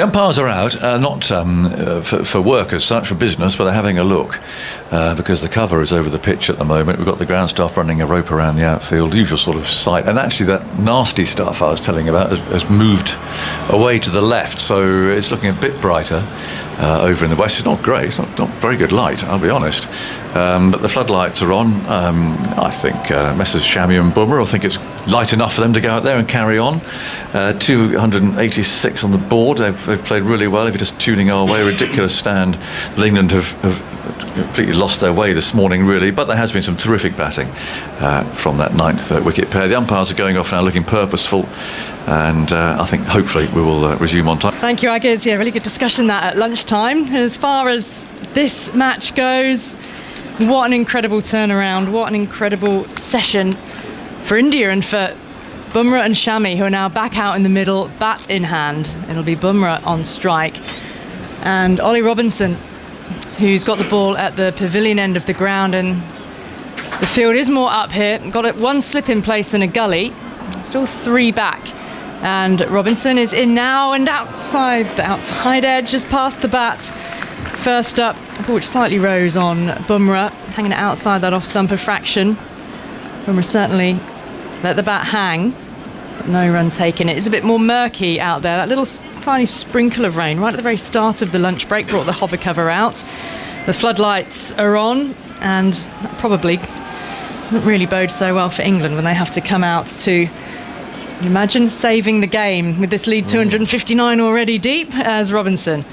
The umpires are out, not for work as such, for business, but they're having a look because the cover is over the pitch at the moment. We've got the ground staff running a rope around the outfield, usual sort of sight. And actually that nasty stuff I was telling you about has moved away to the left, so it's looking a bit brighter over in the west. It's not great, it's not very good light, I'll be honest. But the floodlights are on. I think Messrs Shami and Bumrah will think it's light enough for them to go out there and carry on. 286 on the board. They've played really well. If you're just tuning our way, ridiculous stand. England have completely lost their way this morning, really, but there has been some terrific batting from that ninth wicket pair. The umpires are going off now looking purposeful, and I think hopefully we will resume on time. Thank you, Aggies. Yeah, really good discussion that at lunchtime. And as far as this match goes, what an incredible turnaround, what an incredible session for India and for Bumrah and Shami, who are now back out in the middle, bat in hand. It'll be Bumrah on strike. And Ollie Robinson, who's got the ball at the pavilion end of the ground, and the field is more up here. Got it one slip in place in a gully, still three back. And Robinson is in now and outside the outside edge, just past the bat. First up, which slightly rose on Bumrah, hanging it outside that off-stumper fraction. Bumrah certainly let the bat hang, but no run taken. It is a bit more murky out there. That little tiny sprinkle of rain right at the very start of the lunch break brought the hover cover out. The floodlights are on, and that probably doesn't really bode so well for England when they have to come out to, imagine, saving the game with this lead 259 already deep, as Robinson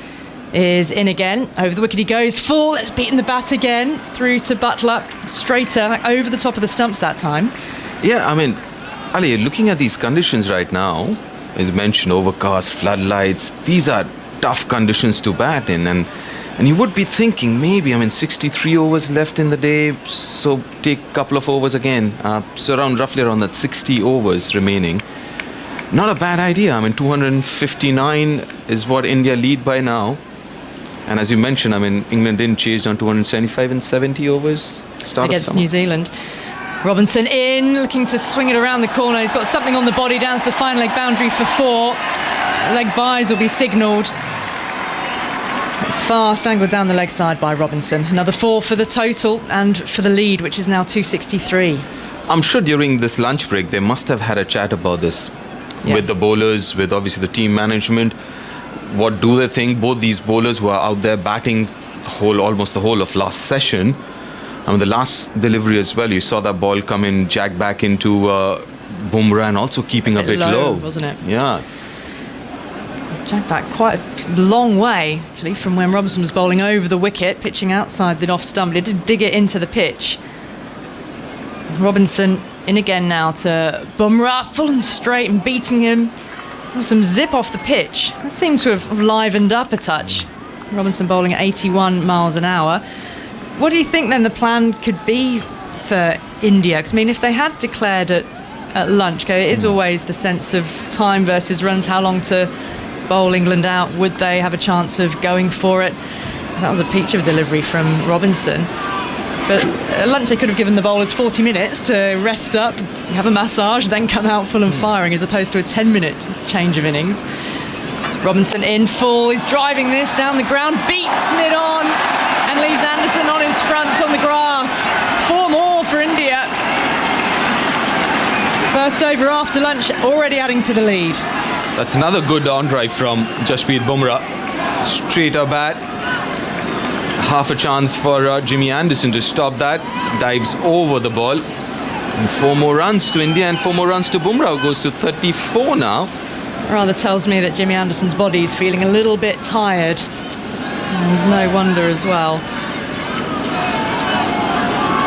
is in again. Over the wicket he goes, full. It's beaten the bat again, through to Butler, straighter, over the top of the stumps that time. Yeah, I mean, Ali, looking at these conditions right now, as you mentioned, overcast, floodlights, these are tough conditions to bat in, and you would be thinking maybe, 63 overs left in the day, so take a couple of overs again, so roughly around that 60 overs remaining. Not a bad idea. 259 is what India lead by now. And as you mentioned, England didn't chase down 275 in 70 overs. Against New Zealand. Robinson in, looking to swing it around the corner. He's got something on the body down to the fine leg boundary for four. Leg byes will be signalled. It's fast, angled down the leg side by Robinson. Another four for the total and for the lead, which is now 263. I'm sure during this lunch break, they must have had a chat about this with the bowlers, with obviously the team management. What do they think? Both these bowlers who are out there batting almost the whole of last session. The last delivery as well, you saw that ball come in, jack back into Bumrah, and also keeping a bit low, wasn't it? Yeah. Jack back quite a long way, actually, from when Robinson was bowling over the wicket, pitching outside the off stump. He did dig it into the pitch. Robinson in again now to Bumrah, full and straight, and beating him. Some zip off the pitch. That seems to have livened up a touch. Robinson bowling at 81 miles an hour. What do you think then the plan could be for India? Because if they had declared at lunch, it is always the sense of time versus runs, how long to bowl England out. Would they have a chance of going for it? That was a peach of delivery from Robinson. But at lunch they could have given the bowlers 40 minutes to rest up, have a massage, then come out full and firing, as opposed to a 10-minute change of innings. Robinson in full, he's driving this down the ground, beats mid-on, and leaves Anderson on his front on the grass. Four more for India. First over after lunch, already adding to the lead. That's another good on drive from Jasprit Bumrah. Straighter bat. Half a chance for Jimmy Anderson to stop that. Dives over the ball. And 4 more runs to India and 4 more runs to Bumrah. Goes to 34 now. Rather tells me that Jimmy Anderson's body is feeling a little bit tired. And no wonder as well.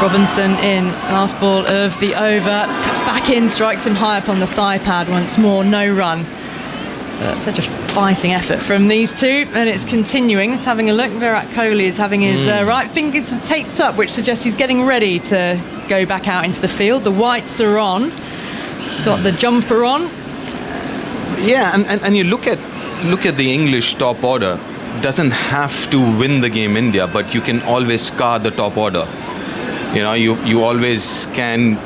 Robinson in, last ball of the over. Cuts back in, strikes him high up on the thigh pad once more. No run. But such a fighting effort from these two, and it's continuing. Let's having a look. Virat Kohli is having his right fingers taped up, which suggests he's getting ready to go back out into the field. The whites are on. He's got the jumper on. Yeah, and you look at the English top order. Doesn't have to win the game, India, but you can always scar the top order. You always can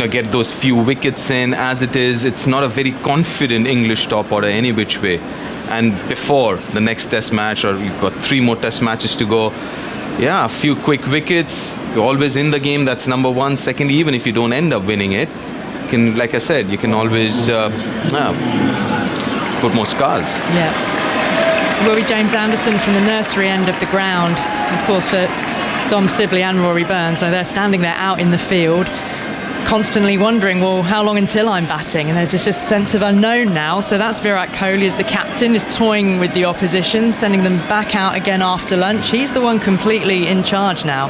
get those few wickets in. As it is, it's not a very confident English top order any which way. and before the next test match, or you've got 3 more test matches to go. Yeah, a few quick wickets. You're always in the game. That's number one. Second, even if you don't end up winning it, like I said, you can always put more scars. Yeah. Rory James Anderson from the nursery end of the ground. Of course, for Dom Sibley and Rory Burns, now they're standing there out in the field, constantly wondering, well, how long until I'm batting? And there's this sense of unknown now. So that's Virat Kohli as the captain, is toying with the opposition, sending them back out again after lunch. He's the one completely in charge now.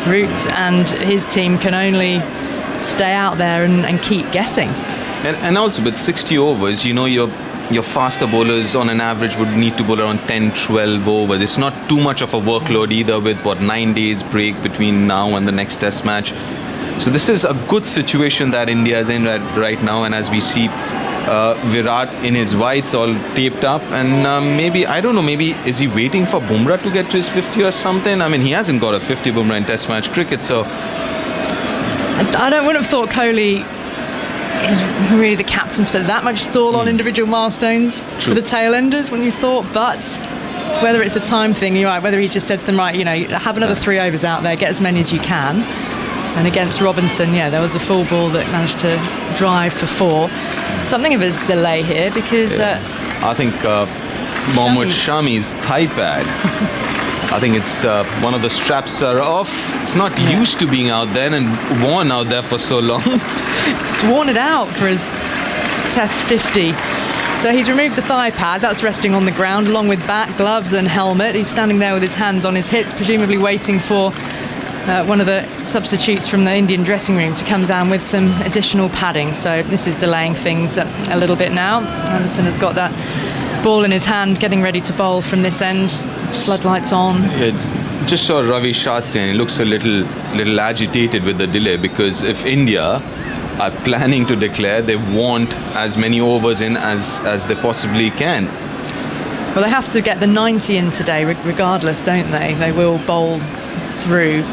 Root and his team can only stay out there and keep guessing. And also with 60 overs, you know, your faster bowlers on an average would need to bowl around 10, 12 overs. It's not too much of a workload either, with 9 days break between now and the next test match. So this is a good situation that India is in right now, and as we see Virat in his whites all taped up, and maybe is he waiting for Bumrah to get to his 50 or something? I mean, he hasn't got a 50 Bumrah in test match cricket, so I wouldn't have thought Kohli is really the captain to put that much stall on individual milestones for the tail enders, when you thought. But whether it's a time thing, you're right, whether he just said to them, right, you know, have another 3 overs out there, get as many as you can. And against Robinson, yeah, there was a full ball that managed to drive for 4. Something of a delay here because I think Mohammad Shami's thigh pad, I think it's one of the straps are off. It's not used to being out there and worn out there for so long. It's worn it out for his test 50. So he's removed the thigh pad. That's resting on the ground along with bat, gloves and helmet. He's standing there with his hands on his hips, presumably waiting for one of the substitutes from the Indian dressing room to come down with some additional padding. So this is delaying things a little bit now. Anderson has got that ball in his hand, getting ready to bowl from this end. Floodlights on. Yeah, just saw Ravi Shastri, and he looks a little agitated with the delay, because if India are planning to declare, they want as many overs in as they possibly can. Well, they have to get the 90 in today regardless, don't they? They will bowl through.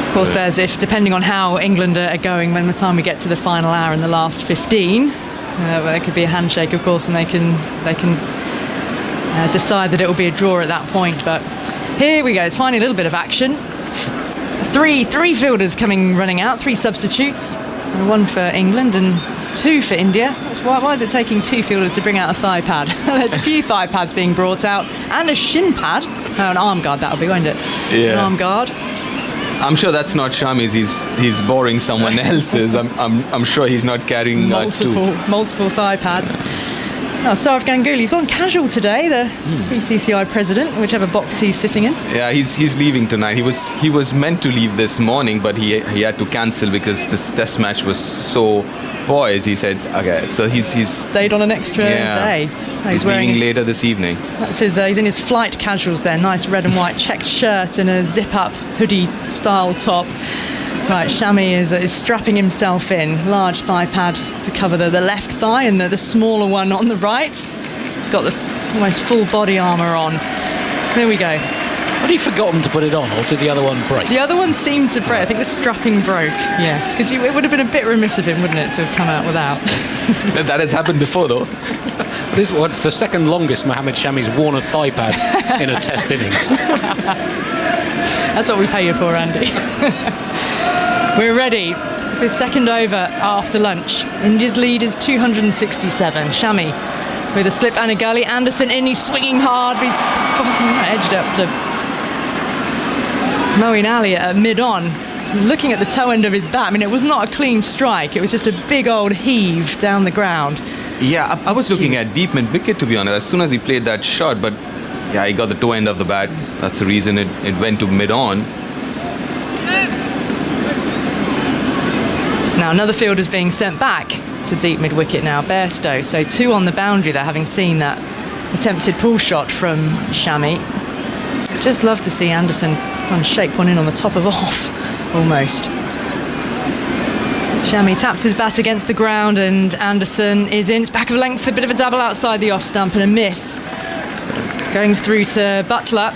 Of course, there's, if depending on how England are going when the time we get to the final hour in the last 15, there could be a handshake, of course, and they can decide that it will be a draw at that point. But here we go. It's finally a little bit of action. Three fielders running out. 3 substitutes. 1 for England and 2 for India. Why is it taking 2 fielders to bring out a thigh pad? There's a few thigh pads being brought out, and a shin pad. Oh, an arm guard that'll be, won't it? Yeah. An arm guard. I'm sure that's not Shami's. He's borrowing someone else's. I'm sure he's not carrying multiple thigh pads. Sourav Ganguly's gone casual today, the BCCI president, whichever box he's sitting in. Yeah, he's leaving tonight. He was meant to leave this morning, but he had to cancel because this test match was so poised. He said, okay, so he's stayed on an extra day. He's leaving later this evening. That's his. He's in his flight casuals there. Nice red and white checked shirt and a zip-up hoodie style top. Right, Shami is strapping himself in. Large thigh pad to cover the left thigh, and the smaller one on the right. He's got the almost full body armour on. There we go. Had he forgotten to put it on, or did the other one break? The other one seemed to break. I think the strapping broke, yes. Because it would have been a bit remiss of him, wouldn't it, to have come out without. That has happened before, though. It's the second longest Mohammad Shami's worn a thigh pad in a test innings. That's what we pay you for, Andy. We're ready for the second over after lunch. India's lead is 267. Shami with a slip and a gully. Anderson in, he's swinging hard, but he's edged up to Moeen Ali at mid-on. Looking at the toe end of his bat, I mean, it was not a clean strike. It was just a big old heave down the ground. Yeah, I was looking at deep mid-wicket, to be honest, as soon as he played that shot, but yeah, he got the toe end of the bat. That's the reason it went to mid-on. Now another fielder's being sent back to deep mid-wicket now, Bairstow. So 2 on the boundary there, having seen that attempted pull shot from Shami. Just love to see Anderson shake one in on the top of off, almost. Shami taps his bat against the ground, and Anderson is in. It's back of length, a bit of a double outside the off stump and a miss. Going through to Butler.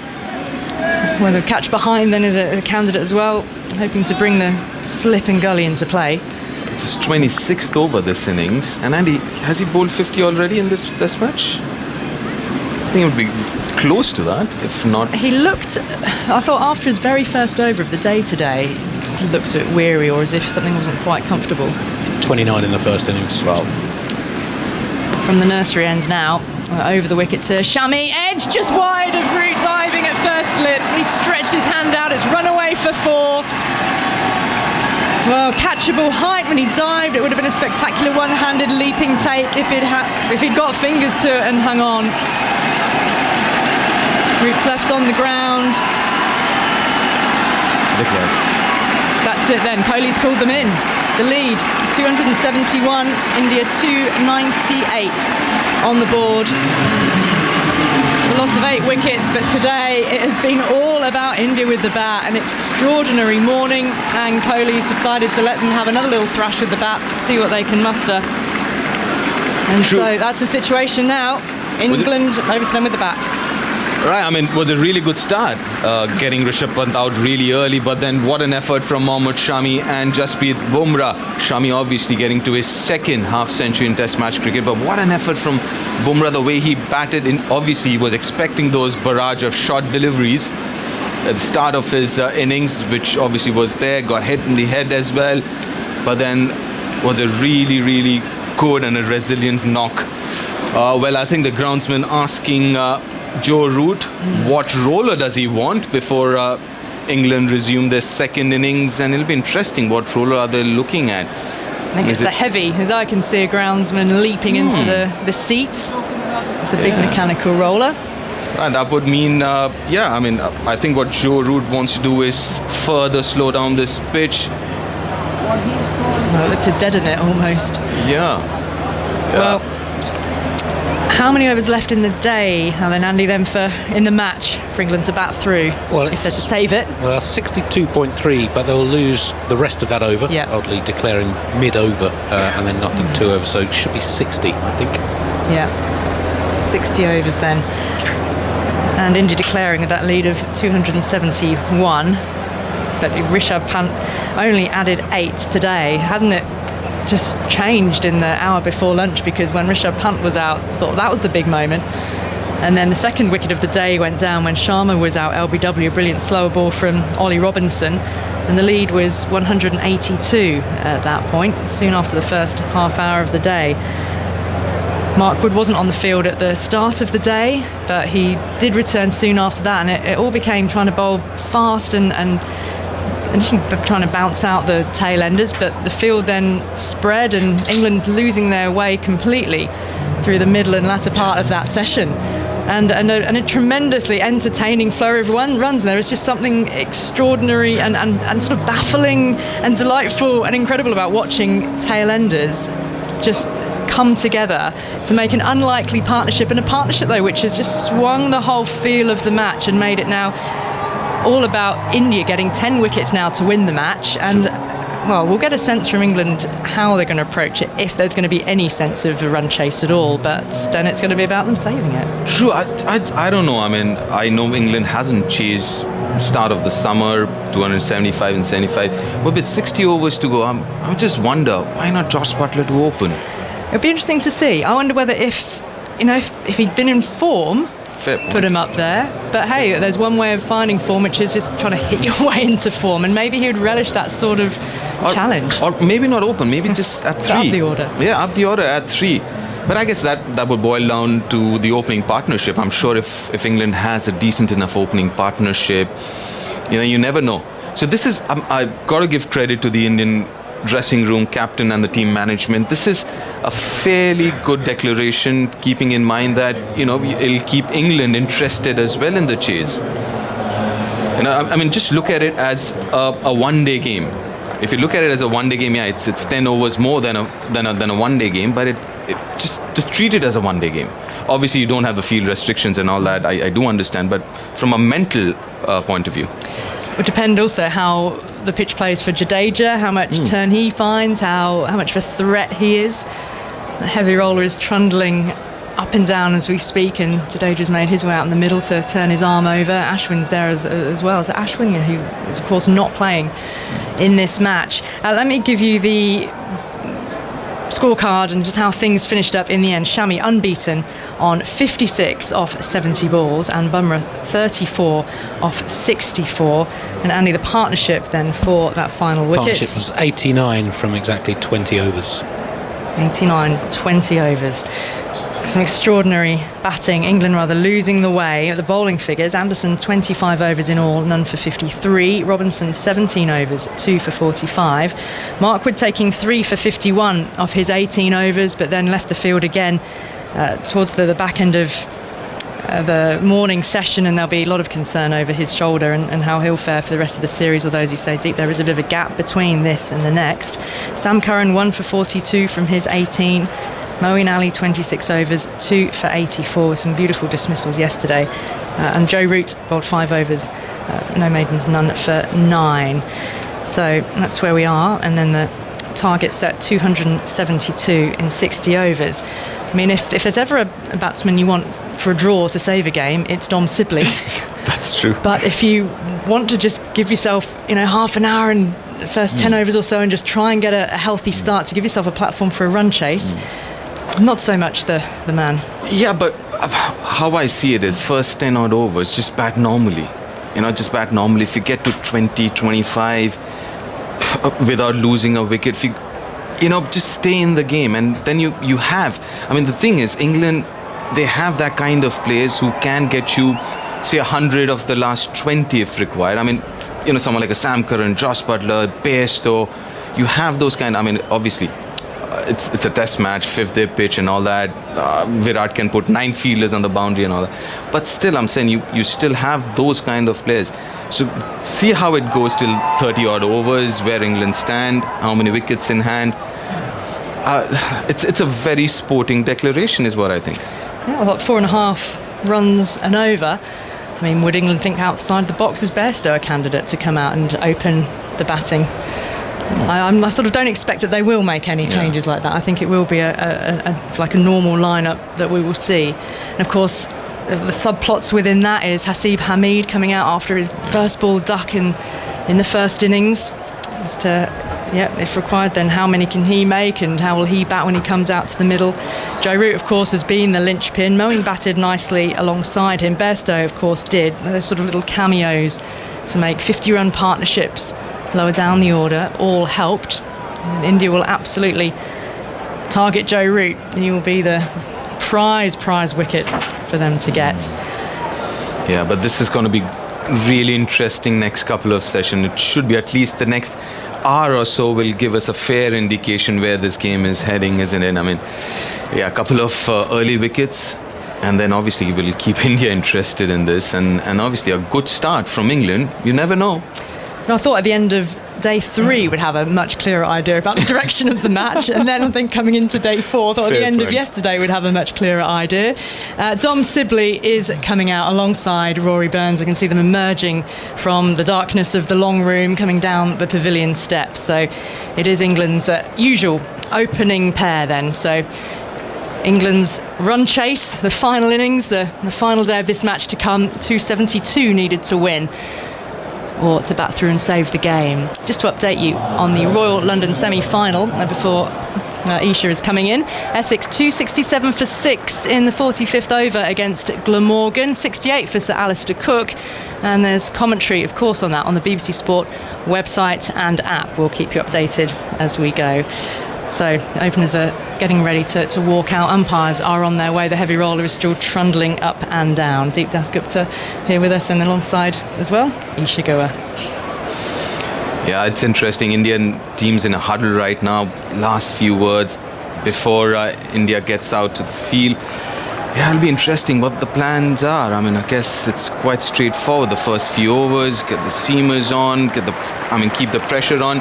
Well, the catch behind then is a candidate as well, hoping to bring the slip and gully into play. It's his 26th over this innings. And Andy, has he bowled 50 already in this Test match? I think it would be close to that, if not. He looked, I thought after his very first over of the day today, he looked a bit weary or as if something wasn't quite comfortable. 29 in the first innings. Wow. From the nursery end now, over the wicket to Shami, edge just wide of route, diving at first slip. He stretched his hand out, it's run away for 4. Well, catchable height when he dived. It would have been a spectacular one-handed leaping take if he'd got fingers to it and hung on. Roots left on the ground. Declared. That's it then. Kohli's called them in. The lead, 271, India 298 on the board. The loss of 8 wickets, but today it has been all about India with the bat. An extraordinary morning, and Kohli's decided to let them have another little thrash with the bat, see what they can muster. And True. so that's the situation now. England over to them with the bat. Right, I mean, it was a really good start, getting Rishabh Pant out really early, but then what an effort from Mohammad Shami and Jasprit Bumrah. Shami obviously getting to his second half-century in Test match cricket, but what an effort from Bumrah, the way he batted. Obviously, he was expecting those barrage of short deliveries at the start of his innings, which obviously was there, got hit in the head as well, but then was a really, really good and a resilient knock. Well, I think the groundsman asking Joe Root, what roller does he want before England resume their second innings, and it'll be interesting what roller are they looking at. I think it's the heavy, as I can see a groundsman leaping into the seats. It's a big mechanical roller. And that would mean, I think what Joe Root wants to do is further slow down this pitch. Well, to deaden it almost. Yeah. Well, how many overs left in the day, and then Andy, in the match for England to bat through, Well, if they're to save it? Well, 62.3, but they'll lose the rest of that over, Yeah. oddly declaring mid-over and then nothing 2 over, so it should be 60, I think. Yeah, 60 overs then. And India declaring that lead of 271. But Rishabh Pant only added 8 today. Hadn't it just changed in the hour before lunch? Because when Rishabh Pant was out, I thought that was the big moment. And then the second wicket of the day went down when Sharma was out, LBW, a brilliant slower ball from Ollie Robinson. And the lead was 182 at that point, soon after the first half hour of the day. Mark Wood wasn't on the field at the start of the day, but he did return soon after that, and it all became trying to bowl fast and initially trying to bounce out the tail enders, but the field then spread and England losing their way completely through the middle and latter part of that session. And a tremendously entertaining flurry of runs. There was just something extraordinary and sort of baffling and delightful and incredible about watching tail enders just come together to make an unlikely partnership, and a partnership though which has just swung the whole feel of the match and made it now all about India getting 10 wickets now to win the match. And well, we'll get a sense from England how they're going to approach it, if there's going to be any sense of a run chase at all, but then it's going to be about them saving it. True, I don't know. I mean, I know England hasn't chased start of the summer, 275 and 75, but with 60 overs to go, I just wonder, why not Josh Butler to open? It'll be interesting to see. I wonder whether if he'd been in form, put him up there. But hey, there's one way of finding form, which is just trying to hit your way into form, and maybe he would relish that sort of challenge. Or maybe not open, maybe just at 3. Up the order. Yeah, up the order at 3. But I guess that would boil down to the opening partnership. I'm sure if England has a decent enough opening partnership, you never know. So this is, I've got to give credit to the Indian dressing room captain and the team management. This is a fairly good declaration, keeping in mind that it'll keep England interested as well in the chase. I mean, just look at it as a one-day game. If you look at it as a one-day game, yeah, it's 10 overs more than a one-day game, but it just treat it as a one-day game. Obviously, you don't have the field restrictions and all that. I do understand, but from a mental point of view, It would depend also how the pitch plays for Jadeja, how much turn he finds, how much of a threat he is. The heavy roller is trundling up and down as we speak, and Jadeja's made his way out in the middle to turn his arm over. Ashwin's there as well. So Ashwin, who is of course not playing in this match. Let me give you the scorecard and just how things finished up in the end. Shami unbeaten on 56 off 70 balls, and Bumrah 34 off 64. And Andy, the partnership then for that final wicket. Partnership was 89 from exactly 20 overs. 89, 20 overs. Some extraordinary batting. England rather losing the way at the bowling figures. Anderson 25 overs in all, none for 53. Robinson 17 overs, 2 for 45. Markwood taking 3 for 51 off his 18 overs, but then left the field again towards the back end of the morning session, and there'll be a lot of concern over his shoulder and how he'll fare for the rest of the series, although as you say, Deep, there is a bit of a gap between this and the next. Sam Curran 1 for 42 from his 18. Moeen Ali 26 overs, 2 for 84 with some beautiful dismissals yesterday. And Joe Root bowled 5 overs, no maidens, none for 9. So that's where we are. And then the target set 272 in 60 overs. I mean, if there's ever a batsman you want for a draw to save a game, it's Dom Sibley. That's true. But if you want to just give yourself, half an hour and the first 10 overs or so and just try and get a healthy start to give yourself a platform for a run chase, not so much the man. Yeah, but how I see it is first 10 odd overs, just bat normally. Just bat normally. If you get to 20, 25 without losing a wicket, if you just stay in the game, and then you have. I mean, the thing is, England, they have that kind of players who can get you, say, 100 of the last 20 if required. I mean, someone like a Sam Curran, Josh Butler, Bairstow, you have those kind. I mean, obviously, it's a test match, 5th day pitch and all that. Virat can put 9 fielders on the boundary and all that. But still, I'm saying you still have those kind of players. So see how it goes till 30 odd overs, where England stand, how many wickets in hand. It's a very sporting declaration is what I think. Yeah, well, 4.5 runs and over. I mean, would England think outside the box as Bairstow a candidate to come out and open the batting? I sort of don't expect that they will make any changes like that. I think it will be like a normal lineup that we will see. And of course, the subplots within that is Haseeb Hamid coming out after his first ball duck in the first innings. As to, if required, then how many can he make and how will he bat when he comes out to the middle? Joe Root, of course, has been the linchpin. Moeen batted nicely alongside him. Bairstow, of course, did. Those sort of little cameos to make 50-run partnerships lower down the order all helped. And India will absolutely target Joe Root. He will be the prize wicket for them to get. Yeah, but this is going to be really interesting next couple of sessions. It should be at least the next hour or so will give us a fair indication where this game is heading, isn't it? I mean, a couple of early wickets, and then obviously we'll keep India interested in this, and obviously a good start from England. You never know. I thought at the end of day 3 we'd have a much clearer idea about the direction of the match, and then I think coming into day 4, I thought at the end of yesterday we'd have a much clearer idea. Dom Sibley is coming out alongside Rory Burns. I can see them emerging from the darkness of the long room, coming down the pavilion steps. So it is England's usual opening pair then. So England's run chase, the final innings, the final day of this match to come. 272 needed to win, or to bat through and save the game. Just to update you on the Royal London semi-final before Isha is coming in. Essex 267 for 6 in the 45th over against Glamorgan, 68 for Sir Alistair Cook, and there's commentary, of course, on that on the BBC Sport website and app. We'll keep you updated as we go. So openers are getting ready to walk out. Umpires are on their way. The heavy roller is still trundling up and down. Deep Dasgupta here with us, and alongside as well, Isha Goa. Yeah, it's interesting. Indian team's in a huddle right now. Last few words before India gets out to the field. Yeah, it'll be interesting what the plans are. I mean, I guess it's quite straightforward. The first few overs, get the seamers on, keep the pressure on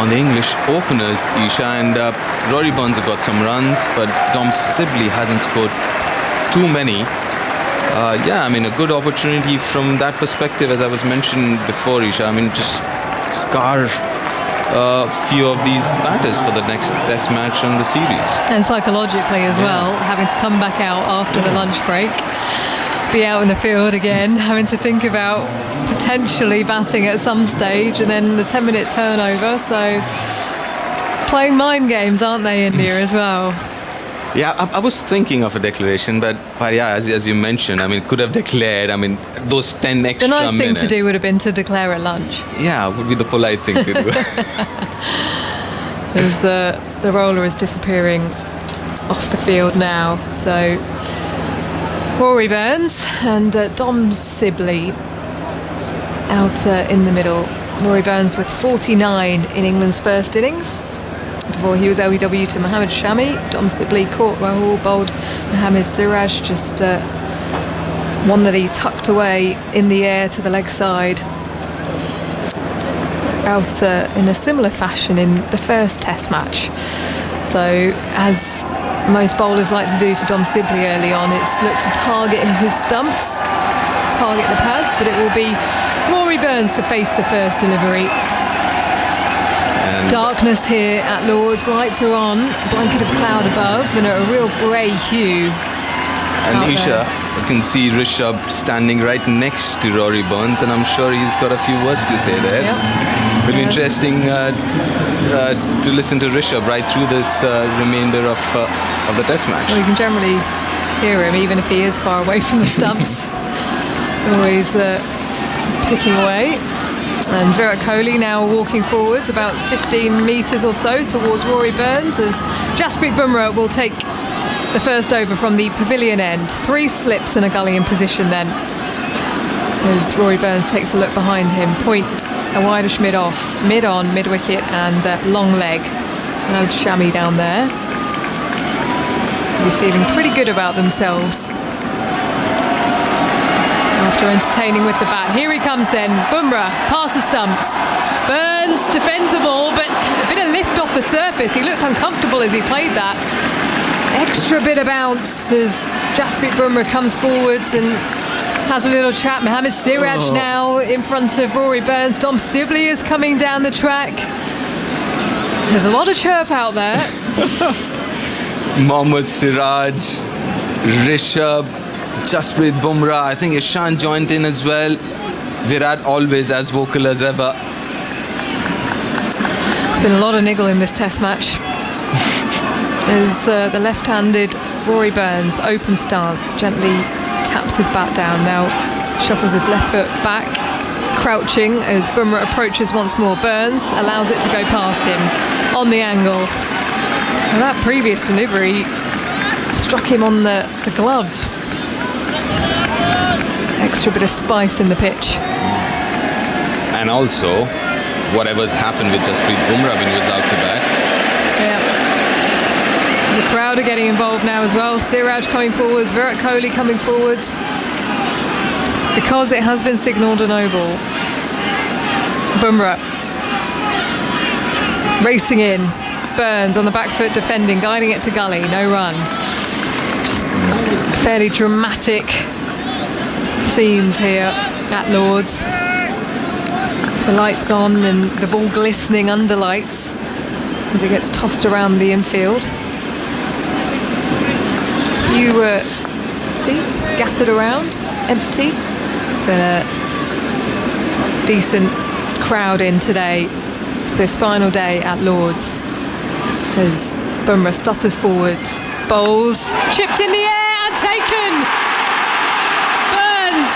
the English openers, Isha, and Rory Burns have got some runs, but Dom Sibley hasn't scored too many. A good opportunity from that perspective, as I was mentioning before, Isha. I mean, just scar a few of these batters for the next test match in the series. And psychologically as well, having to come back out after the lunch break, be out in the field again, having to think about potentially batting at some stage, and then the 10-minute turnover. So Playing mind games, aren't they, India, as well? Yeah, I was thinking of a declaration, but yeah, as you mentioned, I mean, could have declared, I mean, those 10 extra The nice minutes. thing to do would have been to declare at lunch. Yeah, would be the polite thing to do. As the roller is disappearing off the field now. So Rory Burns and Dom Sibley out in the middle. Rory Burns with 49 in England's first innings. Before he was LBW to Mohammad Shami. Dom Sibley caught Rahul, bowled Mohammad Siraj, just one that he tucked away in the air to the leg side. Out in a similar fashion in the first Test match. So, as most bowlers like to do to Dom Sibley early on, it's looked to target his stumps, target the pads, but it will be Rory Burns to face the first delivery. Darkness here at Lord's, lights are on, blanket of cloud above, and a real grey hue. And Isha, you can see Rishabh standing right next to Rory Burns, and I'm sure he's got a few words to say there. Yep. It'll be interesting to listen to Rishabh right through this remainder of the Test match. Well, you can generally hear him, even if he is far away from the stumps. Always picking away. And Virat Kohli now walking forwards about 15 metres or so towards Rory Burns, as Jasprit Bumrah will take the first over from the pavilion end. 3 slips and a gully in position then, as Rory Burns takes a look behind him. Point, a wideish mid-off, mid-on, mid-wicket and long leg. Now Shami down there. They'll be feeling pretty good about themselves after entertaining with the bat. Here he comes then. Bumrah past the stumps. Burns defends the ball, but a bit of lift off the surface. He looked uncomfortable as he played that. Extra bit of bounce as Jasprit Bumrah comes forwards and has a little chat. Mohammad Siraj now in front of Rory Burns. Dom Sibley is coming down the track. There's a lot of chirp out there. Mohammad Siraj, Rishabh, Jasprit Bumrah, I think Ishan joined in as well. Virat always as vocal as ever. There's been a lot of niggle in this Test match. As the left-handed Rory Burns, open stance, gently taps his bat down. Now shuffles his left foot back, crouching as Bumrah approaches once more. Burns allows it to go past him on the angle. And that previous delivery struck him on the glove. Extra bit of spice in the pitch. And also, whatever's happened with Jasprit Bumrah when he was out to bat. Yeah. The crowd are getting involved now as well. Siraj coming forwards, Virat Kohli coming forwards. Because it has been signalled a no ball. Bumrah racing in. Burns on the back foot defending, guiding it to gully, no run. Just fairly dramatic scenes here at Lord's. The lights on and the ball glistening under lights as it gets tossed around the infield. A few seats scattered around, empty, but a decent crowd in today, this final day at Lord's. As Bumrah stutters forwards, bowls, chipped in the air and taken! Burns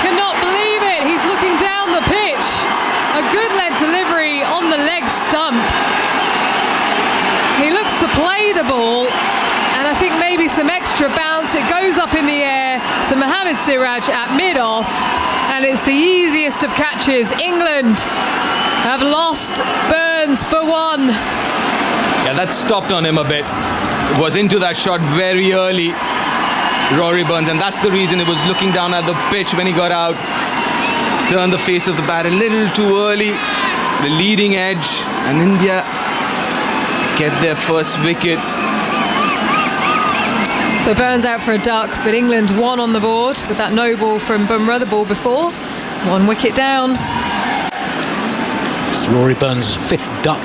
cannot believe it, he's looking down the pitch. A good lead delivery on the leg stump. He looks to play the ball, and I think maybe some extra bounce. It goes up in the air to Mohammad Siraj at mid-off, and it's the easiest of catches. England have lost Burns for 1. Yeah, that stopped on him a bit. Was into that shot very early, Rory Burns, and that's the reason he was looking down at the pitch when he got out. Turned the face of the bat a little too early, the leading edge, and India get their first wicket. So Burns out for a duck, but England 1 on the board with that no ball from Bumrah, the ball before. 1 wicket down. It's Rory Burns' 5th duck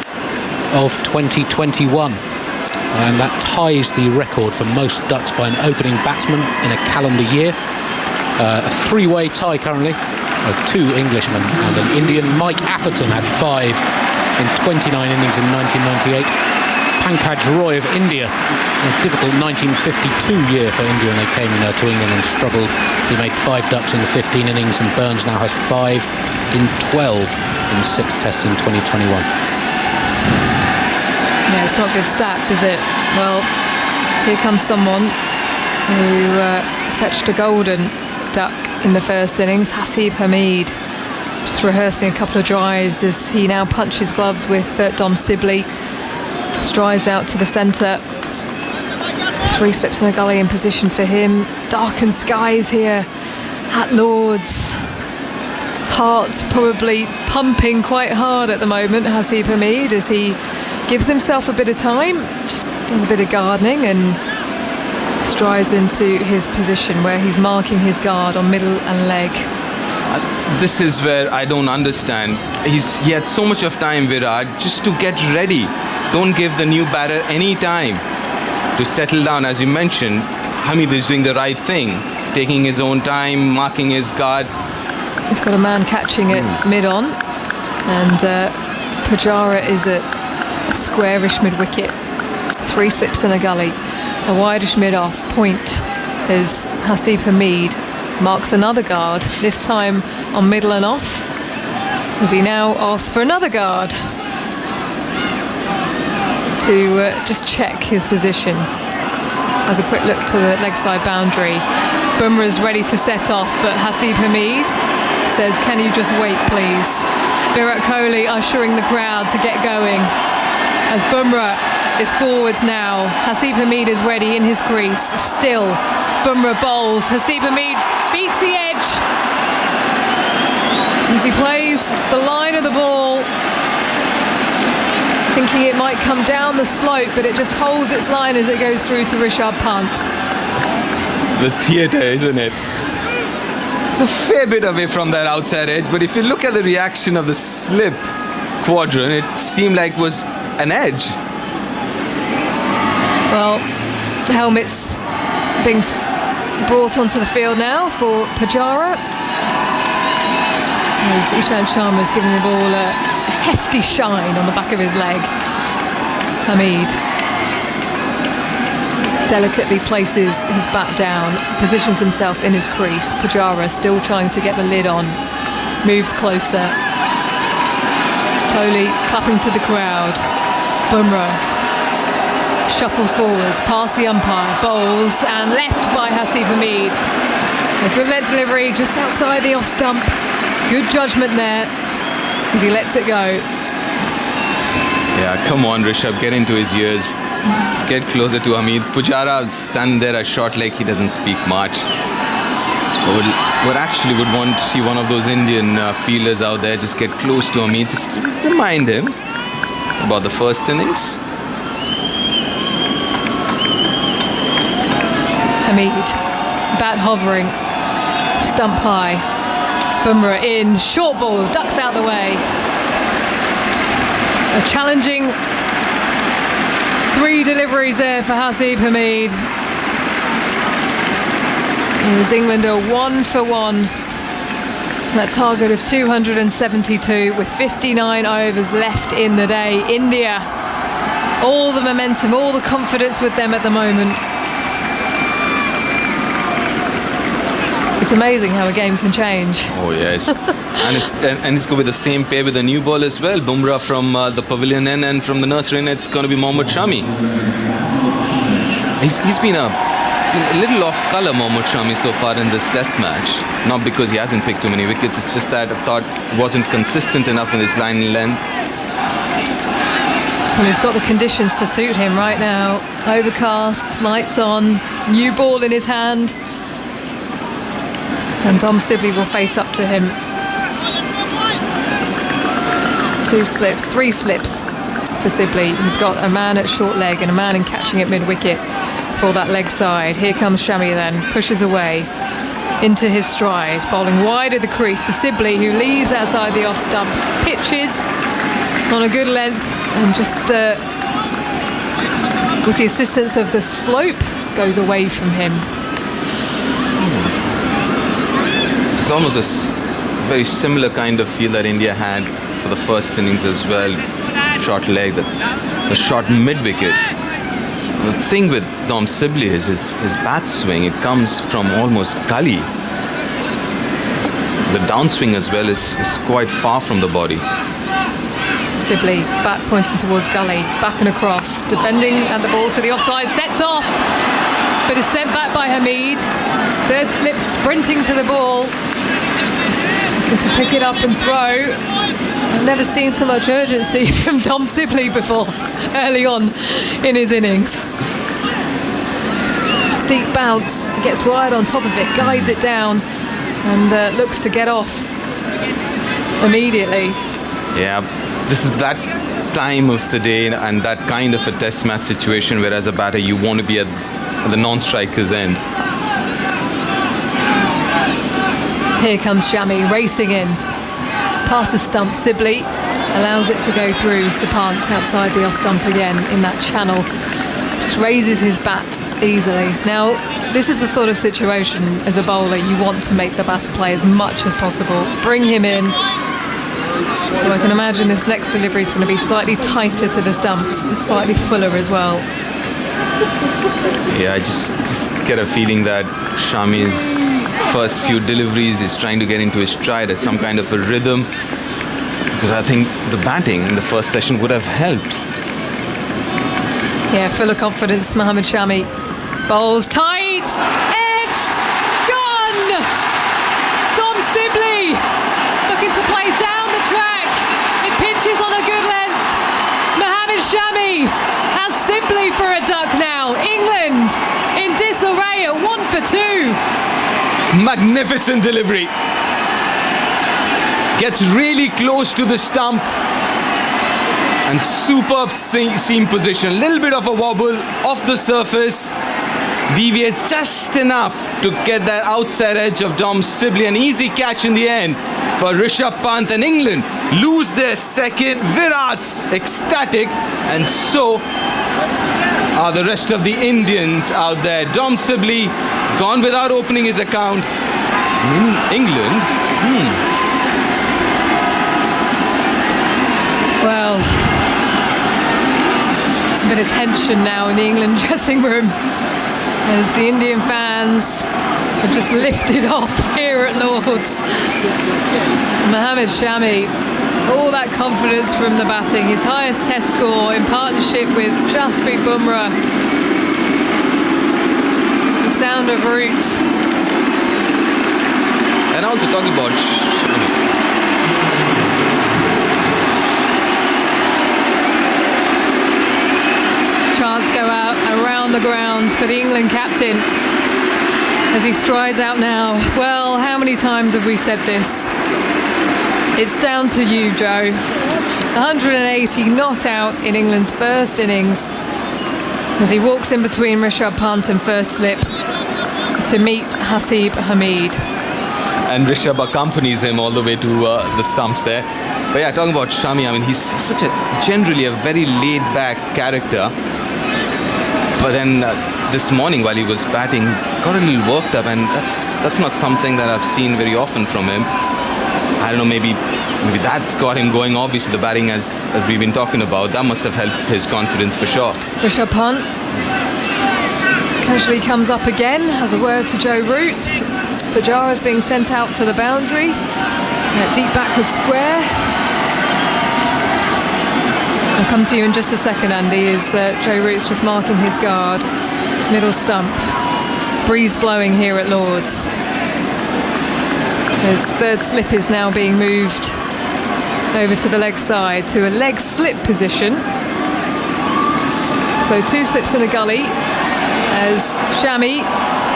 of 2021, and that ties the record for most ducks by an opening batsman in a calendar year. A 3-way tie currently. 2 Englishmen and an Indian. Mike Atherton had 5 in 29 innings in 1998. Pankaj Roy of India, a difficult 1952 year for India when they came to England and struggled. He made 5 ducks in the 15 innings, and Burns now has 5 in 12 in 6 tests in 2021. Yeah, it's not good stats, is it? Well, here comes someone who fetched a golden duck in the first innings, Haseeb Hamid. Just rehearsing a couple of drives as he now punches gloves with Dom Sibley. Strides out to the centre. 3 slips in a gully in position for him. Darkened skies here at Lord's. Heart's probably pumping quite hard at the moment, Haseeb Hamid, as he gives himself a bit of time, just does a bit of gardening and strides into his position where he's marking his guard on middle and leg. This is where I don't understand. He had so much of time, Virat, just to get ready. Don't give the new batter any time to settle down. As you mentioned, Hamid is doing the right thing, taking his own time, marking his guard. He's got a man catching it mid-on, and Pujara is at a squarish mid-wicket. 3 slips in a gully, a wideish mid-off point as Haseeb Hamid marks another guard, this time on middle and off, as he now asks for another guard to just check his position. Has a quick look to the leg side boundary. Bumrah's ready to set off, but Haseeb Hamid says, "Can you just wait, please?" Virat Kohli ushering the crowd to get going as Bumrah is forwards now. Haseeb Hamid is ready in his crease. Still, Bumrah bowls. Haseeb Hamid beats the edge as he plays the line of the ball, thinking it might come down the slope, but it just holds its line as it goes through to Rishabh Pant. The theatre, isn't it? It's a fair bit away from that outside edge, but if you look at the reaction of the slip quadrant, it seemed like it was an edge. Well, helmets being brought onto the field now for Pujara. As Ishant Sharma's giving the ball a hefty shine on the back of his leg. Hamid delicately places his bat down, positions himself in his crease. Pujara still trying to get the lid on, moves closer. Kohli clapping to the crowd. Bumrah shuffles forwards, past the umpire, bowls, and left by Haseeb Hamid. A good length delivery just outside the off stump. Good judgment there as he lets it go. Yeah, come on, Rishabh, get into his ears. Get closer to Hamid. Pujara standing there at short leg, he doesn't speak much. Would actually want to see one of those Indian fielders out there just get close to Hamid, just to remind him about the first innings. Hamid, bat hovering, stump high. Bumrah in, short ball, ducks out the way. A challenging 3 deliveries there for Haseeb Hamid. As England are 1 for 1. That target of 272 with 59 overs left in the day. India, all the momentum, all the confidence with them at the moment. It's amazing how a game can change. Oh yes, and it's going to be the same pair with the new ball as well. Bumrah from the pavilion end, and from the nursery end, it's going to be Mohammad Shami. He's been a little off colour, Mohammad Shami, so far in this Test match. Not because he hasn't picked too many wickets. It's just that I thought he wasn't consistent enough in his line and length. Well, he's got the conditions to suit him right now. Overcast, lights on, new ball in his hand. And Dom Sibley will face up to him. 2 slips, 3 slips for Sibley. He's got a man at short leg and a man in catching at mid-wicket for that leg side. Here comes Shami then, pushes away into his stride, bowling wide of the crease to Sibley, who leaves outside the off stump, pitches on a good length, and just with the assistance of the slope, goes away from him. It's almost a very similar kind of feel that India had for the first innings as well. short leg, that's a shot mid-wicket. The thing with Dom Sibley is his bat swing, it comes from almost gully. The downswing as well is quite far from the body. Sibley, bat pointing towards gully, back and across, defending, and the ball to the offside, sets off, but is sent back by Hamid. Third slip sprinting to the ball, looking to pick it up and throw. I've never seen so much urgency from Dom Sibley before, early on in his innings. Steep bounce, gets right on top of it, guides it down, and looks to get off immediately. Yeah, this is that time of the day and that kind of a test match situation where as a batter you want to be at the non-striker's end. Here comes Shami racing in. Past the stump, Sibley allows it to go through to Pant outside the off stump again in that channel. Just raises his bat easily. Now, this is the sort of situation as a bowler you want to make the batter play as much as possible. Bring him in. So I can imagine this next delivery is going to be slightly tighter to the stumps, and slightly fuller as well. Yeah, I just get a feeling that Shami's first few deliveries is trying to get into his stride at some kind of a rhythm, because I think the batting in the first session would have helped. Yeah, full of confidence, Mohammad Shami. Bowls tight, edged, gone! Dom Sibley looking to play down the track. It pitches on a good length. Mohammad Shami has Sibley for a duck now. England in disarray at 1 for 2. Magnificent delivery. Gets really close to the stump. And superb seam position. A little bit of a wobble off the surface. Deviates just enough to get that outside edge of Dom Sibley. An easy catch in the end for Rishabh Pant, and England lose their second. Virat's ecstatic, and so are the rest of the Indians out there. Dom Sibley gone without opening his account. In England, Well, a bit of tension now in the England dressing room as the Indian fans have just lifted off here at Lord's. Mohammad Shami, all that confidence from the batting, his highest test score in partnership with Jasprit Bumrah. The sound of root. and also talking about chance go out around the ground for the England captain as he strides out now. Well, how many times have we said this? It's down to you, Joe. 180 not out in England's first innings as he walks in between Rishabh Pant and first slip to meet Haseeb Hamid. And Rishabh accompanies him all the way to the stumps there. But yeah, talking about Shami, I mean, he's such generally a very laid-back character. But then this morning while he was batting, got a little worked up, and that's not something that I've seen very often from him. I don't know, maybe that's got him going. Obviously, the batting, as we've been talking about, that must have helped his confidence for sure. Rishabh Pant casually comes up again, has a word to Joe Root. Pujara's being sent out to the boundary. Deep backwards square. I'll come to you in just a second, Andy, as Joe Root's just marking his guard. Middle stump. Breeze blowing here at Lord's. His third slip is now being moved over to the leg side to a leg slip position. So 2 slips in a gully as Shami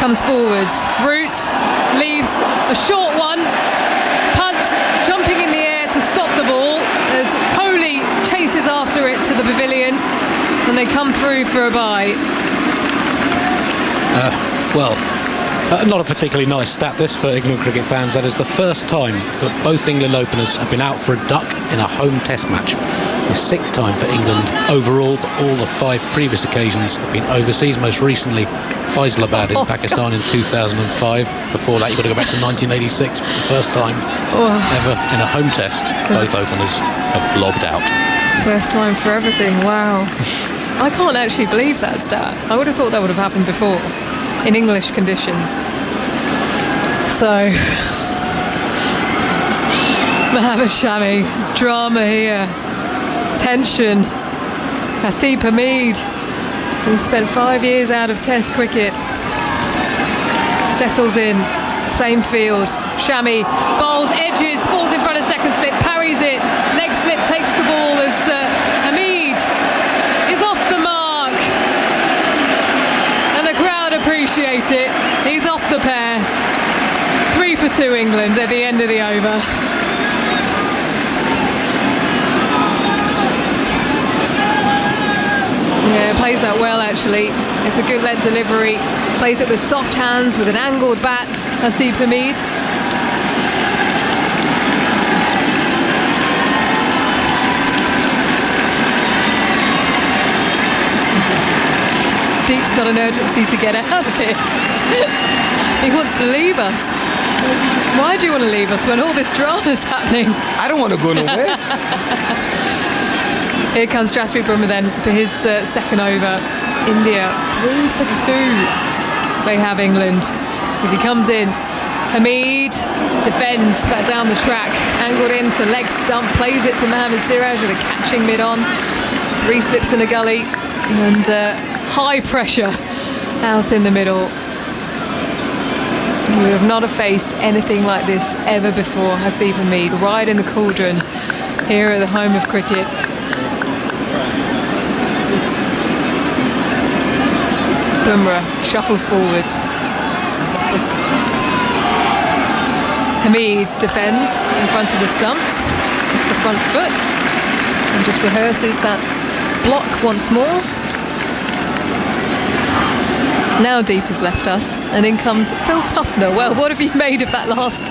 comes forwards. Root leaves a short one. Punt jumping in the air to stop the ball as Kohli chases after it to the pavilion, and they come through for a bye. Not a particularly nice stat this for England cricket fans. That is the first time that both England openers have been out for a duck in a home test match. The 6th time for England overall, but all the 5 previous occasions have been overseas. Most recently, Faisalabad in Pakistan in 2005. Before that, you've got to go back to 1986. The first time ever in a home test, both openers have blobbed out. First time for everything, wow. I can't actually believe that stat. I would have thought that would have happened before, in English conditions. So, Mohammad Shami, drama here, tension. Haseeb Hamid, who spent 5 years out of Test cricket, settles in, same field. Shami bowls, edges, falls in front of second slip, parries it, leg slip, takes the ball as Hamid is off the mark. And the crowd appreciate it. He's off the pair. 3 for 2 England at the end of the over. Yeah, plays that well actually. It's a good lead delivery. Plays it with soft hands, with an angled bat, Haseeb Hamid. Deep's got an urgency to get out of here. He wants to leave us. Why do you want to leave us when all this drama's happening? I don't want to go nowhere. Here comes Jasprit Bumrah then for his second over. India 3 for 2. They have England. As he comes in, Hamid defends back down the track, angled into leg stump, plays it to Mohammad Siraj with a catching mid-on. 3 slips in a gully and high pressure out in the middle. He would have not have faced anything like this ever before. Haseeb Hamid right in the cauldron here at the home of cricket. Bumrah shuffles forwards. Hamid defends in front of the stumps off the front foot and just rehearses that block once more. Now Deep has left us and in comes Phil Tufner. Well, what have you made of that last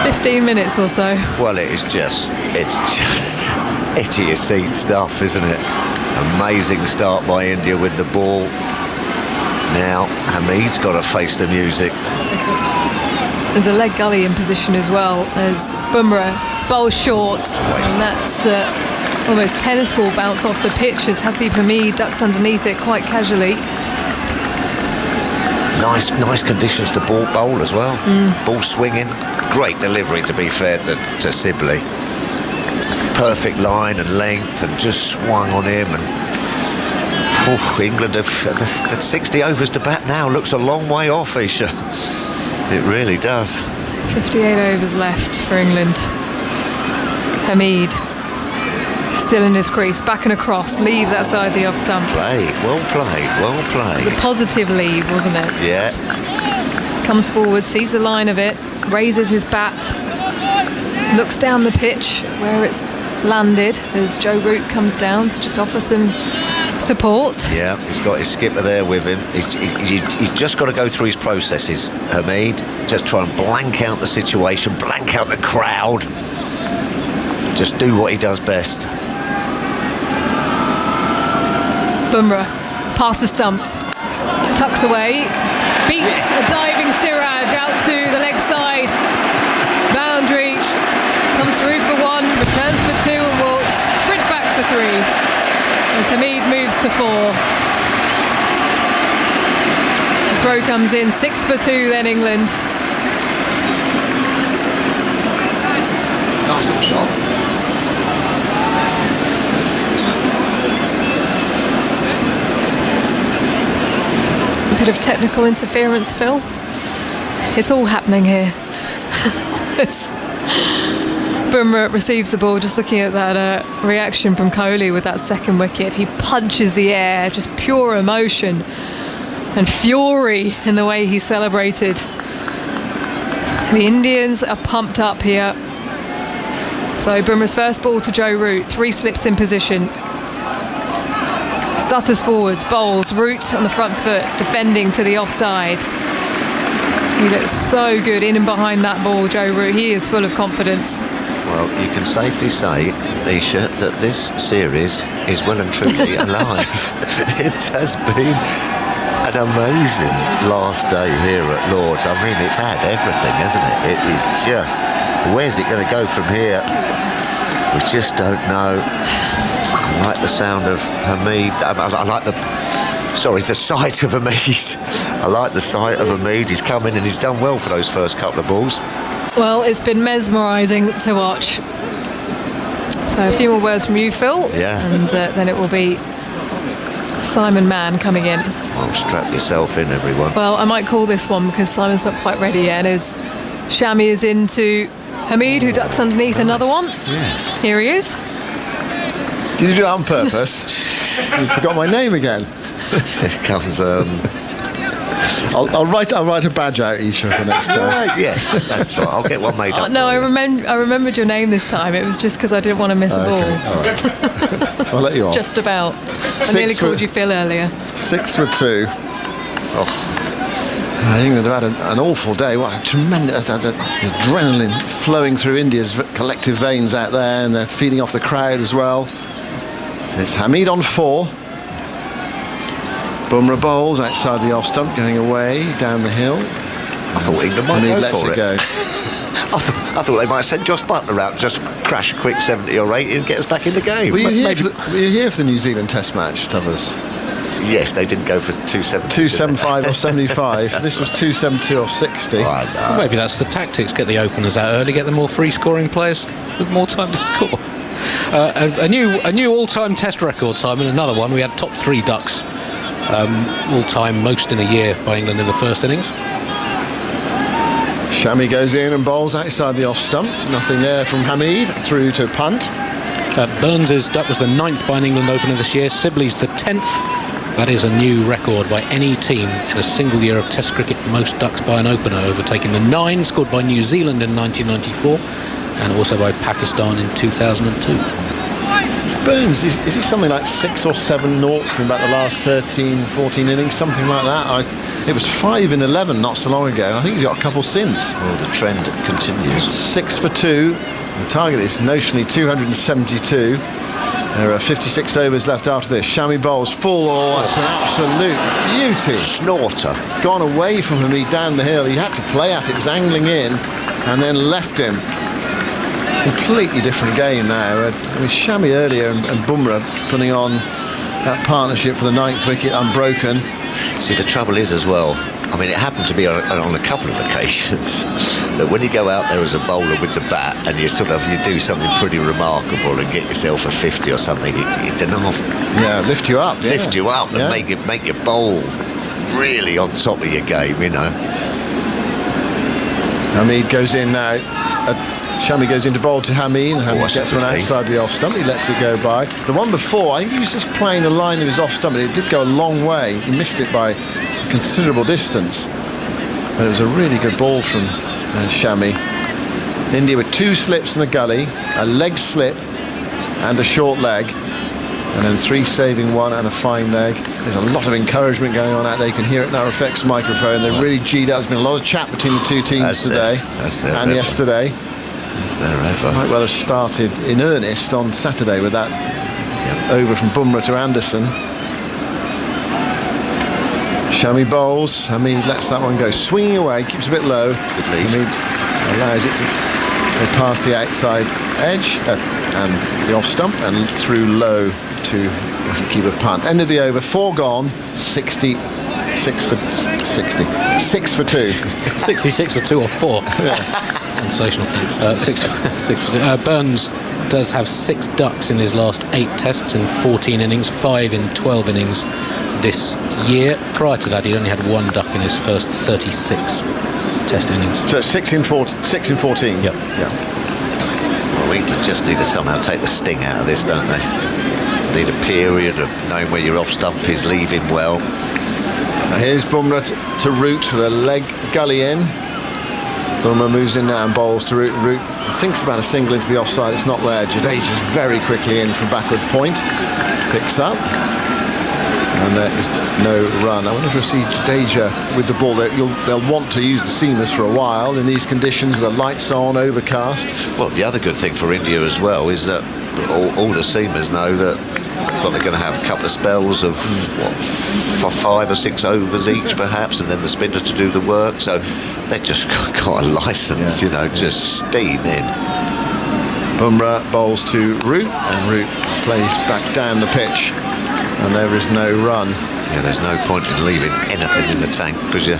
15 minutes or so? Well, it's just edge of your seat stuff, isn't it? Amazing start by India with the ball. Now Hamid's got to face the music. There's a leg gully in position as well as Bumrah bowls short, and that's almost tennis ball bounce off the pitch as Haseeb Hamid ducks underneath it quite casually. Nice conditions to bowl as well. Ball swinging, great delivery to be fair to Sibley. Perfect line and length and just swung on him. And England have 60 overs to bat now. Looks a long way off, Isha. It really does. 58 overs left for England. Hamid still in his crease, back and across, leaves outside the off stump. Well played. It was a positive leave, wasn't it? Yeah. Comes forward, sees the line of it, raises his bat, looks down the pitch where it's landed as Joe Root comes down to just offer some support. Yeah, he's got his skipper there with him. He's just got to go through his processes, Hamid. Just try and blank out the situation, blank out the crowd. Just do what he does best. Bumrah past the stumps, tucks away, beats a diving Siraj out to the leg side. Boundary, comes through for 1, returns for 2 and will sprint back for 3. As Hamid moves to 4. The throw comes in, 6 for 2 then England. Nice little shot. A bit of technical interference, Phil. It's all happening here. Bumrah receives the ball, just looking at that reaction from Kohli with that second wicket. He punches the air, just pure emotion and fury in the way he celebrated. The Indians are pumped up here. So Bumrah's first ball to Joe Root, 3 slips in position. Stutters forwards, bowls, Root on the front foot, defending to the offside. He looks so good in and behind that ball, Joe Root. He is full of confidence. Well, you can safely say, Isha, that this series is well and truly alive. It has been an amazing last day here at Lord's. I mean, it's had everything, hasn't it? It is just, where's it going to go from here? We just don't know. I like the sound of Hamid. I like the sight of Hamid. I like the sight of Hamid. He's come in and he's done well for those first couple of balls. Well, it's been mesmerising to watch. So a few more words from you, Phil. Yeah. And then it will be Simon Mann coming in. Well, strap yourself in, everyone. Well, I might call this one because Simon's not quite ready yet. As Shami is into Hamid, who ducks underneath another one. Yes. Here he is. Did you do that on purpose? You forgot my name again. Here comes... I'll write a badge out each for next time. Yes, that's right. I'll get one made up. No, for I remembered your name this time. It was just because I didn't want to miss a ball. All right. I'll let you off. Just about. I nearly called you Phil earlier. 6 for 2. I think they've had an awful day. What a tremendous adrenaline flowing through India's collective veins out there, and they're feeding off the crowd as well. It's Hamid on 4. Bumrah bowls outside the off stump, going away down the hill. I thought England might go lets for it it. go. I thought they might send Josh Butler out, just crash a quick 70 or 80 and get us back in the game. Were you here for the New Zealand Test match, Tubbers? Yes, they didn't go for 275. 275 or 75. This was 272 or 60. Well, maybe that's the tactics. Get the openers out early, get the more free-scoring players with more time to score. A new all-time Test record, Simon. Another one. We had top 3 ducks all-time, most in a year by England in the first innings. Shami goes in and bowls outside the off stump. Nothing there from Hamid. Through to punt. Burns' duck was the 9th by an England opener this year. Sibley's the 10th. That is a new record by any team in a single year of Test cricket. Most ducks by an opener, overtaking the 9 scored by New Zealand in 1994 and also by Pakistan in 2002. Burns, is he something like 6 or 7 noughts in about the last 13, 14 innings, something like that? It was 5 in 11 not so long ago. I think he's got a couple since. Well, the trend continues. 6 for 2. The target is notionally 272. There are 56 overs left after this. Shami bowls full. Oh, that's an absolute beauty. Snorter. It's gone away from him. He down the hill. He had to play at it. It was angling in and then left him. Completely different game now. Shami earlier and Bumrah putting on that partnership for the 9th wicket unbroken. See, the trouble is as well, I mean, it happened to be on a couple of occasions that when you go out there as a bowler with the bat and you do something pretty remarkable and get yourself a 50 or something, it enough. Yeah, lift you up. Lift you up and make your bowl really on top of your game, you know. Hamid goes in now. Shami goes into bowl to Hamid, and Hamid gets one outside the off stump. He lets it go by. The one before, I think he was just playing the line of his off stump, but it did go a long way. He missed it by a considerable distance. But it was a really good ball from Shami. India with 2 slips and a gully, a leg slip and a short leg, and then 3 saving one and a fine leg. There's a lot of encouragement going on out there. You can hear it in our effects microphone. They're really G'd up. There's been a lot of chat between the two teams today and yesterday. Might well have started in earnest on Saturday with that over from Bumrah to Anderson. Shami bowls. Hamid lets that one go swinging away, keeps a bit low. Hamid allows it to go past the outside edge and the off stump and through low to wicketkeeper punt. End of the over, 4 gone, 60. 6 for 60. 6 for 2. 66 for 2 or 4. Yeah. Sensational. 6 for 2. Burns does have 6 ducks in his last 8 tests in 14 innings, 5 in 12 innings this year. Prior to that, he only had 1 duck in his first 36 test innings. So 6 in 14. Yep. Yeah. Well, England just need to somehow take the sting out of this, don't they? Need a period of knowing where your off stump is, leaving well. Now here's Bumrah to Root with a leg gully in. Bumrah moves in now and bowls to Root. Root thinks about a single into the offside. It's not there. Jadeja's very quickly in from backward point. Picks up. And there is no run. I wonder if we'll see Jadeja with the ball. They'll want to use the seamers for a while in these conditions with the lights on, overcast. Well, the other good thing for India as well is that all the seamers know that they're going to have a couple of spells of 5 or 6 overs each perhaps, and then the spinner to do the work, so they've just got a licence, just steam in. Bumrah bowls to Root, and Root plays back down the pitch, and there is no run. Yeah, there's no point in leaving anything in the tank because you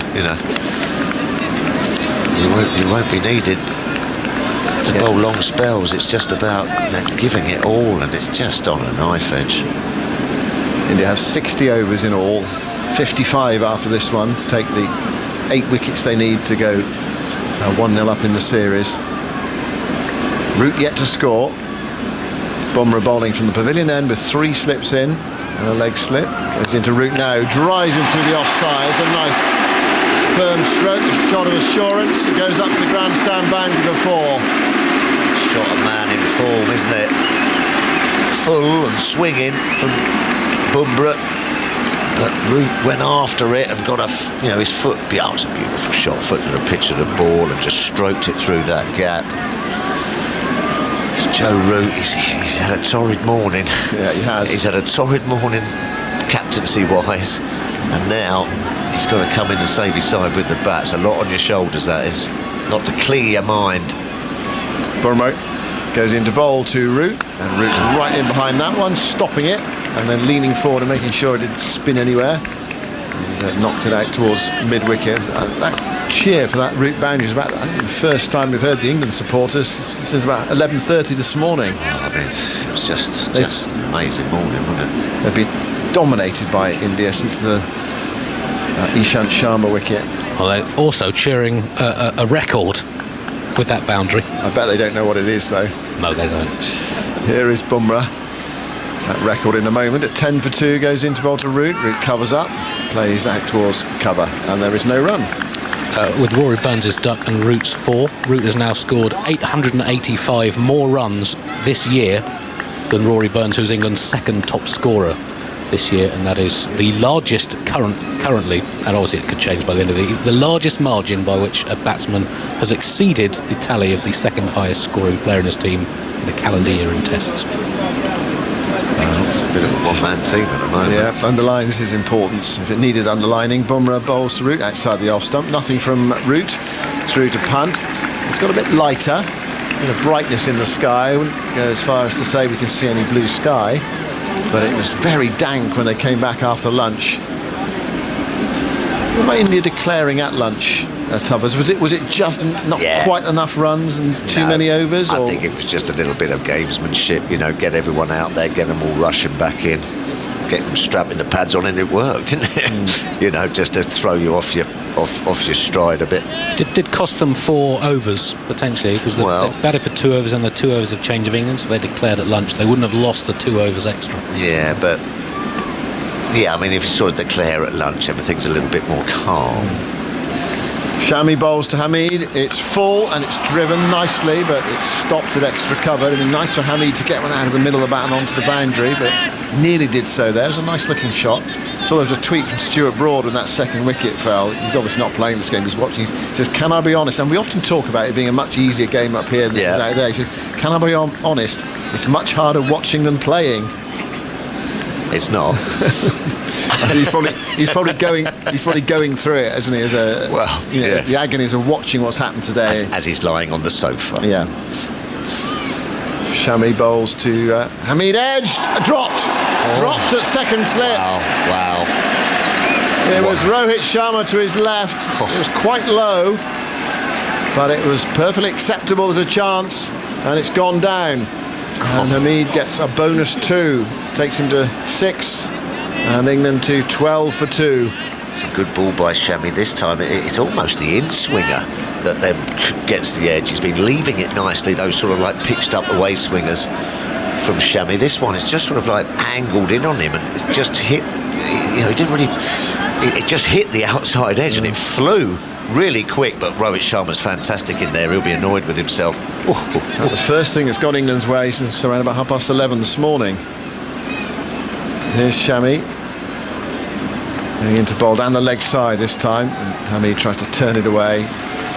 won't be needed to bowl long spells. It's just about giving it all, and it's just on a knife edge. India have 60 overs in all, 55 after this one to take the 8 wickets they need to go 1-0 up in the series. Root yet to score. Bumrah bowling from the pavilion end with 3 slips in and a leg slip. Goes into Root now, drives him through the offside. It's a nice firm stroke, a shot of assurance. It goes up the grandstand bank for 4. Shot a man in form, isn't it? Full and swinging from Bumrah, but Root went after it and got his foot. Yeah, it was a beautiful shot, foot to the pitch of the ball, and just stroked it through that gap. It's Joe Root. He's had a torrid morning. Yeah, he has. He's had a torrid morning, captaincy-wise, and now he's got to come in and save his side with the bat. It's a lot on your shoulders, that is. Not to clear your mind. Bumrah goes into bowl to Root, and Root's right in behind that one, stopping it, and then leaning forward and making sure it didn't spin anywhere. And knocked it out towards mid-wicket. That cheer for that Root boundary is about, I think, the first time we've heard the England supporters since about 11:30 this morning. Oh, I mean, it was just an amazing morning, wasn't it? They've been dominated by India since the Ishant Sharma wicket. Well, they're also cheering a record with that boundary. I bet they don't know what it is, though. No, they don't. Here is Bumrah. That record in a moment. At 10 for 2 goes into bowl to Root. Root covers up, plays out towards cover, and there is no run. With Rory Burns' duck and Root's 4, Root has now scored 885 more runs this year than Rory Burns, who's England's second top scorer this year, and that is the largest currently, and obviously it could change by the end of the largest margin by which a batsman has exceeded the tally of the second highest scoring player in his team in a calendar year in tests. It's a bit of a one-man team at the moment. Yeah, underlines his importance. If it needed underlining, Bumrah bowls to Root outside the off-stump. Nothing from Root through to punt. It's got a bit lighter, a bit of brightness in the sky. I wouldn't go as far as to say we can see any blue sky, but it was very dank when they came back after lunch. What about India declaring at lunch, Tubbers? Was it just not quite enough runs and too many overs? I think it was just a little bit of gamesmanship, get everyone out there, get them all rushing back in, get them strapping the pads on, and it worked, didn't it? Just to throw you off your stride a bit. Did cost them 4 overs, potentially, because they batted for 2 overs and the 2 overs of change of England, so they declared at lunch. They wouldn't have lost the 2 overs extra. Yeah, but I mean, if you sort of declare at lunch, everything's a little bit more calm. Shami bowls to Hamid. It's full and it's driven nicely, but it's stopped at extra cover. It'd been nice for Hamid to get one out of the middle of the bat and onto the boundary, but nearly did so there. It was a nice looking shot. So there was a tweet from Stuart Broad when that second wicket fell. He's obviously not playing this game, he's watching. He says, can I be honest? And we often talk about it being a much easier game up here than it is out there. He says, can I be honest? It's much harder watching than playing. It's not. he's probably going through it, isn't he? As the agonies of watching what's happened today as he's lying on the sofa. Yeah. Shami bowls to Hamid, edged, dropped at second slip. Wow. It was Rohit Sharma to his left. It was quite low, but it was perfectly acceptable as a chance, and it's gone down. And Hamid gets a bonus 2, takes him to 6, and England to 12 for 2. It's a good ball by Shami this time. It's almost the in-swinger that then gets the edge. He's been leaving it nicely, those sort of like pitched up away swingers from Shami. This one is just sort of like angled in on him, and it just hit, it just hit the outside edge and it flew really quick, but Rohit Sharma's fantastic in there. He'll be annoyed with himself. The first thing that's gone England's way since around about 11:30 this morning. Here's Shami going into bowl down the leg side this time, and Hamid tries to turn it away.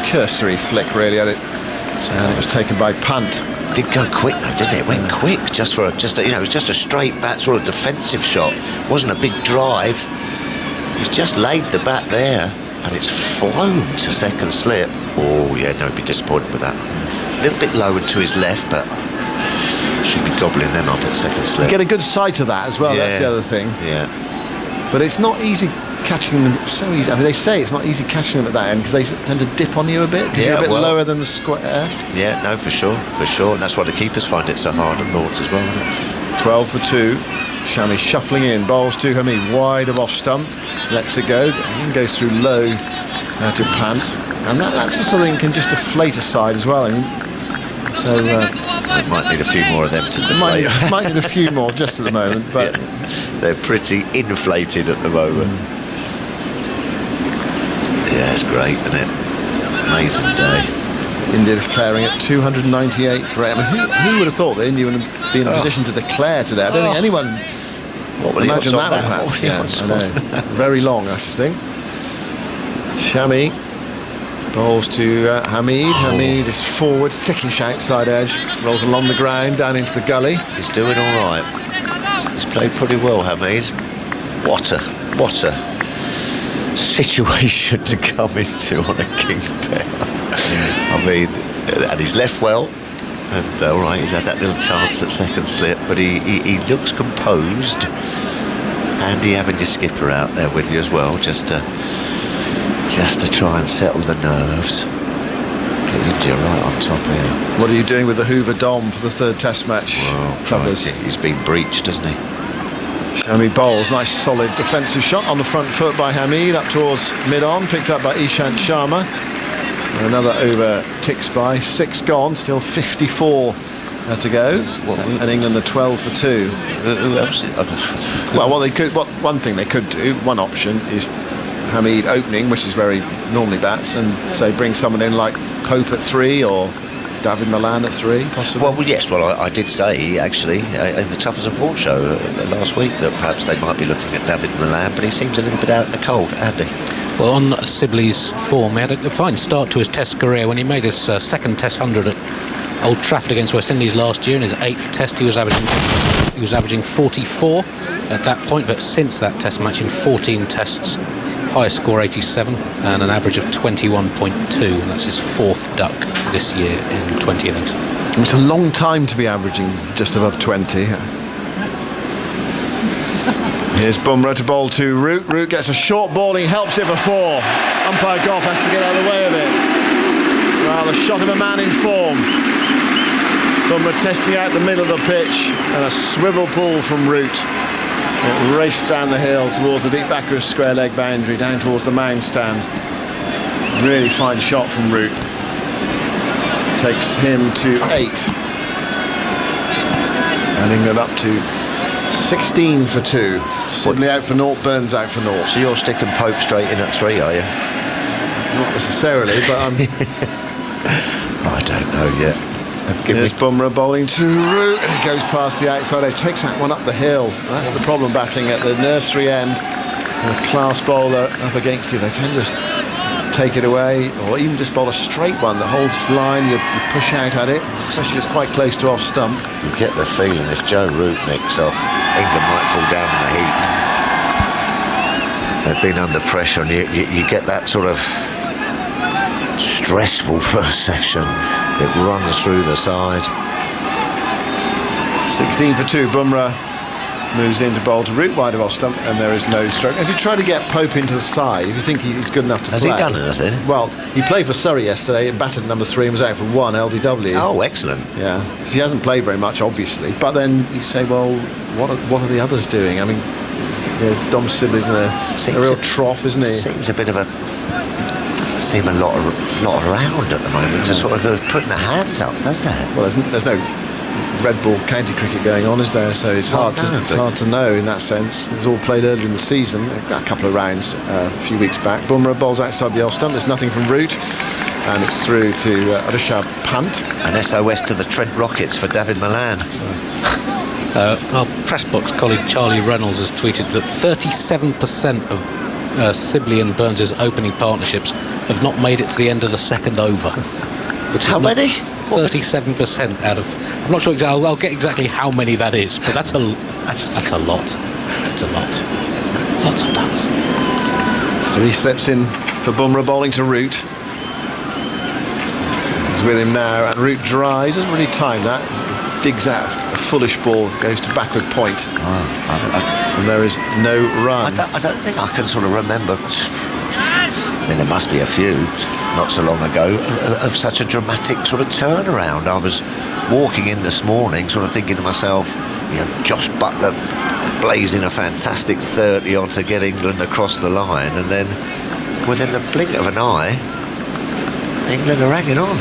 Cursory flick really at it, and it was taken by punt. It did go quick though, didn't it? It went quick it was just a straight bat, sort of defensive shot. It wasn't a big drive. He's just laid the bat there, and it's flown to second slip. He'd be disappointed with that. A little bit low and to his left, but Should be gobbling them up at second slip. Get a good sight of that as well. That's the other thing. Yeah. But it's not easy catching them. It's so easy. I mean, they say it's not easy catching them at that end because they tend to dip on you a bit. You're a bit lower than the square. Yeah, no, for sure. And that's why the keepers find it so hard at Lords as well, isn't it? 12 for 2. Shami shuffling in, bowls to Hamid, wide of off stump, lets it go, and goes through low to Pant, and that's the sort of thing can just deflate a side as well. I mean, so we might need a few more of them to deflate. Might need a few more just at the moment, but they're pretty inflated at the moment. Yeah, it's great, isn't it? Amazing day. India declaring at 298 for 8. I mean, who would have thought that India would be in a position to declare today? I don't think anyone would imagine that would happen. I know. Very long, I should think. Shami bowls to Hamid. Hamid is forward, thickish outside edge, rolls along the ground, down into the gully. He's doing all right. He's played pretty well, Hamid. What a situation to come into on a king pair. I mean, and he's left well, and all right, he's had that little chance at second slip, but he looks composed. Handy having your skipper out there with you as well, just to try and settle the nerves. Get India right on top here. What are you doing with the Hoover Dom for the third Test match? Well, he's been breached, hasn't he? Shami bowls, nice solid defensive shot on the front foot by Hamid, up towards mid-on, picked up by Ishant Sharma. Another over ticks by, 6 gone, still 54 to go, and England are 12 for 2. Who else? Well, one thing they could do, one option is Hamid opening, which is where he normally bats, and say bring someone in like Pope at 3 or David Malan at 3, possibly. Well, yes. Well, I did say actually in the Toughers and Ford show last week that perhaps they might be looking at David Malan, but he seems a little bit out in the cold. Andy. Well, on Sibley's form, he had a fine start to his Test career when he made his second Test 100 at Old Trafford against West Indies last year. In his 8th Test, he was averaging 44 at that point, but since that Test match in 14 Tests, highest score 87 and an average of 21.2, and that's his 4th duck this year in 20 innings. It's a long time to be averaging just above 20. Here's Bumrah to bowl to Root. Root gets a short ball, he helps it for 4. Umpire Goff has to get out of the way of it. Well, the shot of a man in form. Bumrah testing out the middle of the pitch, and a swivel pull from Root. It raced down the hill towards the deep back of his square leg boundary, down towards the mound stand. Really fine shot from Root. Takes him to 8. And England up to 16 for 2. Sibley out for 0, Burns out for 0. So you're sticking Pope straight in at 3, are you? Not necessarily, but I'm... I don't know yet. Here's Bumrah bowling to Root. He goes past the outside edge, takes that one up the hill. That's the problem batting at the nursery end. And a class bowler up against you, they can just take it away, or even just bowl a straight one that holds its line. You push out at it, especially if it's quite close to off stump. You get the feeling if Joe Root nicks off, England might fall down in a heap. They've been under pressure, and you get that sort of stressful first session. It runs through the side. 16 for 2. Bumrah moves in to bowl to Root wide of off stump, and there is no stroke. If you try to get Pope into the side, if you think he's good enough to play... Has he done anything? Well, he played for Surrey yesterday, batted number 3 and was out for 1 LBW. Oh, excellent. Yeah, he hasn't played very much, obviously. But then you say, well, what are the others doing? I mean, Dom Sibley's in a real trough, isn't he? Seems a bit of a... Doesn't seem a lot around at the moment to sort of putting the hands up, does there? Well, there's no red ball county cricket going on, is there? So it's hard to know in that sense. It was all played earlier in the season, a couple of rounds a few weeks back. Bumrah bowls outside the off stump. There's nothing from Root, and it's through to Rishabh Pant. An SOS to the Trent Rockets for David Malan. Our press box colleague Charlie Reynolds has tweeted that 37% of Sibley and Burns' opening partnerships have not made it to the end of the second over. Which is how many? 37% out of... I'm not sure exactly. I'll get exactly how many that is, but that's a lot. That's a lot. Lots of ducks. 3 slips in for Bumrah bowling to Root. He's with him now, and Root drives. Doesn't really time that. digs out a foolish ball, goes to backward point. And there is no run. I don't think I can sort of remember. I mean, there must be a few, not so long ago, of such a dramatic sort of turnaround. I was walking in this morning, sort of thinking to myself, Josh Buttler blazing a fantastic 30 on to get England across the line, and then within the blink of an eye, England are hanging on.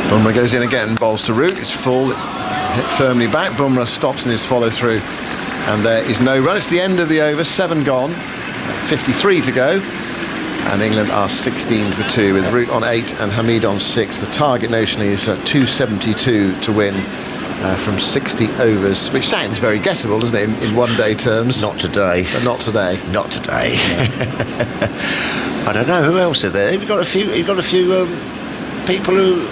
Bumrah goes in again, bowls to Root. It's full, it's hit firmly back. Bumrah stops in his follow through, and there is no run. It's the end of the over, 7 gone, 53 to go, and England are 16 for 2 with Root on 8 and Hamid on 6. The target notionally is 272 to win from 60 overs, which sounds very gettable, doesn't it, in one-day terms? Not today. But not today. Not today. I don't know who else are there. You've got a few people who.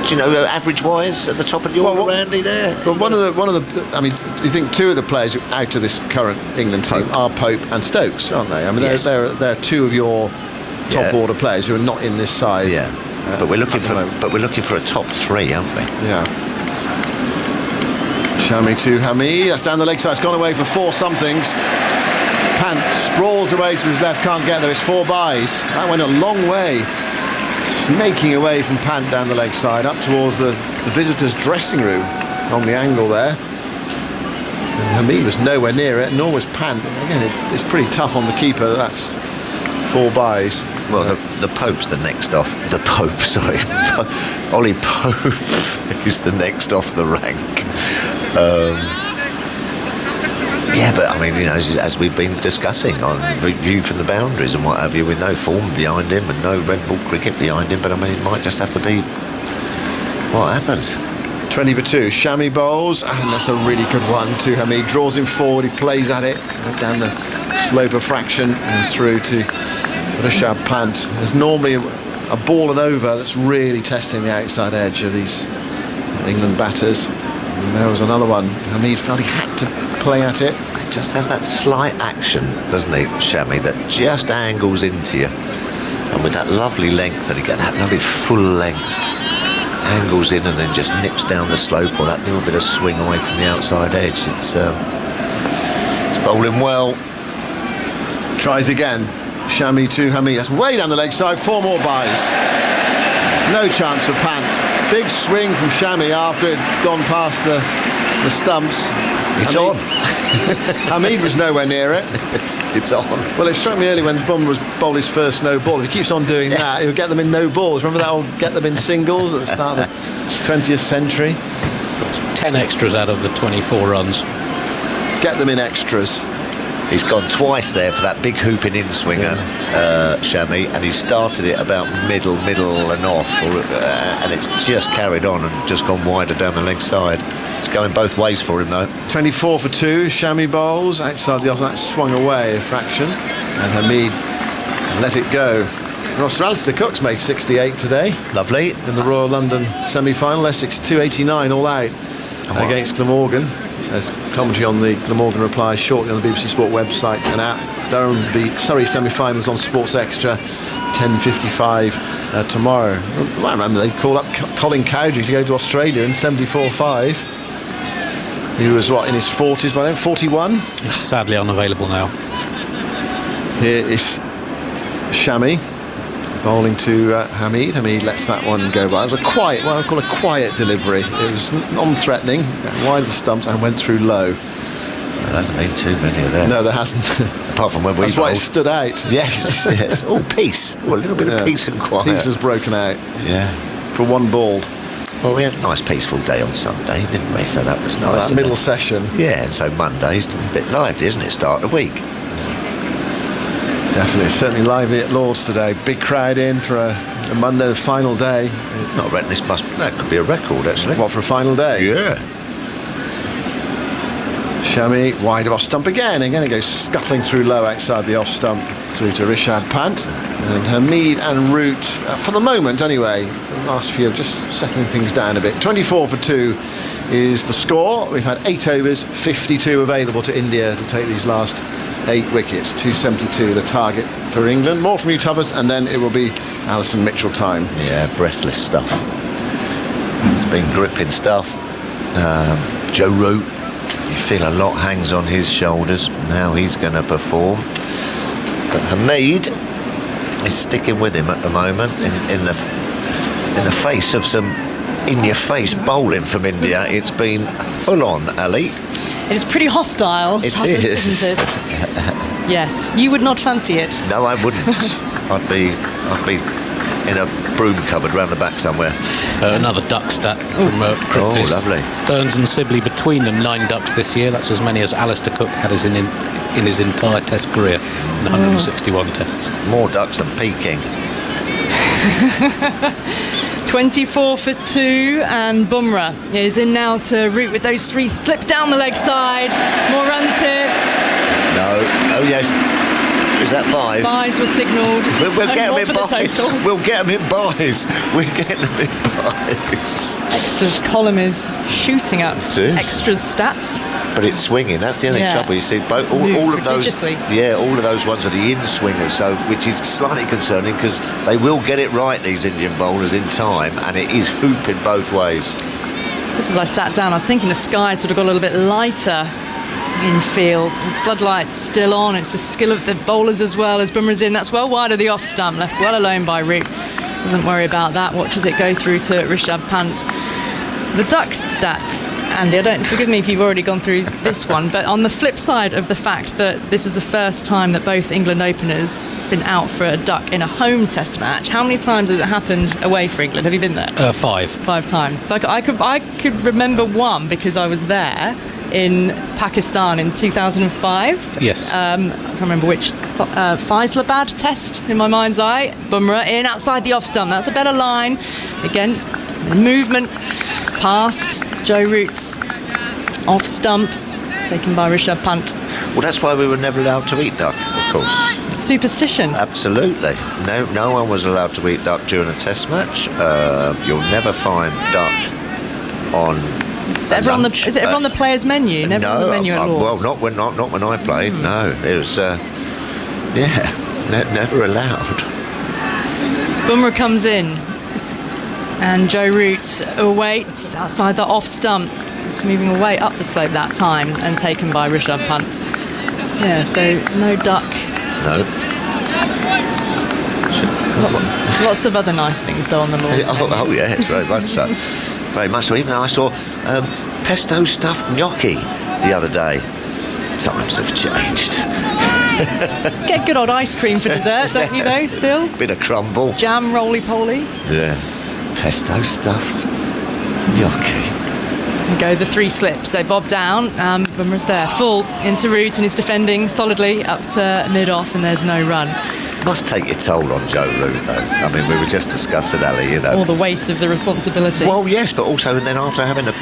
Average-wise at the top of your order, Andy, there. But one of the. I mean, you think 2 of the players out of this current England team are Pope and Stokes, aren't they? I mean, yes. they're 2 of your top order players who are not in this side. Yeah, but we're looking for a top 3, aren't we? Yeah. Shami to Hamid. That's down the leg side. It's gone away for 4 somethings. Pant sprawls away to his left. Can't get there. It's 4 byes. That went a long way. Snaking away from Pant down the leg side up towards the visitors' dressing room on the angle there. And Hamid was nowhere near it, nor was Pant. Again, it's pretty tough on the keeper. That's 4 byes. Well, the Pope's the next off. The Pope, sorry. Ollie Pope is the next off the rank. Yeah, but I mean, as we've been discussing on View from the Boundaries and what have you, with no form behind him and no red ball cricket behind him, but I mean, it might just have to be what happens. 20 for 2. Shami bowls, and that's a really good one too. Hamid draws him forward, he plays at it, down the slope of fraction and through to Rishabh Pant. There's normally a ball and over that's really testing the outside edge of these England batters. And there was another one. Hamid felt he had to play at it. It just has that slight action, doesn't it, Shami, that just angles into you. And with that lovely length, that he get that lovely full length, angles in and then just nips down the slope, or that little bit of swing away from the outside edge. It's bowling well. Tries again. Shami to Hamid. That's way down the leg side. 4 more byes. No chance for Pant. Big swing from Shami after it had gone past the stumps. It's on. Hamid was nowhere near it. It's on. Well, it struck me early when Bumrah was bowled his first no ball. If he keeps on doing that, he'll get them in no balls. Remember that will get them in singles at the start of the 20th century? Got 10 extras out of the 24 runs. Get them in extras. He's gone twice there for that big hooping in swinger, Shami, and he started it about middle and off, and it's just carried on and just gone wider down the leg side. It's going both ways for him though. 24 for 2. Shami bowls outside the off, that swung away a fraction, and Hamid let it go. Ross Alistair Cook's made 68 today. Lovely. In the Royal London semi-final. Essex 289 all out against Glamorgan. There's commentary on the Glamorgan replies shortly on the BBC Sport website and app. Durham beat Surrey semi-finals on Sports Extra, 10:55 tomorrow. Well, I remember they called up Colin Cowdrey to go to Australia in 74.5. He was, in his 40s by then? 41? He's sadly unavailable now. Here is Shami bowling to Hamid. Hamid lets that one go by. It was a quiet, what I call a quiet delivery. It was non-threatening, wide of the stumps and went through low. There hasn't been too many of them. No, there hasn't. Apart from when we That's why it stood out. Yes, yes. Oh, peace. Oh, a little bit of peace and quiet. Peace has broken out. Yeah. For 1 ball. Well, we had a nice peaceful day on Sunday, didn't we? So that was nice. That middle session. Yeah, and so Monday's a bit lively, isn't it? Start of the week. Definitely, certainly lively at Lord's today. Big crowd in for a Monday, the final day. Not reckon that could be a record, actually. What, for a final day? Yeah. Shami wide of off stump again. Again it goes scuttling through low outside the off stump through to Rishabh Pant. And Hamid and Root, for the moment anyway, the last few just settling things down a bit. 24 for 2 is the score. We've had 8 overs, 52 available to India to take these last 8 wickets. 272 the target for England. More from you, Tubbers, and then it will be Alison Mitchell time. Yeah, breathless stuff. It's been gripping stuff. Joe Root, you feel a lot hangs on his shoulders. Now he's going to perform. But Hamid is sticking with him at the moment in the face of some in-your-face bowling from India. It's been full on, Ali. It is pretty hostile. It Toughest, is. isn't it? Yes, you would not fancy it. No, I wouldn't. I'd be in a broom cupboard round the back somewhere. Another duck stat from cricketers. Lovely. Burns and Sibley between them 9 ducks this year. That's as many as Alistair Cook had in his entire Test career in 161 tests. More ducks than Peking. 24 for 2, and Bumrah is in now to root with those 3 slips down the leg side. More runs here. No. Oh yes. Is that buys? Buys were signalled. We'll get them in for the buys. total. We'll get them in buys. We're getting them in buys. Extras column is shooting up It is. extras stats. But it's swinging. That's the only Yeah. trouble. You see, both all of those. Prodigiously. Yeah, all of those ones are the in swingers. So, which is slightly concerning because they will get it right. These Indian bowlers in time, and it is hooping both ways. Just as I sat down, I was thinking the sky had sort of got a little bit lighter in feel. The floodlights still on. It's the skill of the bowlers as well as Bumrah's in. That's well wide of the off stump, left well alone by Root. Doesn't worry about that. Watches it go through to Rishabh Pant. The duck stats, Andy, forgive me if you've already gone through this one, but on the flip side of the fact that this is the first time that both England openers been out for a duck in a home Test match, how many times has it happened away for England? Have you been there? 5. 5 times. So I could remember one because I was there in Pakistan in 2005. Yes. I can't remember which. Faisalabad Test in my mind's eye. Bumrah in outside the off stump. That's a better line. Again, it's movement past Joe Root's off stump, taken by Rishabh Pant. Well, that's why we were never allowed to eat duck, of course. Superstition. Absolutely. No one was allowed to eat duck during a Test match. You'll never find duck on. Is it ever on the players' menu? Never on the menu at Lord's. Well, not when I played. No, it was. Never allowed. So Bumrah comes in, and Joe Root awaits outside the off stump. He's moving away up the slope that time and taken by Rishabh Pant. Yeah, so no duck. No. Lots of other nice things though on the Lord's menu. Oh yes, very much so. Very much so. Even though I saw pesto stuffed gnocchi the other day. Times have changed. Get good old ice cream for dessert, don't you though, still? Bit of crumble. Jam roly-poly. Yeah. Pesto stuffed gnocchi. And go the 3 slips. They bob down. Bumrah's there. Full into Root and he's defending solidly up to mid-off and there's no run. Must take your toll on Joe Root, though. I mean, we were just discussing, Ali, you know. All the weight of the responsibility. Well, yes, but also, and then after having a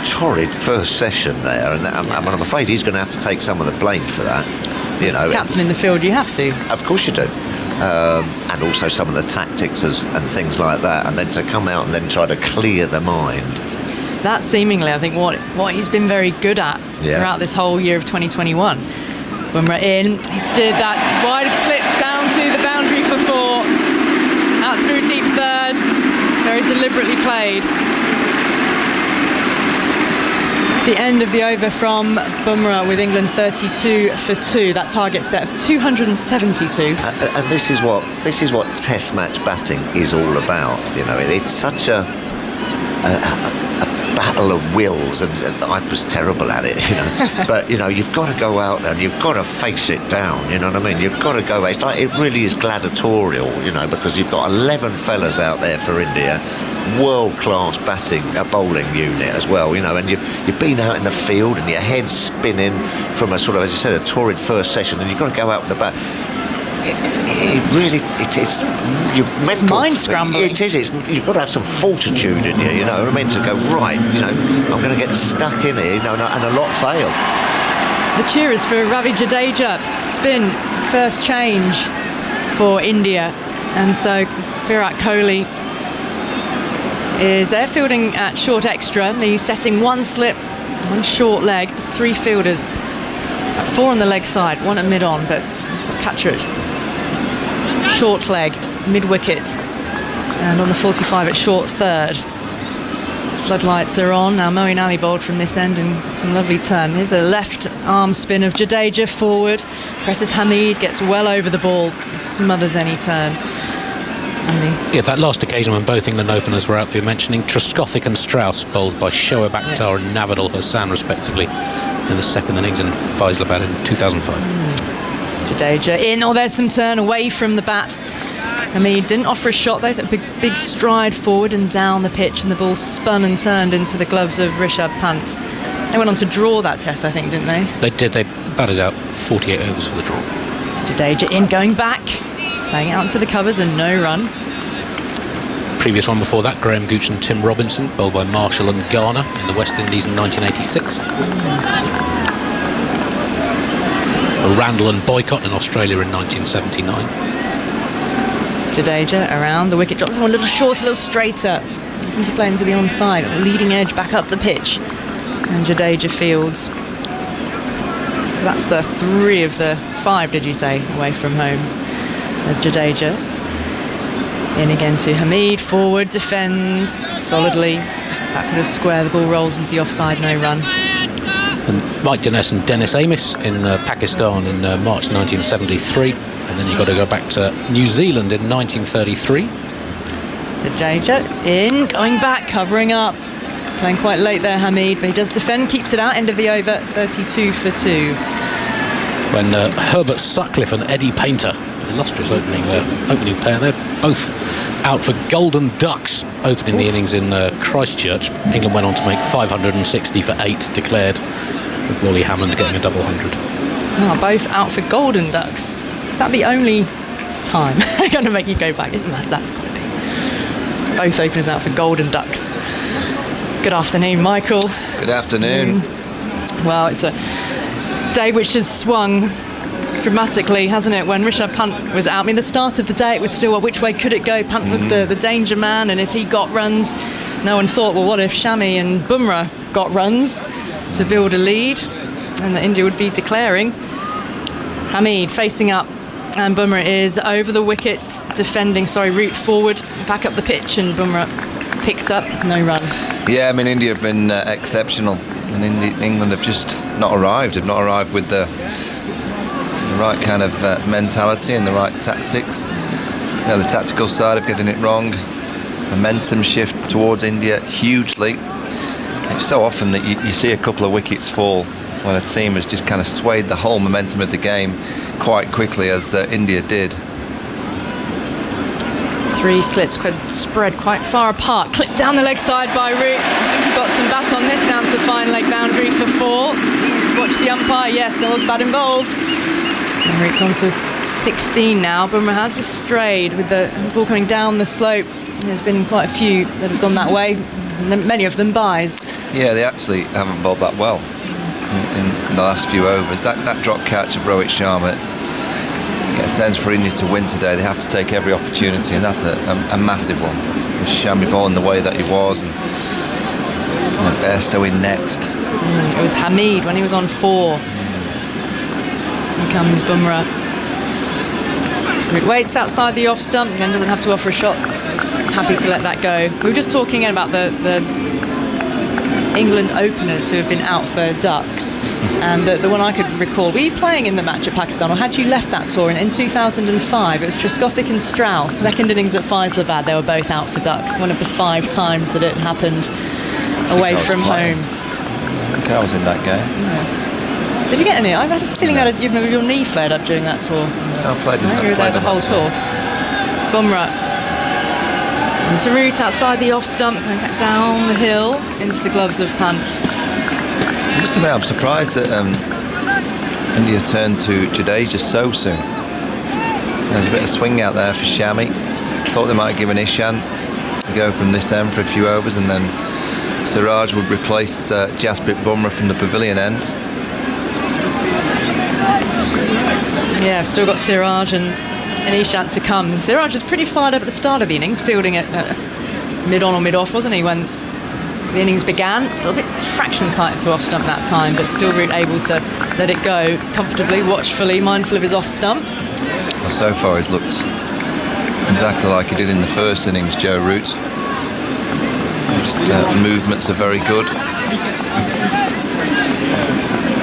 torrid first session there, and I'm afraid he's going to have to take some of the blame for that. You know, captain in the field, you have to. Of course you do. And also some of the tactics and things like that, and then to come out and then try to clear the mind. That's seemingly, I think, what he's been very good at throughout this whole year of 2021. When we're in, he steered that wide of slips down to the boundary for 4. Out through deep third. Very deliberately played. It's the end of the over from Bumrah with England 32 for 2. That target set of 272. And this is what Test match batting is all about. You know, it's such a battle of wills, and I was terrible at it, you know. But you know, you've got to go out there and you've got to face it down. You know what I mean? You've got to go. It's like, it really is gladiatorial, you know, because you've got 11 fellas out there for India, world-class bowling unit as well, you know. And you've been out in the field and your head's spinning from a sort of, as you said, a torrid first session, and you've got to go out with the bat. It's your mental mind scrambling. It is. You've got to have some fortitude in you. You know what I mean? To go right. You know, I'm going to get stuck in here. You know, and a lot fail. The cheer is for Ravi Jadeja. Spin, first change for India, and so Virat Kohli is there fielding at short extra. He's setting 1 slip, 1 short leg, 3 fielders, 4 on the leg side, 1 at mid on, but catcher it. Short leg. mid-wicket. And on the 45 at short third. Floodlights are on. Now Moeen Ali bowled from this end and some lovely turn. Here's the left arm spin of Jadeja forward. Presses Hamid, gets well over the ball, smothers any turn. Yeah, that last occasion when both England openers were out, we were mentioning Trescothick and Strauss, bowled by Shoaib Akhtar and Navidal Hassan respectively in the second innings, and Faisalabad in 2005. Jadeja in, there's some turn away from the bat. Hamid didn't offer a shot though, a big stride forward and down the pitch, and the ball spun and turned into the gloves of Rishabh Pant. They went on to draw that test, I think, didn't they? They did. They batted out 48 overs for the draw. Jadeja in, going back, playing out into the covers and no run. Previous one before that, Graham Gooch and Tim Robinson, bowled by Marshall and Garner in the West Indies in 1986. Randall and Boycott in Australia in 1979. Jadeja around the wicket, drops one a little short, a little straighter. Comes to play into the onside, leading edge back up the pitch. And Jadeja fields. So that's 3 of the 5, did you say, away from home. There's Jadeja. In again to Hamid, forward, defends solidly. Backward square, the ball rolls into the offside, no run. And Mike Dines and Dennis Amiss in Pakistan in March 1973. And then you've got to go back to New Zealand in 1933. Jadeja in, going back, covering up. Playing quite late there, Hamid, but he does defend, keeps it out, end of the over, 32 for 2. When Herbert Sutcliffe and Eddie Painter, illustrious opening pair, they're both out for Golden Ducks opening the innings in Christchurch. England went on to make 560 for 8 declared, with Wally Hammond getting a double 100. Both out for Golden Ducks. Is that the only time? I'm going to make you go back. That's got to be. Both openers out for Golden Ducks. Good afternoon, Michael. Good afternoon. Well, it's a day which has swung dramatically, hasn't it? When Rishabh Pant was out, I mean, the start of the day, it was still, which way could it go? Pant was the danger man, and if he got runs, no one thought, well, what if Shami and Bumrah got runs to build a lead, and that India would be declaring. Hamid facing up, and Bumrah is over the wicket, defending, route forward, back up the pitch, and Bumrah picks up, no run. Yeah, I mean, India have been exceptional, and England have just not arrived. They've not arrived with the right kind of mentality and the right tactics. The tactical side of getting it wrong. Momentum shift towards India hugely. It's so often that you see a couple of wickets fall when a team has just kind of swayed the whole momentum of the game quite quickly, as India did. 3 slips spread quite far apart. Clipped down the leg side by Root. I think he got some bat on this, down to the fine leg boundary for 4. Watch the umpire. Yes, there was bat involved. And Root's on to 16 now. Bumrah has just strayed with the ball coming down the slope. There's been quite a few that have gone that way. Many of them buys. Yeah, they actually haven't bowled that well in the last few overs. That drop catch of Rohit Sharma gets a sense for India to win today. They have to take every opportunity, and that's a massive one. With Shami bowling the way that he was, and Bairstow in next. It was Hamid when he was on 4. Here comes Bumrah. Root waits outside the off stump, then doesn't have to offer a shot. He's happy to let that go. We were just talking about the England openers who have been out for Ducks, and the one I could recall. Were you playing in the match at Pakistan, or had you left that tour in 2005? It was Trescothick and Strauss, second innings at Faisalabad. They were both out for Ducks, one of the 5 times that it happened away from home. I think I was in that game. Yeah. Did you get any? I've had a feeling your knee flared up during that tour. Yeah, I played in that. You were there the whole tour. Bumrah. And to Root outside the off stump, going back down the hill into the gloves of Pant. I must admit, I'm surprised that India turned to Jadeja so soon. There's a bit of swing out there for Shami. Thought they might give an Ishan to go from this end for a few overs, and then Siraj would replace Jasprit Bumrah from the pavilion end. Yeah, I've still got Siraj and Ishant to come. Siraj was pretty fired up at the start of the innings, fielding it mid-on or mid-off, wasn't he, when the innings began? A little bit fraction tight to off-stump that time, but still Root able to let it go comfortably, watchfully, mindful of his off-stump. Well, so far he's looked exactly like he did in the first innings, Joe Root. Just, movements are very good.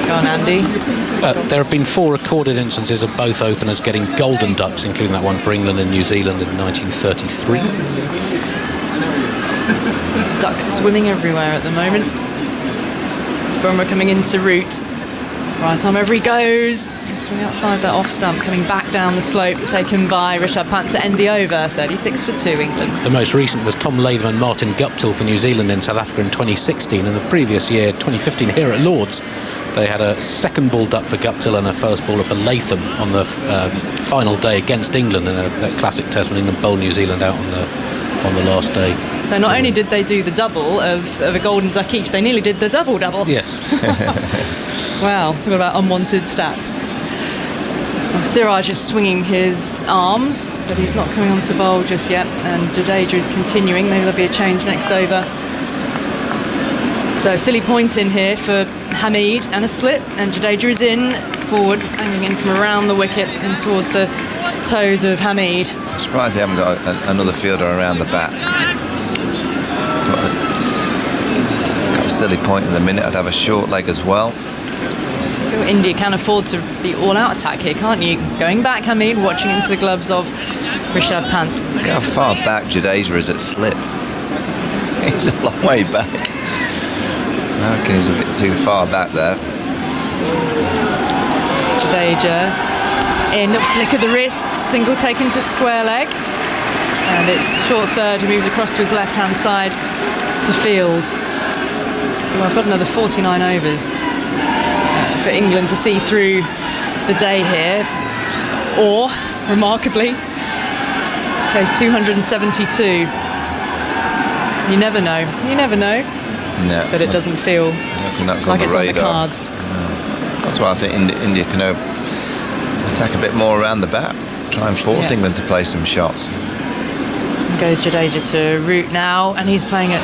Go on, Andy. There have been 4 recorded instances of both openers getting golden ducks, including that one for England and New Zealand in 1933. Ducks swimming everywhere at the moment. Bumrah coming into Root. Right arm over he goes. Swing outside that off stump, coming back down the slope, taken by Rishabh Pant to end the over. 36 for 2 England. The most recent was Tom Latham and Martin Guptill for New Zealand in South Africa in 2016, and the previous year, 2015, here at Lords, they had a second ball duck for Guptill and a first baller for Latham on the final day against England in a classic test when England bowled New Zealand out on the last day. So not only did they do the double of a golden duck each, they nearly did the double. Yes. Wow, talk about unwanted stats. Well, Siraj is swinging his arms, but he's not coming on to bowl just yet, and Jadeja is continuing. Maybe there'll be a change next over. So silly point in here for Hamid and a slip, and Jadeja is in, forward, hanging in from around the wicket and towards the toes of Hamid. I'm surprised they haven't got another fielder around the bat. Got a silly point in the minute. I'd have a short leg as well. India can afford to be all-out attack here, can't you? Going back, Hamid, watching into the gloves of Rishabh Pant. Look how far back Jadeja is at slip. He's a long way back. I reckon he's a bit too far back there. Jadeja in, flick of the wrist, single taken to square leg. And it's short third, he moves across to his left-hand side to field. Well, I've got another 49 overs. For England to see through the day here, or remarkably chase 272. You never know, No, but it doesn't feel like it's on the cards. No. That's why I think India can attack a bit more around the bat, try and force England to play some shots. Goes Jadeja to Root now, and he's playing a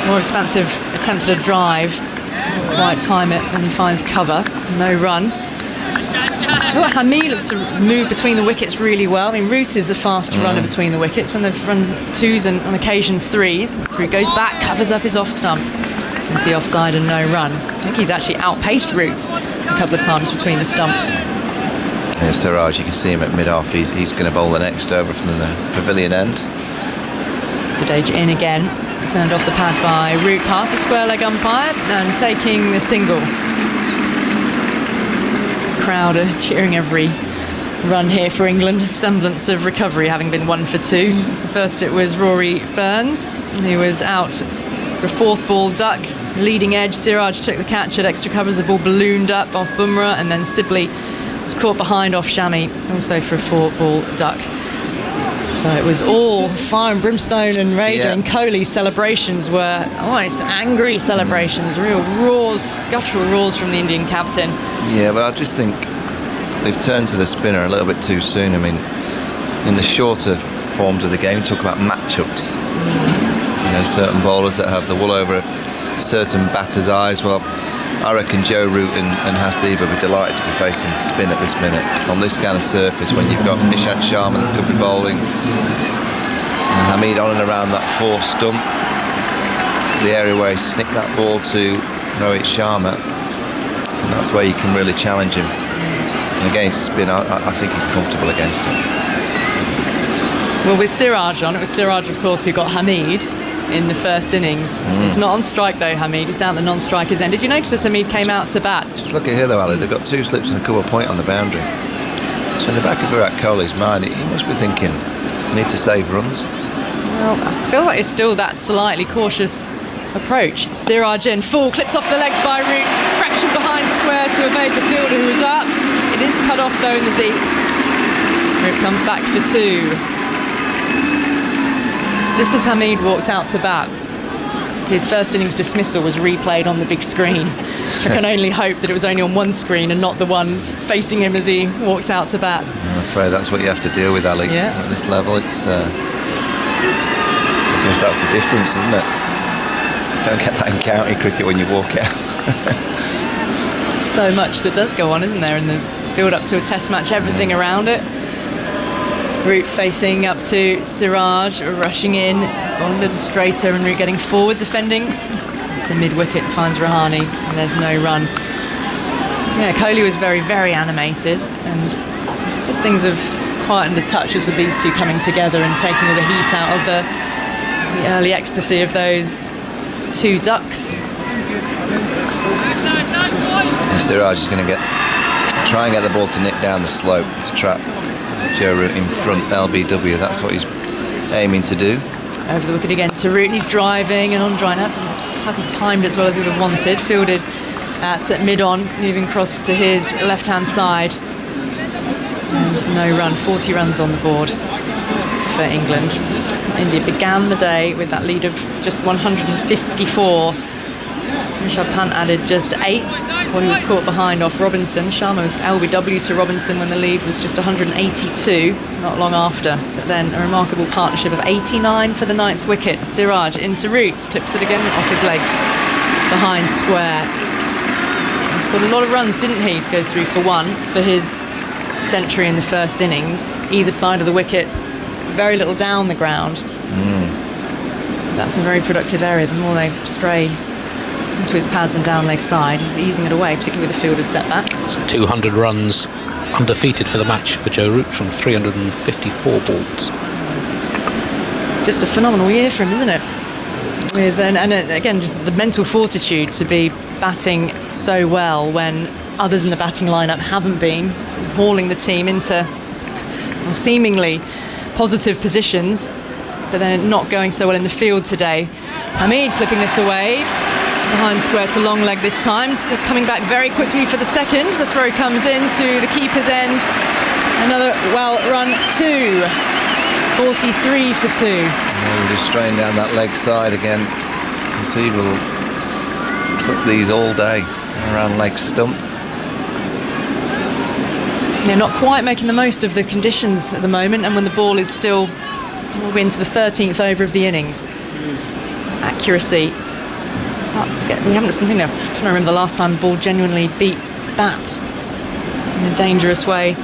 more expansive attempt at a drive. Not quite time it when he finds cover. No run. Hamid looks to move between the wickets really well. I mean, Root is a fast runner between the wickets when they've run 2s and on occasion 3s. So he goes back, covers up his off stump. Into the offside and no run. I think he's actually outpaced Root a couple of times between the stumps. Yeah, Siraj, you can see him at mid-off. He's going to bowl the next over from the pavilion end. Jadeja in again. Turned off the pad by Root past the square leg umpire and taking the single. Crowd are cheering every run here for England. Semblance of recovery having been 1 for 2. First it was Rory Burns who was out for a 4th ball duck. Leading edge, Siraj took the catch at extra cover as the ball ballooned up off Bumrah, and then Sibley was caught behind off Shami, also for a 4th ball duck. So it was all fire and brimstone and rage, and Kohli's celebrations were almost angry celebrations, real roars, guttural roars from the Indian captain. Yeah, but I just think they've turned to the spinner a little bit too soon. I mean, in the shorter forms of the game, talk about matchups. You know, certain bowlers that have the wool over certain batters' eyes. Well, I reckon Joe Root and Haseeb would be delighted to be facing spin at this minute on this kind of surface when you've got Ishant Sharma that could be bowling, and Hamid on and around that 4th stump, the area where he snicked that ball to Rohit Sharma. And that's where you can really challenge him. And against spin, I think he's comfortable against it. Well, with Siraj on, it was Siraj, of course, who got Hamid in the first innings. He's not on strike though, Hamid. He's down the non-strikers end. Did you notice that Hamid came out to bat? Just look at here though, Ali. They've got 2 slips and a cover point on the boundary. So in the back of Virat Kohli's mind, he must be thinking, need to save runs. Well, I feel like it's still that slightly cautious approach. Siraj in, full, clipped off the legs by Root, fraction behind square to evade the fielder who was up. It is cut off though in the deep. Root comes back for 2. Just as Hamid walked out to bat, his first innings dismissal was replayed on the big screen. I can only hope that it was only on one screen and not the one facing him as he walked out to bat. I'm afraid that's what you have to deal with, Ali. At this level, it's I guess that's the difference, isn't it? Don't get that in county cricket when you walk out. So much that does go on, isn't there, in the build up to a test match, everything around it. Root facing up to Siraj, rushing in, gone a little straighter, and Root getting forward, defending to mid-wicket, finds Rahane, and there's no run. Yeah, Kohli was very, very animated, and just things have quietened a touch as with these two coming together and taking all the heat out of the early ecstasy of those two ducks. Siraj is going to try and get the ball to nick down the slope to trap Joe Root in front LBW. That's what he's aiming to do. Over the wicket again to Root. He's driving and on dry up. Hasn't timed as well as he would have wanted. Fielded at mid-on, moving across to his left-hand side. And no run, 40 runs on the board for England. India began the day with that lead of just 154. Rishabh Pant added just 8 before he was caught behind off Robinson. Sharma was LBW to Robinson when the lead was just 182, not long after. But then a remarkable partnership of 89 for the 9th wicket. Siraj into Root, clips it again off his legs behind square. He scored a lot of runs, didn't he? He goes through for 1 for his century in the first innings. Either side of the wicket, very little down the ground. That's a very productive area. The more they stray into his pads and down leg side, he's easing it away, particularly with the fielder's setback. So 200 runs undefeated for the match for Joe Root from 354 balls. It's just a phenomenal year for him, isn't it? And again, just the mental fortitude to be batting so well when others in the batting lineup haven't been, hauling the team into seemingly positive positions, but then not going so well in the field today. Hamid clipping this away behind square to long leg this time, so coming back very quickly for the second. The throw comes in to the keeper's end. Another well run 2, 43 for 2. We're just straying down that leg side again. Haseeb will clip these all day around leg stump. They're not quite making the most of the conditions at the moment, and when the ball is still into the 13th over of the innings. Accuracy. We haven't seen. I'm trying to remember the last time the ball genuinely beat bat in a dangerous way.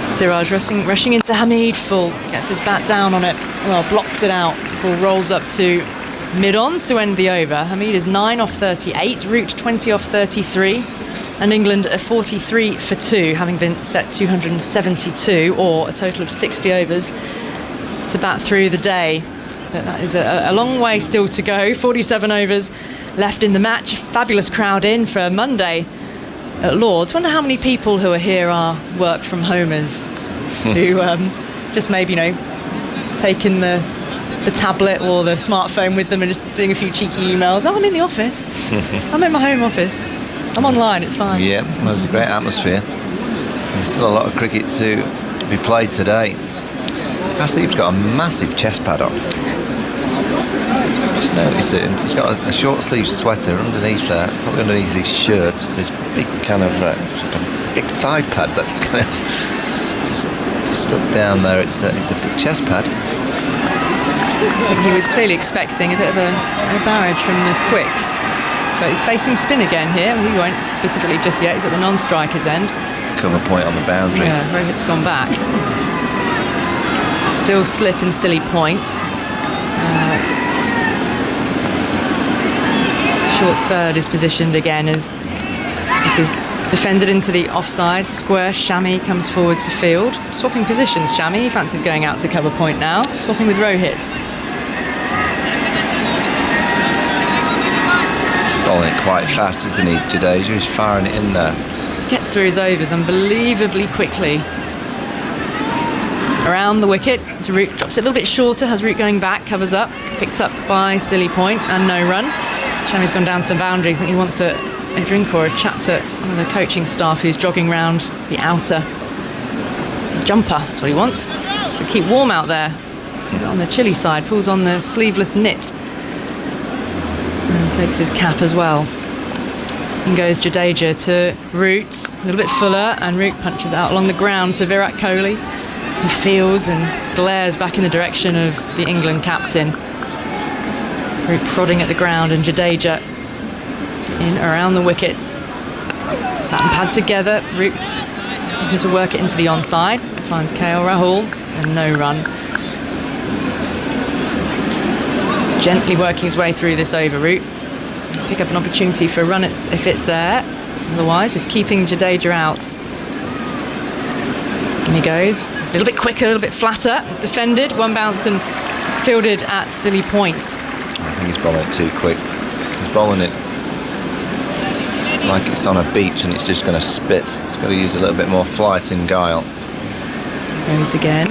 Siraj rushing into Hamid full, gets his bat down on it, well, blocks it out. Ball rolls up to mid-on to end the over. Hamid is 9 off 38, Root 20 off 33, and England are 43 for 2, having been set 272, or a total of 60 overs to bat through the day. But that is a long way still to go. 47 overs left in the match. Fabulous crowd in for Monday at Lord's. Wonder how many people who are here are work from homers who just maybe, taking the tablet or the smartphone with them and just doing a few cheeky emails. Oh, I'm in the office. I'm in my home office. I'm online, it's fine. Yeah, well, it's a great atmosphere. There's still a lot of cricket to be played today. Haseeb's got a massive chest pad on. Just noticed it. He's got a short sleeve sweater underneath there, probably underneath his shirt. It's this big kind of big thigh pad that's kind of stuck down there. It's a big chest pad. I think he was clearly expecting a bit of a barrage from the quicks, but he's facing spin again here. He won't specifically just yet. He's at the non-striker's end. Cover point on the boundary. Yeah, Rohit's gone back. Still slip and silly points. Short third is positioned again as this is defended into the offside square. Shami comes forward to field. Swapping positions, Shami. He fancies going out to cover point now. Swapping with Rohit. He's bowling it quite fast, isn't he, Jadeja? He's firing it in there. Gets through his overs unbelievably quickly. Around the wicket to Root, drops it a little bit shorter, has Root going back, covers up, picked up by silly point and no run. Shami's gone down to the boundaries. I think he wants a drink or a chat to one of the coaching staff who's jogging around the outer jumper. That's what he wants. Just to keep warm out there. On the chilly side, pulls on the sleeveless knit and takes his cap as well. In goes Jadeja to Root, a little bit fuller, and Root punches out along the ground to Virat Kohli, who fields and glares back in the direction of the England captain. Root prodding at the ground, and Jadeja in around the wickets. Bat and pad together. Root looking to work it into the onside. finds KL Rahul and no run. Gently working his way through this over route. Pick up an opportunity for a run if it's there. Otherwise, just keeping Jadeja out. And he goes a little bit quicker, a little bit flatter. Defended, one bounce and fielded at silly point. I think he's bowling it too quick. He's bowling it like it's on a beach and it's just going to spit. He's got to use a little bit more flight and guile. Goes again.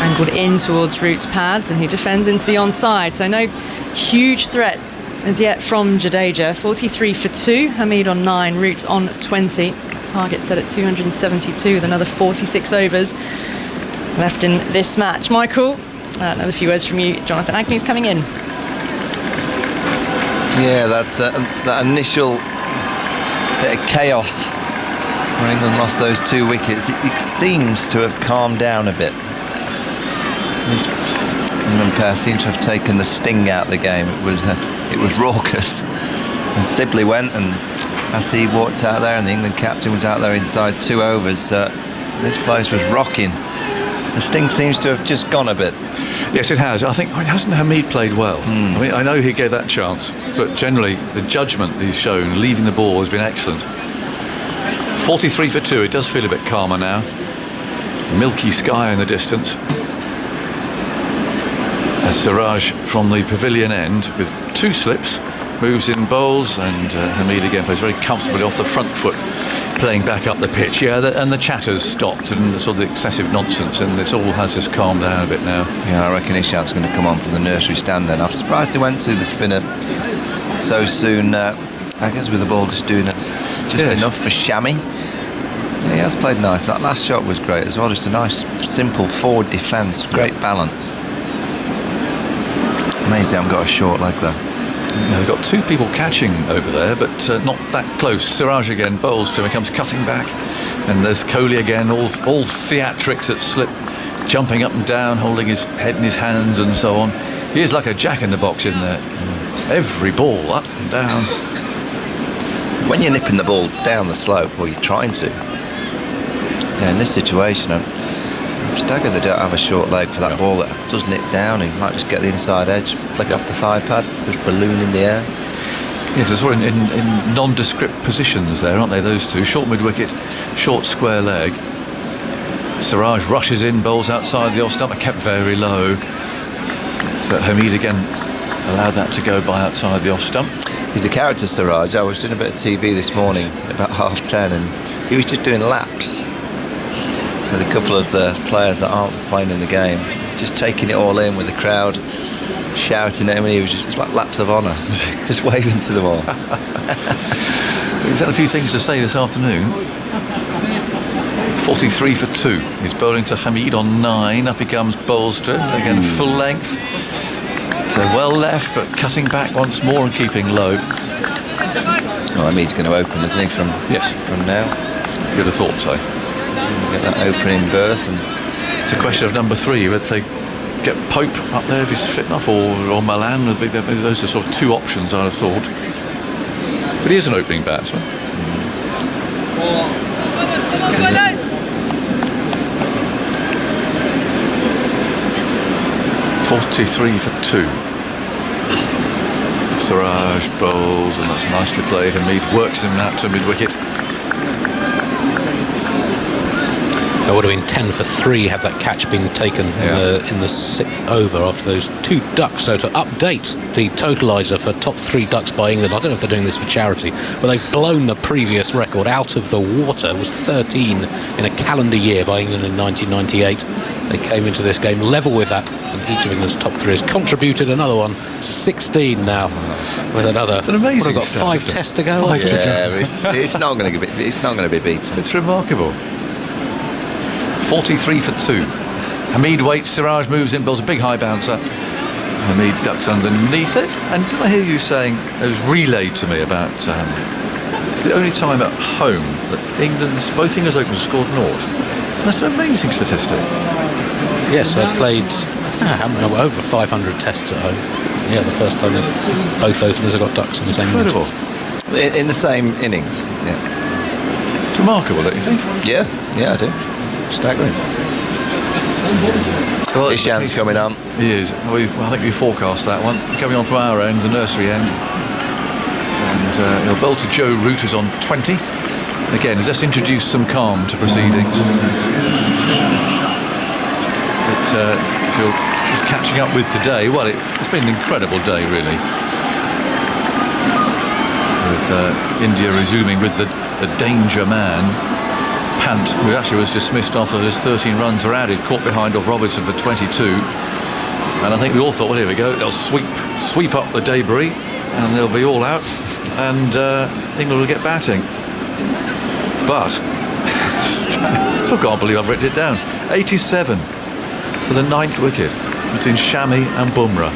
Angled in towards Root's pads and he defends into the onside. So no huge threat as yet from Jadeja. 43 for 2. Hamid on 9, Root on 20. Target set at 272 with another 46 overs left in this match. Michael, another few words from you. Jonathan Agnew's coming in. Yeah, that's that initial bit of chaos when England lost those 2 wickets. It seems to have calmed down a bit. England pair seem to have taken the sting out of the game. It was raucous. And Sibley went and Haseeb walked out there and the England captain was out there inside 2 overs. This place was rocking. The sting seems to have just gone a bit. Yes, it has. I think, hasn't Hamid played well? I mean, I know he gave that chance, but generally the judgment he's shown, leaving the ball, has been excellent. 43 for 2. It does feel a bit calmer now. Milky sky in the distance. As Siraj from the pavilion end with 2 slips moves in bowls, and Hamid again plays very comfortably off the front foot, playing back up the pitch. Yeah, and the chatter's stopped and the sort of excessive nonsense, and this all has just calmed down a bit now. Yeah, I reckon Isham's going to come on for the nursery stand then. I'm surprised they went to the spinner so soon. I guess with the ball just doing it just enough for Shami. Yeah, he has played nice. That last shot was great as well. Just a nice, simple forward defence. Great balance. Amazing they haven't got a short leg there. Yeah, they've got 2 people catching over there, but not that close. Siraj again bowls to him, comes cutting back, and there's Kohli again, all theatrics at slip, jumping up and down, holding his head in his hands and so on. He is like a jack in the box in there. Every ball up and down. When you're nipping the ball down the slope, or you're trying to, yeah, in this situation, I'm staggered they don't have a short leg for that ball that does nip down. He might just get the inside edge, flick off the thigh pad, just balloon in the air. Yes, it's in nondescript positions there, aren't they, those two? Short mid-wicket, short square leg. Siraj rushes in, bowls outside the off stump, kept very low. So Hamid again allowed that to go by outside the off stump. He's a character, Siraj. I was doing a bit of TV this morning about 10:30 and he was just doing laps with a couple of the players that aren't playing in the game, just taking it all in with the crowd shouting at him, and he was just like laps of honour, just waving to them all. He's had a few things to say this afternoon. 43 for 2. He's bowling to Hamid on 9. Up he comes, bowls to him again, full length. So well left, but cutting back once more and keeping low. Well, Hamid's going to open, isn't he, from now? You'd have thought so. Get that opening berth, and it's a question of number 3, whether they get Pope up there if he's fit enough, or Milan. Those are sort of 2 options, I'd have thought. But he is an opening batsman. 43 for 2. Siraj bowls, and that's nicely played. Hamid works him out to mid-wicket. That would have been 10 for 3 had that catch been taken in the 6th over after those 2 ducks. So to update the totaliser for top 3 ducks by England, I don't know if they're doing this for charity, but they've blown the previous record out of the water. It was 13 in a calendar year by England in 1998. They came into this game level with that, and each of England's top 3 has contributed another one. 16 now with another. It's an amazing. We've got 5 tests to go. It's not going to be beaten. It's remarkable. 43 for 2. Hamid waits, Siraj moves in, builds a big high bouncer. Hamid ducks underneath it. And did I hear you saying, it was relayed to me about it's the only time at home that both England's openers scored naught. That's an amazing statistic. Yes, they played, I don't know, over 500 tests at home. Yeah, the first time both openers have got ducks in the same Incredible. In the same innings, yeah. It's remarkable, don't you think? Yeah, I do. Staggering. Well, Ishan's coming on. He is. I think we forecast that one. Coming on from our end, the nursery end. And he'll bowl to Joe Root, who's on 20. Again, has just introduced some calm to proceedings. But if you're just catching up with today, well, it's been an incredible day, really. With India resuming with the danger man, Pant, who actually was dismissed after his 13 runs were added, caught behind of Robertson for 22. And I think we all thought, well, here we go, they'll sweep up the debris and they'll be all out and England will get batting. But still can't believe I've written it down. 87 for the 9th wicket between Shami and Bumrah.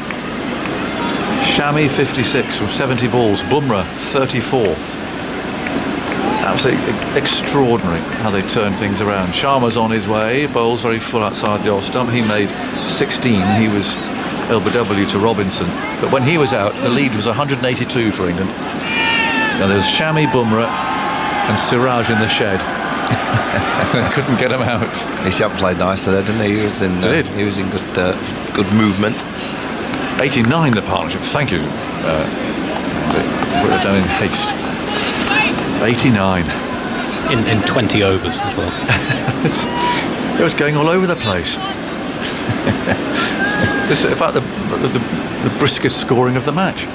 Shami 56 from 70 balls, Bumrah 34. Absolutely extraordinary how they turn things around. Sharma's on his way, bowls very full outside the off stump. He made 16. He was LBW to Robinson. But when he was out, the lead was 182 for England. Now there was Shami, Bumrah and Siraj in the shed. Couldn't get him out. Ishan played nicely there, didn't he? He was in good movement. 89 the partnership. Thank you. Put it down in haste. 89 in 20 overs as well. It was going all over the place. This is about the briskest scoring of the match.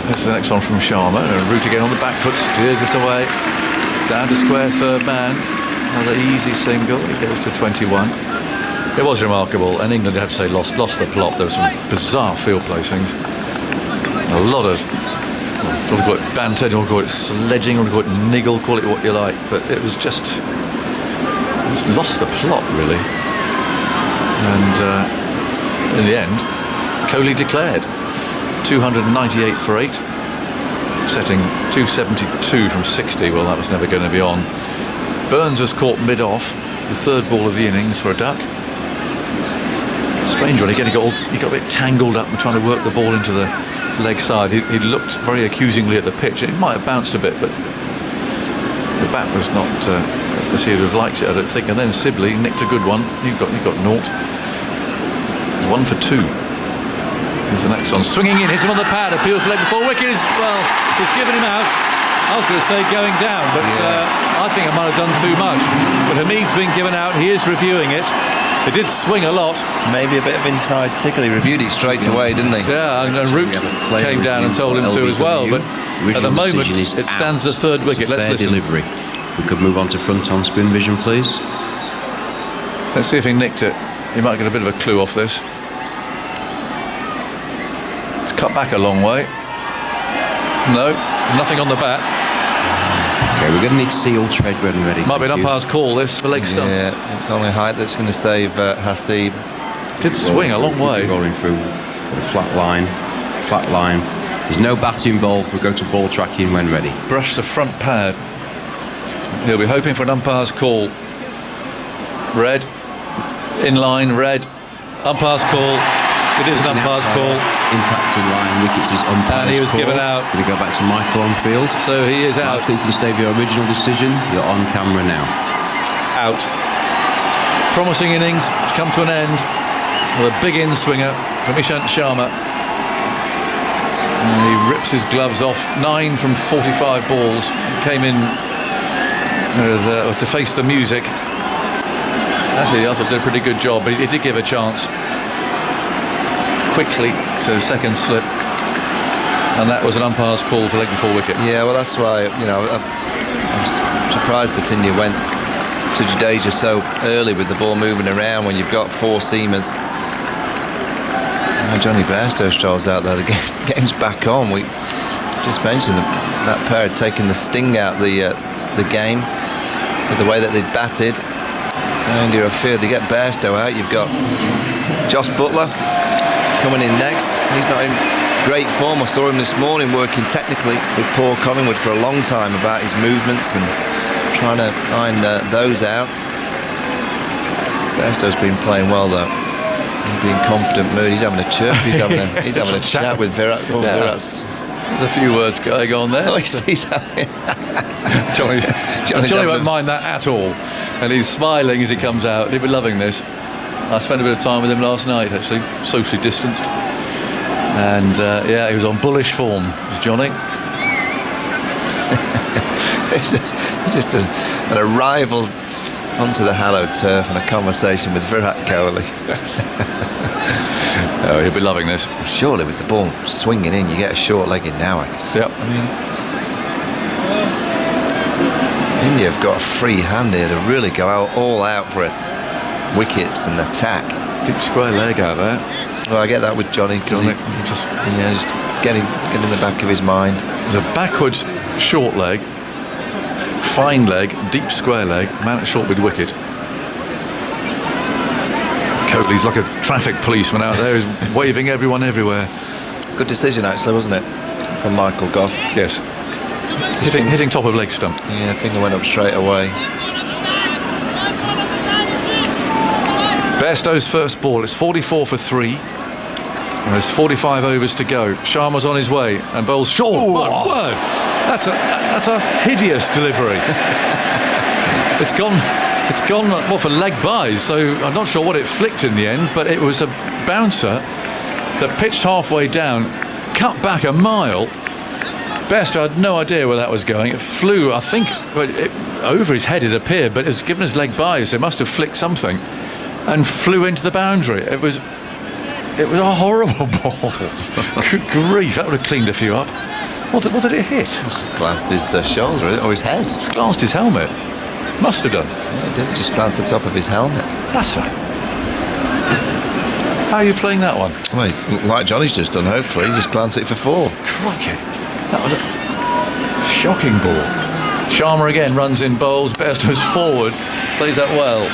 This is the next one from Sharma. And Root again on the back foot, steers us away down to square third man. Another easy single. He goes to 21. It was remarkable, and England, I have to say, lost the plot. There were some bizarre field placings. A lot of, you want to call it banter, you want to call it sledging, you want to call it niggle, call it what you like. But it was just lost the plot, really. And in the end, Kohli declared 298 for 8, setting 272 from 60. Well, that was never going to be on. Burns was caught mid-off, the third ball of the innings for a duck. Strange one. Again, he got a bit tangled up and trying to work the ball into the leg side. He looked very accusingly at the pitch. It might have bounced a bit, but the bat was not as he'd have liked it, I don't think. And then Sibley nicked a good one. He got naught. 1 for 2. Here's the next one. Swinging in, hits him on the pad. Appeal for leg before wicket is, well, he's given him out. I was going to say going down, but I think I might have done too much. But Hamid's been given out. He is reviewing it. It did swing a lot. Maybe a bit of inside tickle. He reviewed it straight away, didn't he? Yeah, and Root came down and told him to as well. But at the moment, it stands the third wicket. Let's listen. Delivery. We could move on to front on spin vision, please. Let's see if he nicked it. He might get a bit of a clue off this. It's cut back a long way. No, nothing on the bat. Okay, we're going to need to see all tread when ready. Might be an umpire's call this for leg stump. Yeah, it's only height that's going to save Haseeb. Did swing a long way. Rolling through a flat line. There's no bat involved. We'll go to ball tracking when ready. Brush the front pad. He'll be hoping for an umpire's call. Red. In line, red. Umpire's call. It is an umpire's call. Impacting line wickets is umpire's call. And he was given out. Going to go back to Michael on field. So he is out. Michael, you can stay with your original decision. You're on camera now. Out. Promising innings to come to an end with a big in-swinger from Ishant Sharma. And he rips his gloves off. 9 from 45 balls. He came in to face the music. Actually, I thought did a pretty good job, but he did give a chance quickly to second slip, and that was an umpire's call for leg before wicket. Yeah, well, that's why I'm surprised that India went to Jadeja so early with the ball moving around when you've got 4 seamers. Now Johnny Bairstow strolls out there. The game's back on. We just mentioned that pair had taken the sting out the game with the way that they'd batted. Now India are feared they get Bairstow out. You've got Josh Buttler coming in next. He's not in great form. I saw him this morning working technically with Paul Collingwood for a long time about his movements and trying to find those out. Bairstow's been playing well though. He's being confident mood. He's having a chirp. He's having a chat with Virat. Oh, yeah. Virat's There's a few words going on there. Oh, he's having... Johnny won't mind that at all. And he's smiling as he comes out. He'll be loving this. I spent a bit of time with him last night, actually, socially distanced. And yeah, he was on bullish form, was Johnny. Just an arrival onto the hallowed turf and a conversation with Virat Kohli. Oh, he'll be loving this. Surely with the ball swinging in, you get a short leg in now, I guess. Yep. I mean, India have got a free hand here to really go all out for it. Wickets and attack. Deep square leg out there. Well, I get that with Johnny. Just getting in the back of his mind. There's a backwards short leg, fine leg, deep square leg, man at short mid wicket. Kohli's like a traffic policeman out there. He's waving everyone everywhere. Good decision, actually, wasn't it, from Michael Gough? Yes. Hitting top of leg stump. Yeah, finger went up straight away. Bairstow's first ball. It's 44 for 3. And there's 45 overs to go. Sharma's on his way and bowls short. Ooh. One word. That's a hideous delivery. It's gone well for leg byes, so I'm not sure what it flicked in the end, but it was a bouncer that pitched halfway down, cut back a mile. Bairstow had no idea where that was going. It flew, I think, over his head it appeared, but it was given his leg byes, so it must have flicked something and flew into the boundary. It was a horrible ball. Good grief, that would have cleaned a few up. What did it hit? It must have glanced his shoulder or his head. It glanced his helmet. Must have done. Yeah, it did. It just glanced the top of his helmet. That's it. How are you playing that one? Well, like Johnny's just done, hopefully. Just glance it for 4. Crikey. That was a shocking ball. Sharma again runs in, bowls. Bairstow's forward. Plays that well.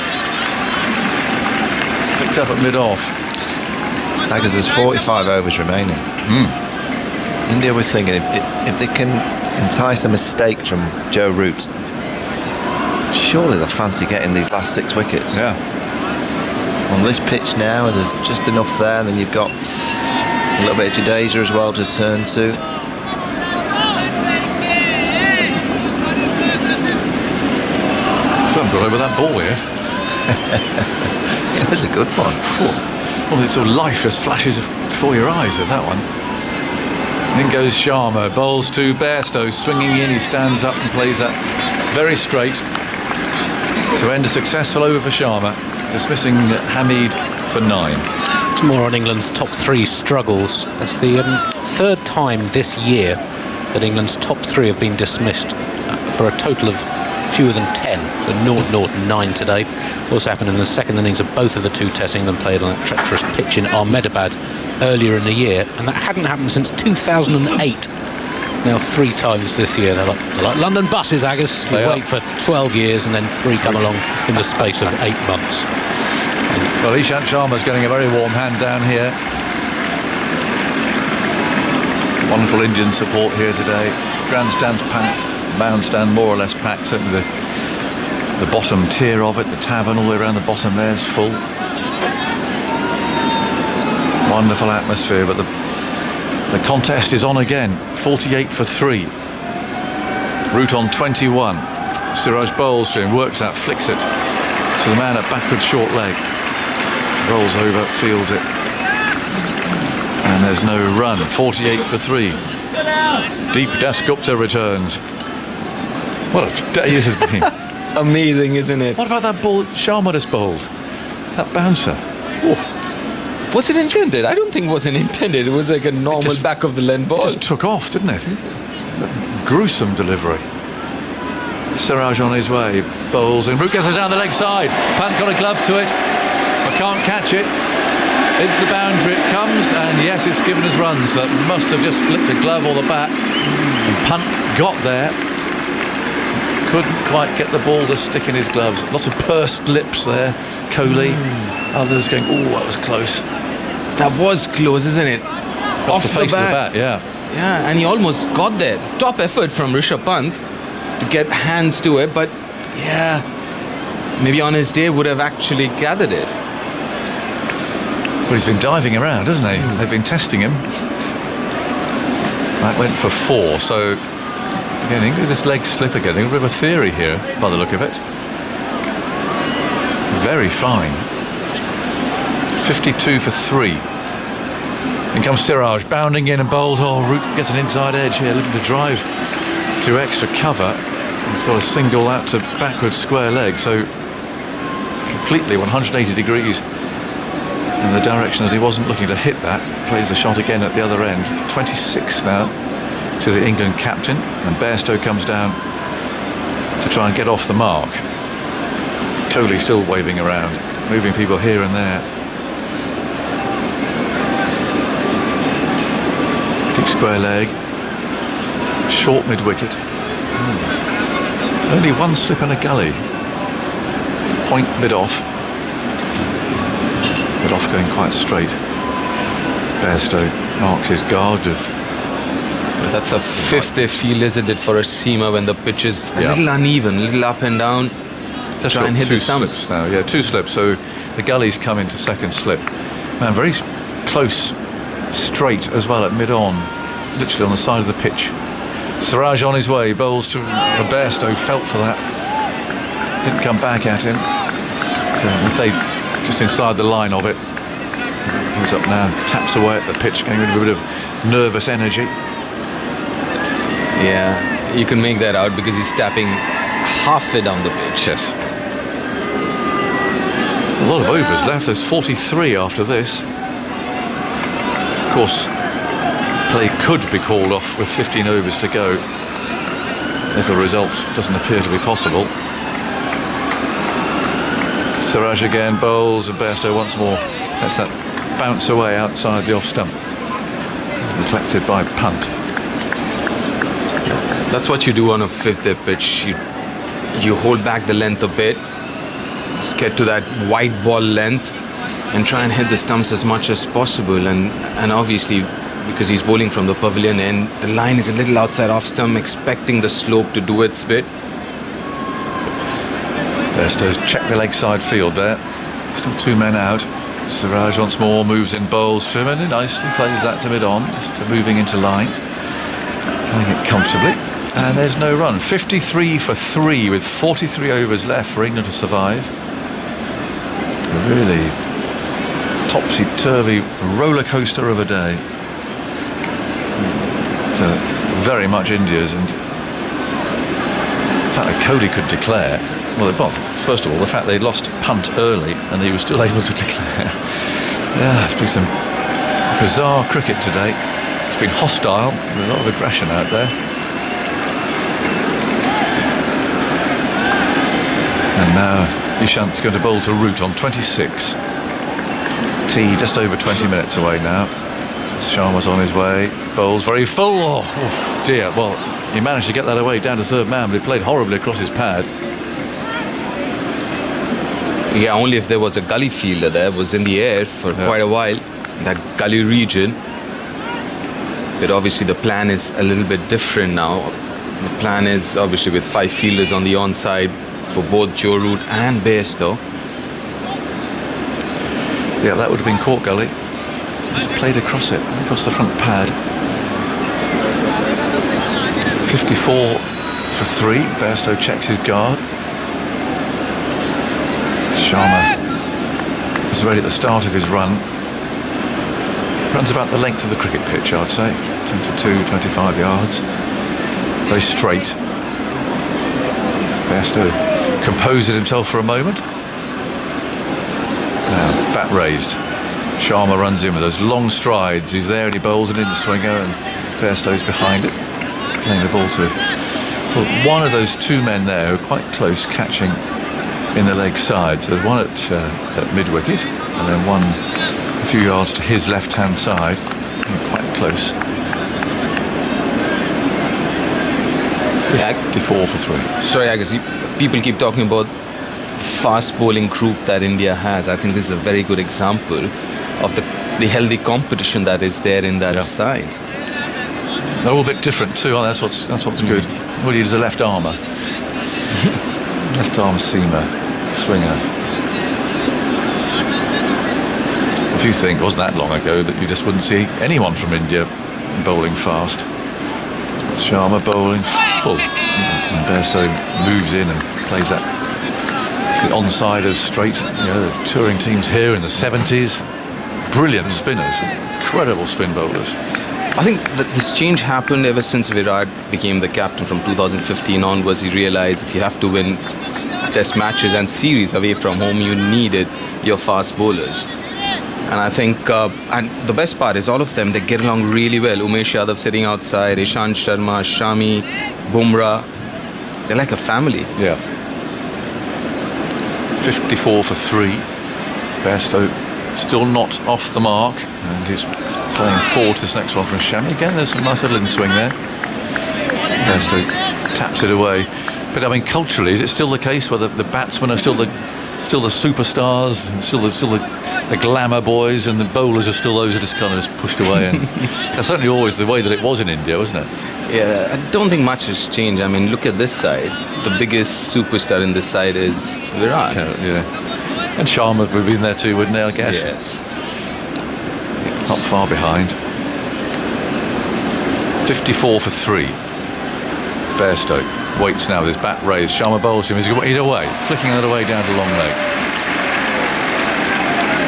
Picked up at mid-off. Because there's 45 overs remaining. India was thinking if they can entice a mistake from Joe Root, surely they'll fancy getting these last 6 wickets. Yeah. On this pitch now, there's just enough there, and then you've got a little bit of Jadeja as well to turn to. Some got over that ball yet. It was a good one. Well, it's sort of life just flashes before your eyes with that one. In goes Sharma, bowls to Bairstow, swinging in, he stands up and plays that very straight to end a successful over for Sharma, dismissing Hamid for 9. It's more on England's top 3 struggles. That's the third time this year that England's top 3 have been dismissed for a total of fewer than 10. So 0-0-9 today. Also happened in the second innings of both of the 2 tests England played on that treacherous pitch in Ahmedabad earlier in the year, and that hadn't happened since 2008. Now 3 times this year. They're like London buses, Agus. You wait for 12 years and then 3 come along in the space of 8 months. Well, Ishant Sharma's getting a very warm hand down here. Wonderful Indian support here today. Grandstand's packed, bandstand more or less packed. Certainly the bottom tier of it, the tavern all the way around the bottom there is full. Wonderful atmosphere, but the contest is on again. 48 for 3. Root on 21. Siraj bowls to him, works out, flicks it to the man at backward short leg. Rolls over, fields it. And there's no run. 48 for 3. Deep Dasgupta returns. What a day this has been. Amazing, isn't it? What about that ball Sharma just bowled? That bouncer. Ooh. Was it intended? I don't think it wasn't intended. It was like a normal back of the length ball. It just took off, didn't it? Gruesome delivery. Siraj on his way, bowls in. Root gets it down the leg side. Pant got a glove to it. I can't catch it. Into the boundary it comes, and yes, it's given us runs. That must have just flicked a glove or the bat. And Pant got there. Couldn't quite get the ball to stick in his gloves. Lots of pursed lips there. Kohli. Others going, oh, that was close. That was close, isn't it? Off the face of the bat, yeah. Yeah, and he almost got there. Top effort from Rishabh Pant to get hands to it, but yeah, maybe on his day would have actually gathered it. Well, he's been diving around, hasn't he? They've been testing him. That went for 4. So again, think of this leg slip again. A bit of a theory here by the look of it. Very fine. 52 for 3. In comes Siraj, bounding in and bowls. Oh, Root gets an inside edge here, looking to drive through extra cover. He's got a single out to backward square leg, so completely 180 degrees in the direction that he wasn't looking to hit that. Plays the shot again at the other end. 26 now to the England captain, and Bairstow comes down to try and get off the mark. Kohli still waving around, moving people here and there. Deep square leg, short mid-wicket. Only one slip and a gully. Point mid-off. Mid-off going quite straight. Bairstow marks his guard with... That's a 5th they feel, isn't it, for a seamer when the pitch is a little uneven, a little up and down. Just try and hit the stumps. Slips now. Yeah, 2 slips. So the gullies come into second slip. Man, very close, straight as well at mid-on, literally on the side of the pitch. Siraj on his way, bowls to Bairstow, felt for that. Didn't come back at him. So he played just inside the line of it. Goes up now, taps away at the pitch, getting rid of a bit of nervous energy. Yeah, you can make that out because he's tapping halfway down the pitch. Yes. There's a lot of overs left. There's 43 after this. Of course, play could be called off with 15 overs to go if a result doesn't appear to be possible. Siraj again bowls, and Bairstow once more lets that bounce away outside the off stump, collected by punt. That's what you do on a 5th day pitch. You hold back the length a bit, just get to that wide ball length and try and hit the stumps as much as possible. And obviously, because he's bowling from the pavilion end, the line is a little outside off stump, expecting the slope to do its bit. Bairstow's checked the leg side field there. Still 2 men out. Siraj once more moves in, bowls to him, and he nicely plays that to mid-on, just moving into line, playing it comfortably. And there's no run. 53 for 3 with 43 overs left for England to survive. A really topsy-turvy roller coaster of a day. Very much India's, and the fact that Kohli could declare, well, first of all, the fact they lost punt early and he was still able to declare. Yeah, it's been some bizarre cricket today. It's been hostile, with a lot of aggression out there. And now Ishant's going to bowl to Root on 26. Tea just over 20 minutes away now. Sharma's on his way, bowls very full. Oh dear, well, he managed to get that away down to 3rd man, but he played horribly across his pad. Yeah, only if there was a gully fielder there. It was in the air for quite a while, that gully region. But obviously the plan is a little bit different now. The plan is obviously with 5 fielders on the onside for both Joe Root and Bairstow. Yeah, that would have been caught gully. Just played across it, across the front pad. 54 for 3. Bairstow checks his guard. Sharma is ready at the start of his run. Runs about the length of the cricket pitch, I'd say. 22, 25 yards. Very straight. Bairstow composes himself for a moment. Now, bat raised. Sharma runs in with those long strides. He's there and he bowls it in the swinger, and Bairstow's behind it, playing the ball to one of those 2 men there who are quite close, catching in the leg side. So there's one at mid-wicket, and then one a few yards to his left-hand side, quite close. 54 for 3. Sorry, I guess people keep talking about fast bowling group that India has. I think this is a very good example of the healthy competition that is there in that side. They're all a bit different too. Oh, that's what's good. All you need is a left armer, left arm seamer, swinger. If you think it wasn't that long ago that you just wouldn't see anyone from India bowling fast. Sharma bowling full, and Bairstow moves in and plays that the onside straight. The touring teams here in the 70s, brilliant spinners, incredible spin bowlers. I think that this change happened ever since Virat became the captain from 2015 onwards. He realized if you have to win test matches and series away from home, you needed your fast bowlers. And I think, and the best part is all of them, they get along really well. Umesh Yadav sitting outside, Ishant Sharma, Shami, Bumrah. They're like a family. Yeah. 54 for 3. Bairstow still not off the mark, and he's playing forward to this next one from Shami. Again, there's some nice little in-swing there. Bairstow taps it away. But I mean, culturally, is it still the case where the batsmen are still the superstars, and still the glamour boys, and the bowlers are still those who are just kind of just pushed away? And that's certainly always the way that it was in India, wasn't it? Yeah, I don't think much has changed. I mean, look at this side. The biggest superstar in this side is Virat. Yeah. And Sharma would have been there too, wouldn't they, I guess? Yes. Not far behind. 54 for 3. Bairstow waits now with his bat raised. Sharma bowls him. He's away, flicking that away down to long leg.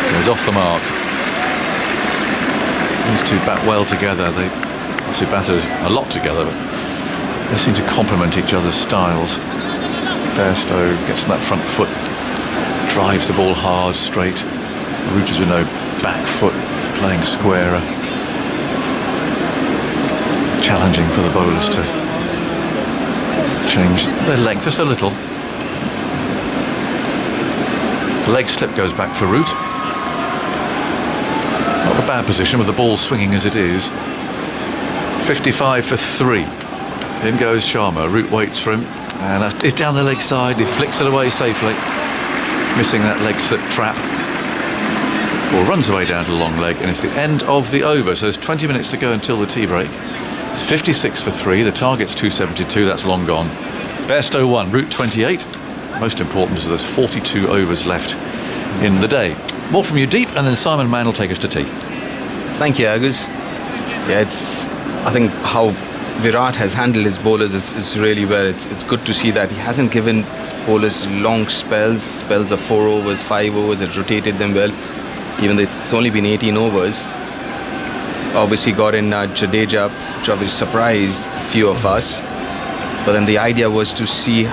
So he's off the mark. These two bat well together. They obviously batted a lot together, but they seem to complement each other's styles. Bairstow gets on that front foot, drives the ball hard, straight. Rooters with no back foot, playing squarer. Challenging for the bowlers to change their length just a little. The leg slip goes back for Root. Not a bad position with the ball swinging as it is. 55 for 3. In goes Sharma. Root waits for him, and he's down the leg side. He flicks it away safely, missing that leg slip trap. Ball runs away down to the long leg, and it's the end of the over. So there's 20 minutes to go until the tea break. It's 56 for 3. The target's 272. That's long gone. Bairstow 1, Root 28. Most important is there's 42 overs left in the day. More from you, Deep, and then Simon Mann will take us to tea. Thank you, Agus. Yeah, I think how Virat has handled his bowlers is really well. It's good to see that he hasn't given his bowlers long spells of 4 overs, 5 overs. It rotated them well, even though it's only been 18 overs. Obviously got in Jadeja, which obviously surprised a few of us. But then the idea was to see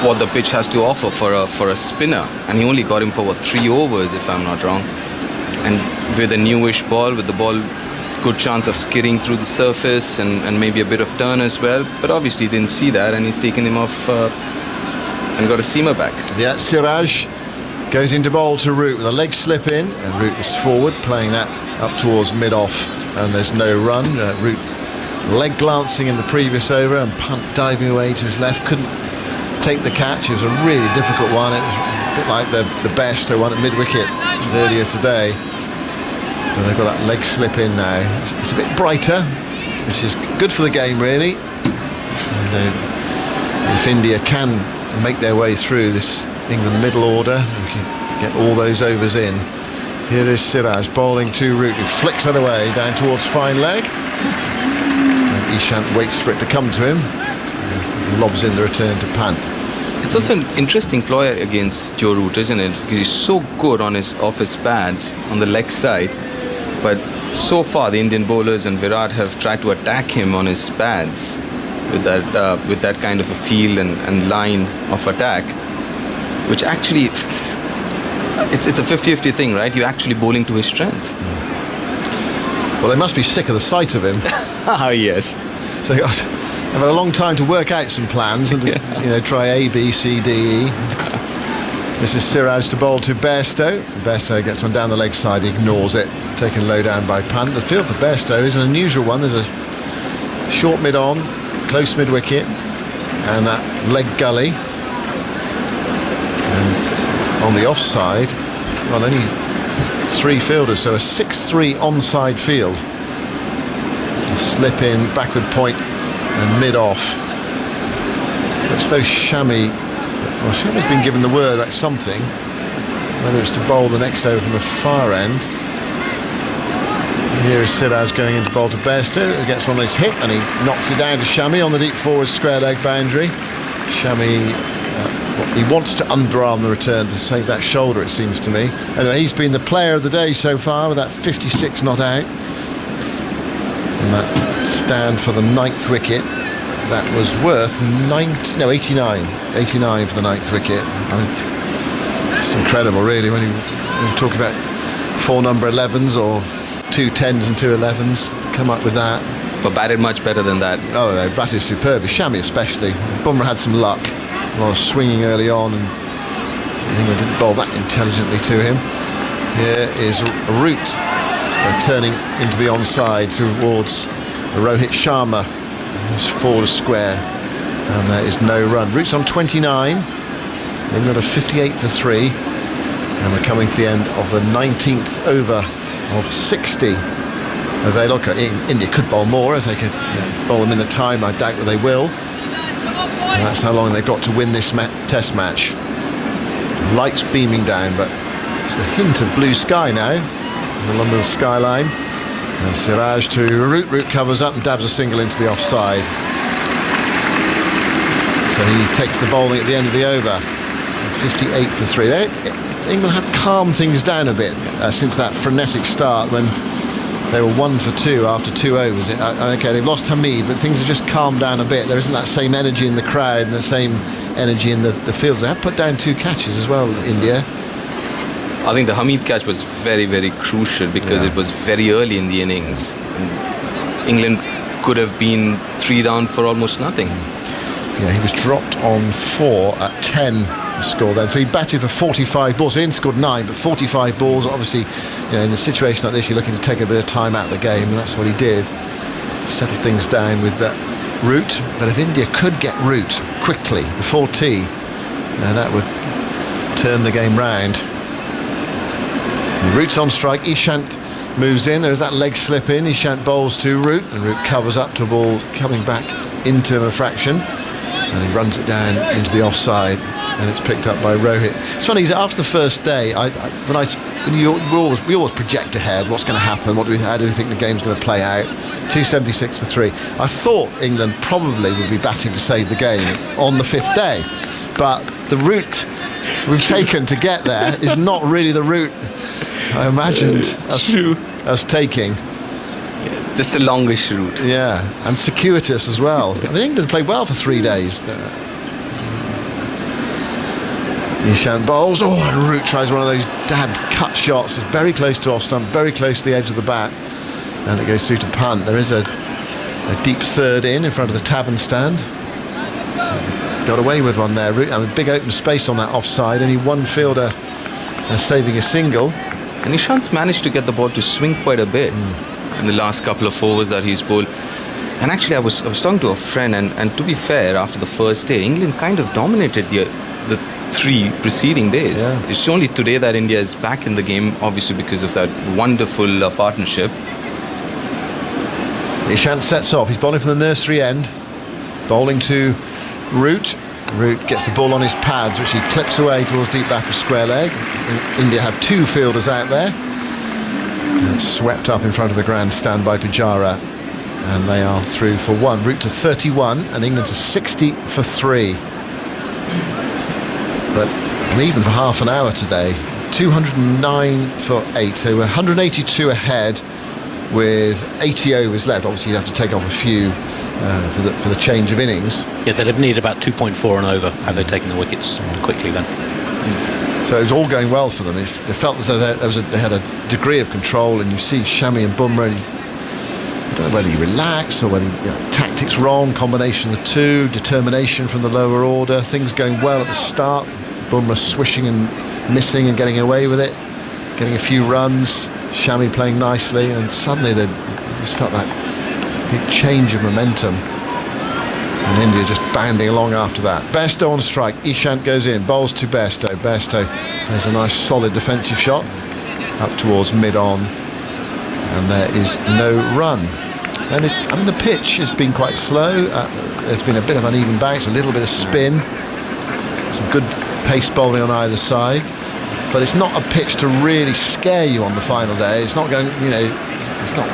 what the pitch has to offer for a spinner, and he only got him for 3 overs, if I'm not wrong. And with a newish ball, with the ball good chance of skidding through the surface and maybe a bit of turn as well, but obviously didn't see that, and he's taken him off and got a seamer back. Yeah, Siraj goes into bowl to Root with a leg slip in, and Root is forward, playing that up towards mid-off, and there's no run. Root leg glancing in the previous over, and punt diving away to his left, couldn't take the catch. It was a really difficult one. It was a bit like the Bairstow one at mid-wicket earlier today. But they've got that leg slip in now. It's a bit brighter, which is good for the game, really. And if India can make their way through this England middle order, we can get all those overs in. Here is Siraj bowling to Root, who flicks it away down towards fine leg. And Ishant waits for it to come to him. And lobs in the return to Pant. It's also an interesting ploy against Joe Root, isn't it? Because he's so good on his pads on the leg side, but so far the Indian bowlers and Virat have tried to attack him on his pads with that kind of a feel and line of attack, which actually it's a 50-50 thing, right? You're actually bowling to his strength. Well, they must be sick of the sight of him. Ah, yes. So I've had a long time to work out some plans and try A, B, C, D, E. This is Siraj to bowl to Bairstow. Bairstow gets one down the leg side, he ignores it, taken low down by Pant. The field for Bairstow is an unusual one. There's a short mid-on, close mid-wicket, and that leg gully. And on the offside, well, only 3 fielders, so a 6-3 onside field. Slip in, backward point, and mid-off. Looks though Shami's been given the word about something, whether it's to bowl the next over from the far end. Here is Siraj going into bowl to Bairstow, who gets one on his hip and he knocks it down to Shami on the deep forward square leg boundary. Shami, he wants to underarm the return to save that shoulder, it seems to me. Anyway, he's been the player of the day so far with that 56 not out. And that stand for the 9th wicket, that was worth 89. 89 for the 9th wicket. I mean, just incredible, really, when you talk about 4 number 11s or 2 10s and 2 11s, come up with that. But batted much better than that. Oh, they batted superbly. Shami especially. Bumrah had some luck. A lot of swinging early on, and England didn't bowl that intelligently to him. Here is Root turning into the onside towards Rohit Sharma, who's forward square, and there is no run. Root's on 29. England are 58 for 3, and we're coming to the end of the 19th over of 60 available. India could bowl more if they could bowl them in the time. I doubt that they will. And that's how long they've got to win this test match. Lights beaming down, but there's a hint of blue sky now in the London skyline. And Siraj to Root. Root covers up and dabs a single into the offside. So he takes the bowling at the end of the over. 58 for 3. England have calmed things down a bit since that frenetic start when they were 1 for 2 after 2 overs. Okay, they've lost Hamid, but things have just calmed down a bit. There isn't that same energy in the crowd and the same energy in the fields. They have put down 2 catches as well, India. I think the Hamid catch was very, very crucial because it was very early in the innings. And England could have been 3 down for almost nothing. Yeah, he was dropped on 4 at 10 score then. So he batted for 45 balls. So he didn't scored 9, but 45 balls. Obviously, in a situation like this, you're looking to take a bit of time out of the game, and that's what he did. Settle things down with that Root. But if India could get Root quickly before tea, that would turn the game round. Root's on strike. Ishant moves in. There's that leg slip in. Ishant bowls to Root, and Root covers up to a ball coming back into him a fraction, and he runs it down into the offside, and it's picked up by Rohit. It's funny, after the first day, we always project ahead. What's going to happen? How do we think the game's going to play out? 276 for 3. I thought England probably would be batting to save the game on the 5th day, but the route we've taken to get there is not really the route I imagined us taking. Just the longest route. Yeah, and circuitous as well. I mean, England played well for 3 days. Ishant bowls. Oh, and Root tries one of those dab cut shots. It's very close to off stump, very close to the edge of the bat, and it goes through to punt. There is a deep third in front of the tavern stand. Got away with one there. Root, big open space on that offside. Only one fielder saving a single. And Ishant's managed to get the ball to swing quite a bit in the last couple of overs that he's bowled. And actually, I was talking to a friend, and to be fair, after the first day, England kind of dominated the 3 preceding days. Yeah. It's only today that India is back in the game, obviously because of that wonderful partnership. Ishant sets off. He's bowling from the nursery end, bowling to Root. Root gets the ball on his pads, which he clips away towards deep back of square leg. India have 2 fielders out there. And it's swept up in front of the grandstand by Pujara, and they are through for 1. Root to 31, and England to 60 for 3. But even for half an hour today, 209 for 8. They were 182 ahead with 80 overs left. Obviously, you'd have to take off a few for the change of innings. Yeah, they'd have needed about 2.4 and over had they taken the wickets quickly then. So it was all going well for them. They felt as though they had a degree of control, and you see Shami and Bumrah. I don't know whether you relax or whether tactics wrong, combination of the 2, determination from the lower order, things going well at the start, Bumrah swishing and missing and getting away with it, getting a few runs, Shami playing nicely, and suddenly they just felt that big change of momentum, and India just bounding along after that. Bairstow on strike. Ishant goes in, bowls to Bairstow. Bairstow has a nice solid defensive shot up towards mid-on, and there is no run. And the pitch has been quite slow. There's been a bit of uneven bounce, a little bit of spin, some good pace bowling on either side. but it's not a pitch to really scare you on the final day. It's not going, it's not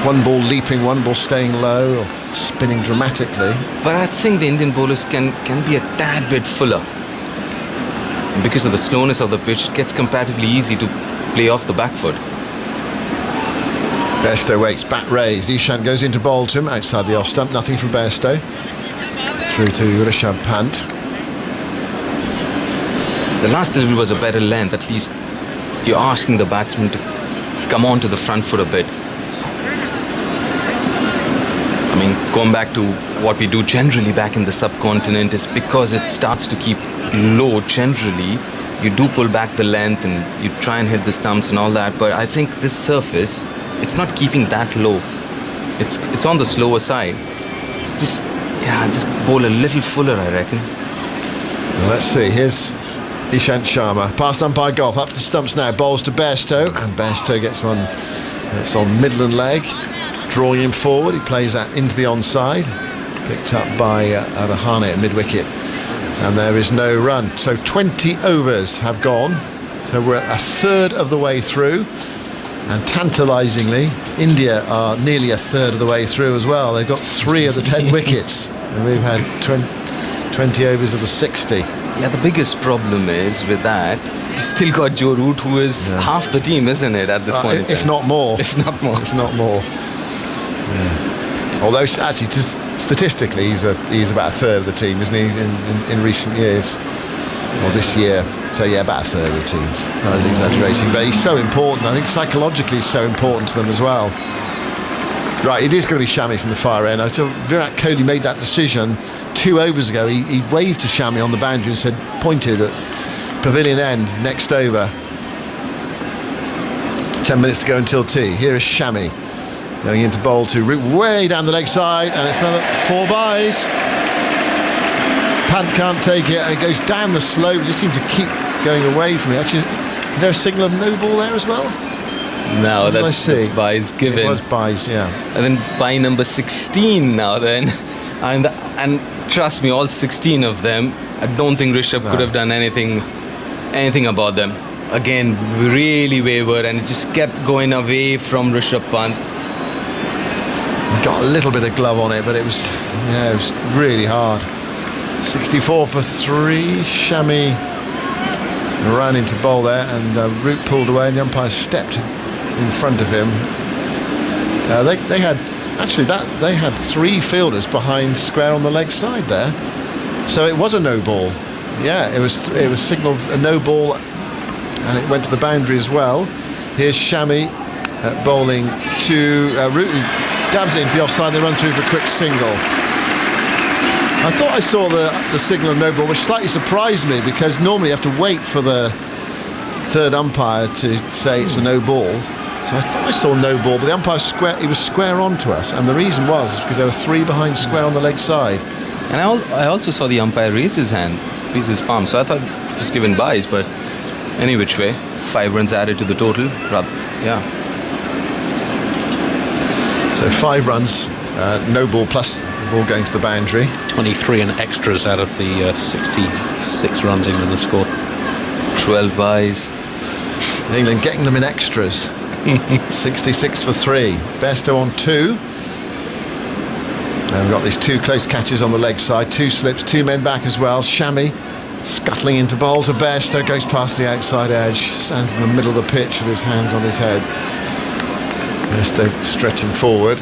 one ball leaping, one ball staying low or spinning dramatically. But I think the Indian bowlers can be a tad bit fuller. And because of the slowness of the pitch, it gets comparatively easy to play off the back foot. Bairstow waits, bat raised. Ishant goes into bowl to him outside the off stump. Nothing from Bairstow. Through to Rishabh Pant. The last delivery was a better length. At least you're asking the batsman to come on to the front foot a bit. I mean, going back to what we do generally back in the subcontinent is because it starts to keep low generally. You do pull back the length and you try and hit the stumps and all that. But I think this surface, it's not keeping that low. It's on the slower side. It's just bowl a little fuller, I reckon. Well, let's see. Here's Ishant Sharma. Past umpire golf. Up to the stumps now. Bowls to Bairstow. And Bairstow gets one that's on Midland leg. Drawing him forward. He plays that into the onside. Picked up by Arahane at mid-wicket. And there is no run. So 20 overs have gone. So we're a third of the way through. And tantalisingly, India are nearly a third of the way through as well. They've got 3 of the 10 wickets. And we've had 20 overs of the 60. Yeah, the biggest problem is with that, you still got Joe Root, who is half the team, isn't it, at this point in time? If not more. If not more. If not more. Yeah. Although, actually, statistically, he's about a third of the team, isn't he, in recent years? Or this year. So, yeah, about a third of the team. I was exaggerating. But he's so important. I think psychologically he's so important to them as well. Right, it is going to be Shami from the far end. I saw Virat Kohli made that decision 2 overs ago. He waved to Shami on the boundary and pointed at pavilion end, next over. 10 minutes to go until tea. Here is Shami going into bowl to Root way down the leg side, and it's another 4 byes. Pant can't take it, and it goes down the slope. It just seems to keep going away from it. Actually, is there a signal of no ball there as well? No, that's byes given. It was byes, yeah. And then bye number 16 now then. And trust me, all 16 of them, I don't think Rishabh could have done anything about them. Again, really wayward, and it just kept going away from Rishabh Pant. He got a little bit of glove on it, but it was really hard. 64 for 3. Shami ran into bowl there, and Root pulled away, and the umpire stepped in front of him. They had 3 fielders behind square on the leg side there, so it was a no ball. Yeah, it was signalled a no ball, and it went to the boundary as well. Here's Shami bowling to Root, who dabs it into the offside. They run through for a quick single. I thought I saw the signal of no ball, which slightly surprised me, because normally you have to wait for the third umpire to say it's a no ball. So I thought I saw no ball, but the umpire was square on to us, and the reason was because there were 3 behind square on the leg side. And I also saw the umpire raise his palm, so I thought it was given byes, but any which way, 5 runs added to the total. Yeah. So 5 runs, no ball plus the ball going to the boundary. 23 and extras out of the 66 runs England have scored. 12 byes. England getting them in extras. 66 for 3. Bairstow on 2. And we've got these 2 close catches on the leg side. 2 slips, 2 men back as well. Shami scuttling into bowl to Bairstow, goes past the outside edge, stands in the middle of the pitch with his hands on his head. Bairstow stretching forward.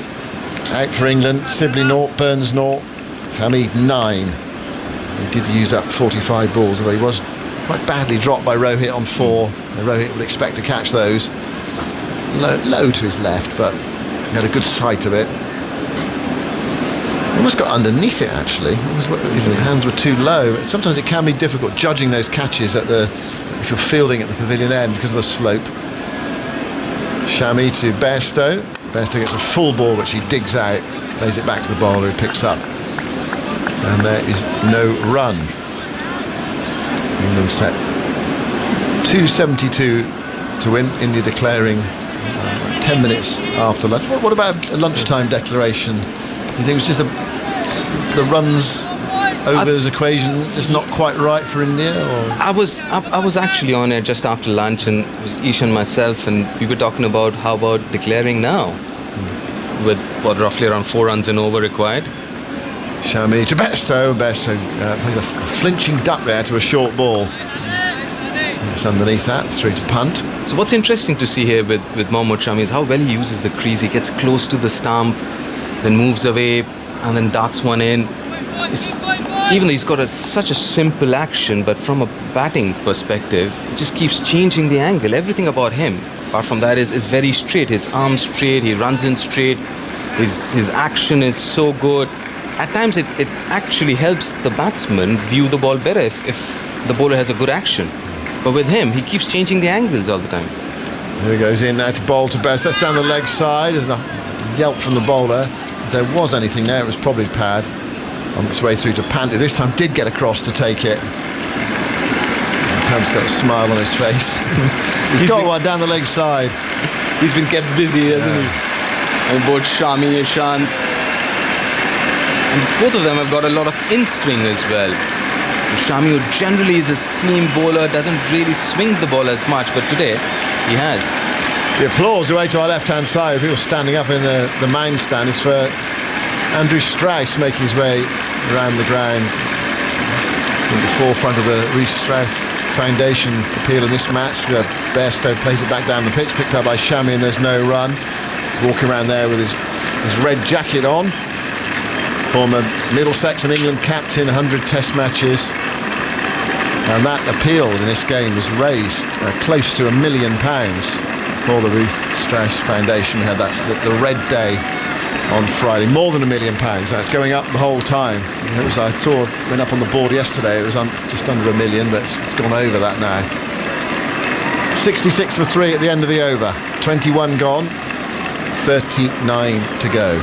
Out for England. Sibley 0, Burns 0, Hamid 9. He did use up 45 balls, although he was quite badly dropped by Rohit on 4. Rohit would expect to catch those. Low to his left, but he had a good sight of it. Almost got underneath it, actually. His hands were too low. Sometimes it can be difficult judging those catches if you're fielding at the pavilion end because of the slope. Shami to Bairstow. Bairstow gets a full ball, which he digs out, plays it back to the bowler, who picks up. And there is no run. England set 272 to win. India declaring 10 minutes after lunch. What about a lunchtime declaration? Do you think it was just the runs overs equation just not quite right for India? Or? I was actually on it just after lunch, and it was Ishan and myself, and we were talking about how about declaring now, with what, roughly around 4 runs and over required. Shami to Bairstow. Bairstow plays a flinching duck there to a short ball. It's underneath that, through to punt. So what's interesting to see here with Mohammad Shami is how well he uses the crease. He gets close to the stump, then moves away, and then darts one in. Even though he's got such a simple action, but from a batting perspective, it just keeps changing the angle. Everything about him, apart from that, is very straight. His arm's straight, he runs in straight, his action is so good. At times it actually helps the batsman view the ball better if the bowler has a good action. But with him, he keeps changing the angles all the time. Here he goes in now to bowl to Best. That's down the leg side. There's a yelp from the bowler. If there was anything there, it was probably pad. On its way through to Pant, who this time did get across to take it. Pant's got a smile on his face. He's got one down the leg side. He's been kept busy, hasn't he? And both Shami, Ishant. And both of them have got a lot of in-swing as well. Shami, who generally is a seam bowler, doesn't really swing the ball as much, but today he has. The applause away to our left-hand side, people standing up in the main stand, is for Andrew Strauss making his way around the ground in the forefront of the Reece Strauss Foundation appeal in this match. Bairstow plays it back down the pitch, picked up by Shami, and there's no run. He's walking around there with his red jacket on. Former Middlesex and England captain, 100 test matches. And that appeal in this game was raised close to £1 million for the Ruth Strauss Foundation. We had the Red Day on Friday, more than £1 million. It's going up the whole time. It was, I saw, went up on the board yesterday, it was just under £1 million, but it's gone over that now. 66 for 3 at the end of the over. 21 gone, 39 to go.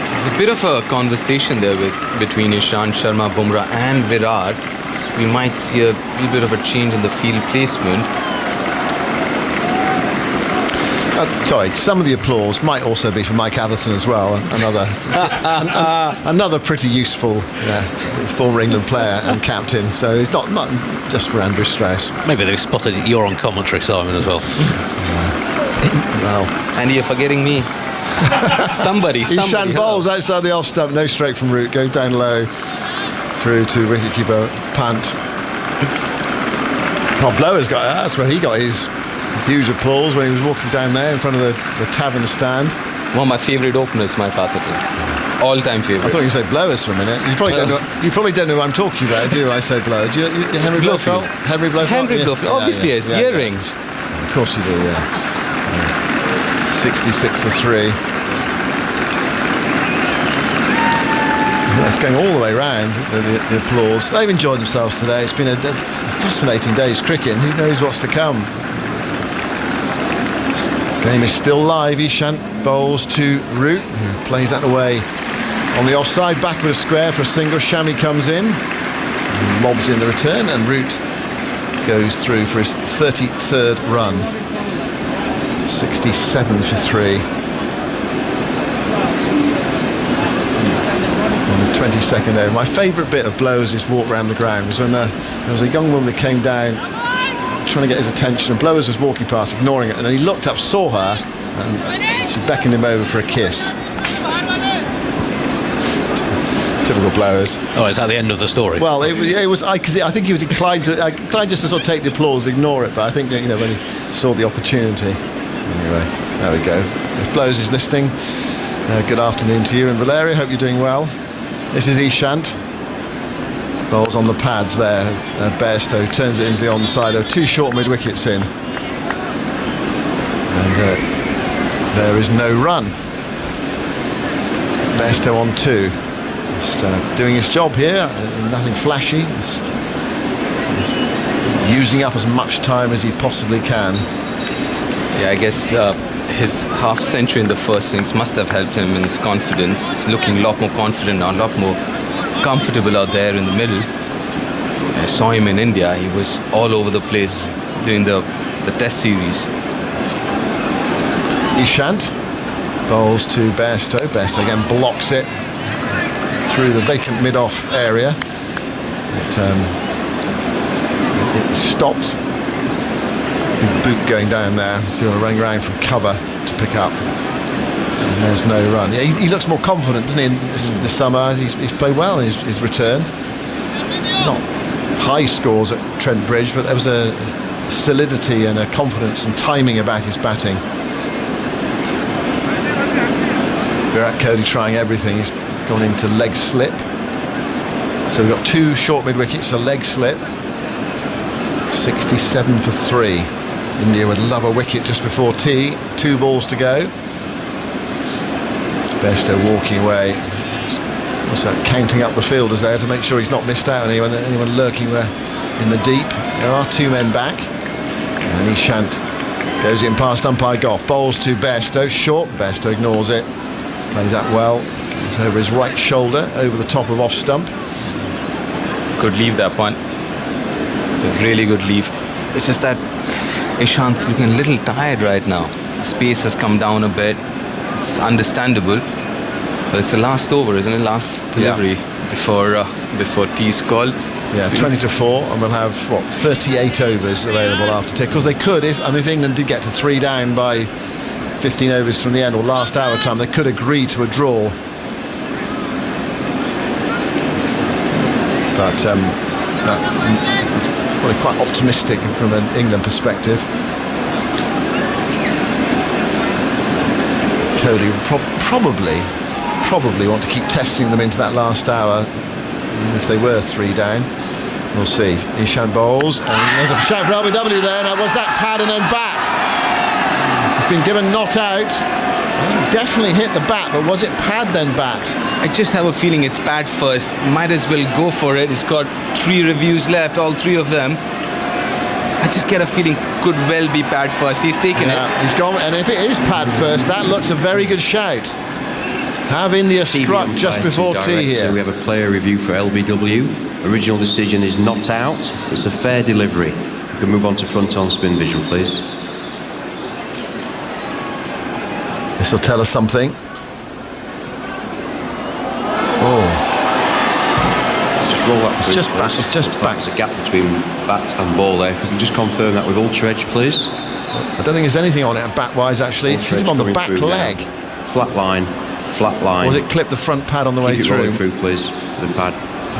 There's a bit of a conversation there between Ishant Sharma, Bumrah and Virat. We might see a little bit of a change in the field placement. Sorry, some of the applause might also be for Mike Atherton as well. Another pretty useful former England player and captain. So it's not just for Andrew Strauss. Maybe they've spotted you're on commentary, Simon, as well. Well, and you're forgetting me. somebody Ishan bowls outside the off stump, no straight from Root, goes down low through to wicketkeeper Pant. Blower's got that's where he got his huge applause when he was walking down there in front of the tavern stand. One of my favourite openers, Mike Atherton. All-time favourite. I thought you said Blowers for a minute. You probably don't know what I'm talking about, do I say Blower? Do you Henry Blofeld? Henry Blofeld? Henry Blofeld. Obviously, yes. Earrings. Of course you do, yeah. 66 for 3. It's going all the way round, the applause. They've enjoyed themselves today. It's been a fascinating day's cricket, and who knows what's to come. This game is still live. Ishant bowls to Root, who plays that away on the offside, back with a square for a single. Shami comes in, and lobs in the return, and Root goes through for his 33rd run. 67 for 3. 22nd over. My favourite bit of Blowers' walk around the ground was when there was a young woman who came down trying to get his attention, and Blowers was walking past, ignoring it, and then he looked up, saw her, and she beckoned him over for a kiss. Typical Blowers. Oh, is that the end of the story? Well, it was. I think he was inclined just to sort of take the applause and ignore it, but I think that, when he saw the opportunity. Anyway, there we go. If Blowers is listening, good afternoon to you and Valeria. Hope you're doing well. This is Ishant. Bowls on the pads there. Bairstow turns it into the onside. There are 2 short mid-wickets in. And there is no run. Bairstow on 2. Just doing his job here. Nothing flashy. He's using up as much time as he possibly can. Yeah, I guess his half century in the first innings must have helped him in his confidence. He's looking a lot more confident now, a lot more comfortable out there in the middle. I saw him in India. He was all over the place doing the test series. Ishant bowls to Bairstow. Bairstow again blocks it through the vacant mid-off area. It stopped. Big boot going down there. Fielder running around from cover to pick up. And there's no run. Yeah, he looks more confident, doesn't he, in this summer? He's played well in his return. Not high scores at Trent Bridge, but there was a solidity and a confidence and timing about his batting. Virat Kohli trying everything. He's gone into leg slip. So we've got 2 short mid-wickets, a leg slip. 67 for 3. India would love a wicket just before tea. 2 balls to go. Bairstow walking away. Also counting up the fielders there to make sure he's not missed out on anyone lurking in the deep. There are 2 men back. And Ishant goes in past umpire Gough. Bowls to Bairstow. Short. Bairstow ignores it. Plays that well. Goes over his right shoulder, over the top of off stump. Good leave, that one. It's a really good leave. It's just that Ishant's looking a little tired right now. His pace has come down a bit. It's understandable. But it's the last over, isn't it? Last delivery before tea's called. Yeah, 20 to 4, and we'll have 38 overs available after tea. Because they could, if England did get to 3 down by 15 overs from the end, or last hour time, they could agree to a draw. But that's probably quite optimistic from an England perspective. Kohli will probably want to keep testing them into that last hour, even if they were 3 down. We'll see. Ishant bowls, and there's a shout for LBW there. Now, was that pad and then bat? It's been given not out. I think definitely hit the bat, but was it pad then bat? I just have a feeling it's pad first. Might as well go for it. It's got 3 reviews left, all 3 of them. I just get a feeling could well be pad first. He's taken it. He's gone, and if it is pad first, that looks a very good shout. Have India struck just before tea here? So we have a player review for LBW. Original decision is not out. It's a fair delivery. We can move on to front on spin vision, please. This will tell us something. Oh. Let's just roll that through. It's just back. There's a gap between bat and ball there. If we can just confirm that with ultra edge, please. I don't think there's anything on it bat-wise, actually. It's hit him on the back leg. Flat line. Was it clipped the front pad on the way through? Rolling through, please, to the pad.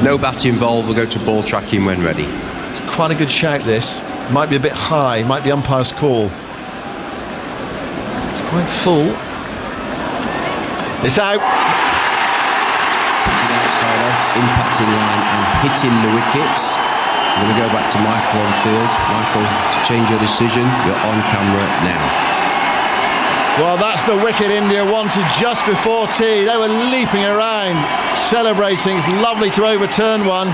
No bat involved. We'll go to ball tracking when ready. It's quite a good shout, this. Might be a bit high. Might be umpire's call. It's quite full. It's out. Putting outside off, impacting line and hitting the wickets. We're going to go back to Michael on field. Michael, to change your decision, you're on camera now. Well, that's the wicket India wanted just before tea. They were leaping around, celebrating. It's lovely to overturn one.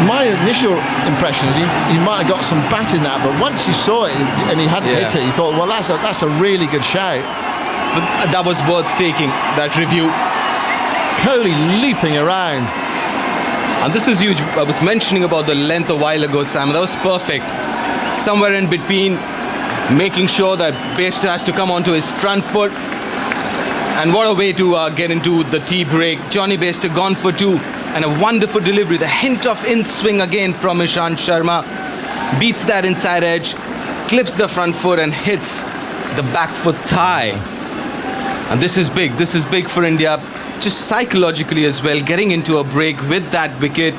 My initial impression is he might have got some bat in that, but once you saw it and he hadn't hit it, you thought, well, that's a really good shout. But that was worth taking, that review. Kohli leaping around. And this is huge. I was mentioning about the length a while ago, Sam. That was perfect. Somewhere in between, making sure that Bairstow has to come onto his front foot. And what a way to get into the tea break. Johnny Bairstow gone for 2, and a wonderful delivery. The hint of in swing again from Ishant Sharma. Beats that inside edge, clips the front foot and hits the back foot thigh. And this is big. This is big for India, just psychologically as well, getting into a break with that wicket.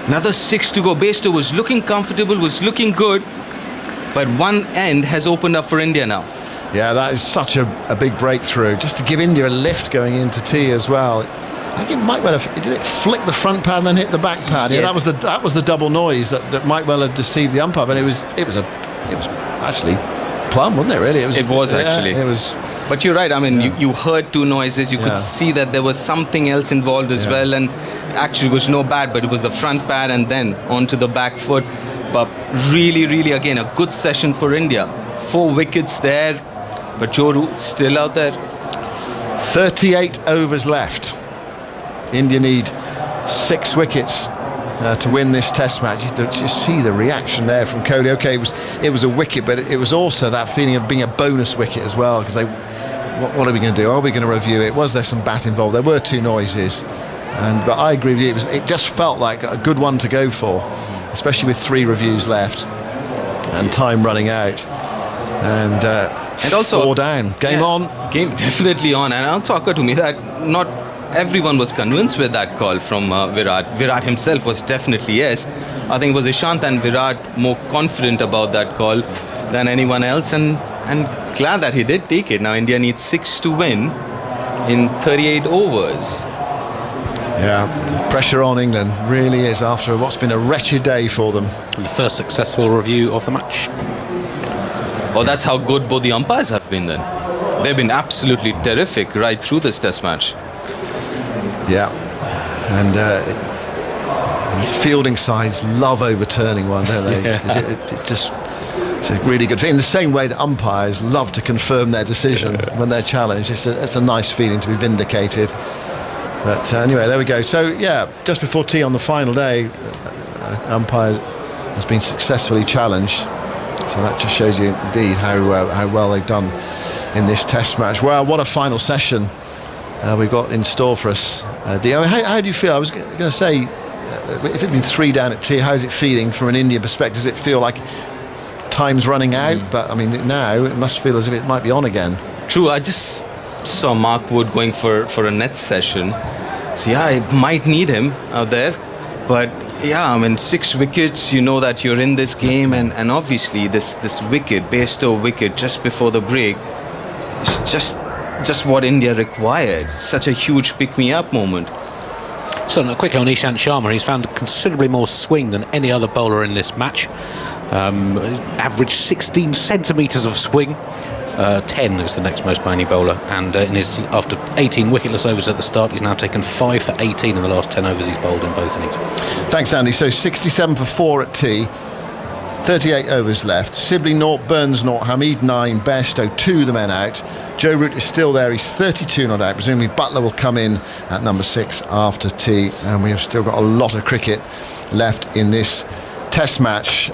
Another 6 to go. Bairstow was looking comfortable, was looking good. But one end has opened up for India now. Yeah, that is such a big breakthrough. Just to give India a lift going into tea as well. I think it might well have. Did it flick the front pad and then hit the back pad? Yeah, that was the double noise that might well have deceived the umpire. But it was actually plumb, wasn't it? Really, it was actually. It was. But you're right. I mean, you heard 2 noises. You could see that there was something else involved as well, and actually it was no bad. But it was the front pad and then onto the back foot. But really, really, again, a good session for India. 4 wickets there, but Joru still out there. 38 overs left. India need 6 wickets to win this Test match. You just see the reaction there from Kohli. Okay, it was a wicket, but it was also that feeling of being a bonus wicket as well. Because what are we going to do? Are we going to review it? Was there some bat involved? There were 2 noises. But I agree with you. It just felt like a good one to go for, especially with 3 reviews left and time running out. And also 4 down. Game on. Game definitely on. And also occurred to me that not everyone was convinced with that call from Virat. Virat himself was definitely yes. I think it was Ishant and Virat more confident about that call than anyone else, and glad that he did take it. Now India needs 6 to win in 38 overs. Yeah, pressure on England really is after what's been a wretched day for them. The first successful review of the match. Well, that's how good both the umpires have been then. They've been absolutely terrific right through this test match. Yeah, and fielding sides love overturning one, don't they? It's a really good thing. In the same way that umpires love to confirm their decision when they're challenged. It's a nice feeling to be vindicated. But anyway, there we go. So yeah, just before tea on the final day, umpire has been successfully challenged. So that just shows you indeed how well they've done in this test match. Well, what a final session we've got in store for us. Dio, how do you feel? I was going to say, if it'd been 3 down at tea, how's it feeling from an Indian perspective? Does it feel like time's running out? But I mean, now it must feel as if it might be on again. True, I just saw Mark Wood going for a net session. So yeah, I might need him out there. But yeah, I mean, 6 wickets, you know that you're in this game, and obviously this wicket, Bairstow wicket just before the break, is just what India required. Such a huge pick-me-up moment. So quickly on Ishant Sharma, he's found considerably more swing than any other bowler in this match. Average 16 centimetres of swing. 10 is the next most by any bowler, and after 18 wicketless overs at the start, he's now taken 5 for 18 in the last 10 overs he's bowled in both innings. Thanks, Andy. So 67 for 4 at tea, 38 overs left. Sibley 0, Burns 0, Hamid 9, Bairstow 2, the men out. Joe Root is still there, he's 32 not out. Presumably Butler will come in at number 6 after tea, and we have still got a lot of cricket left in this test match.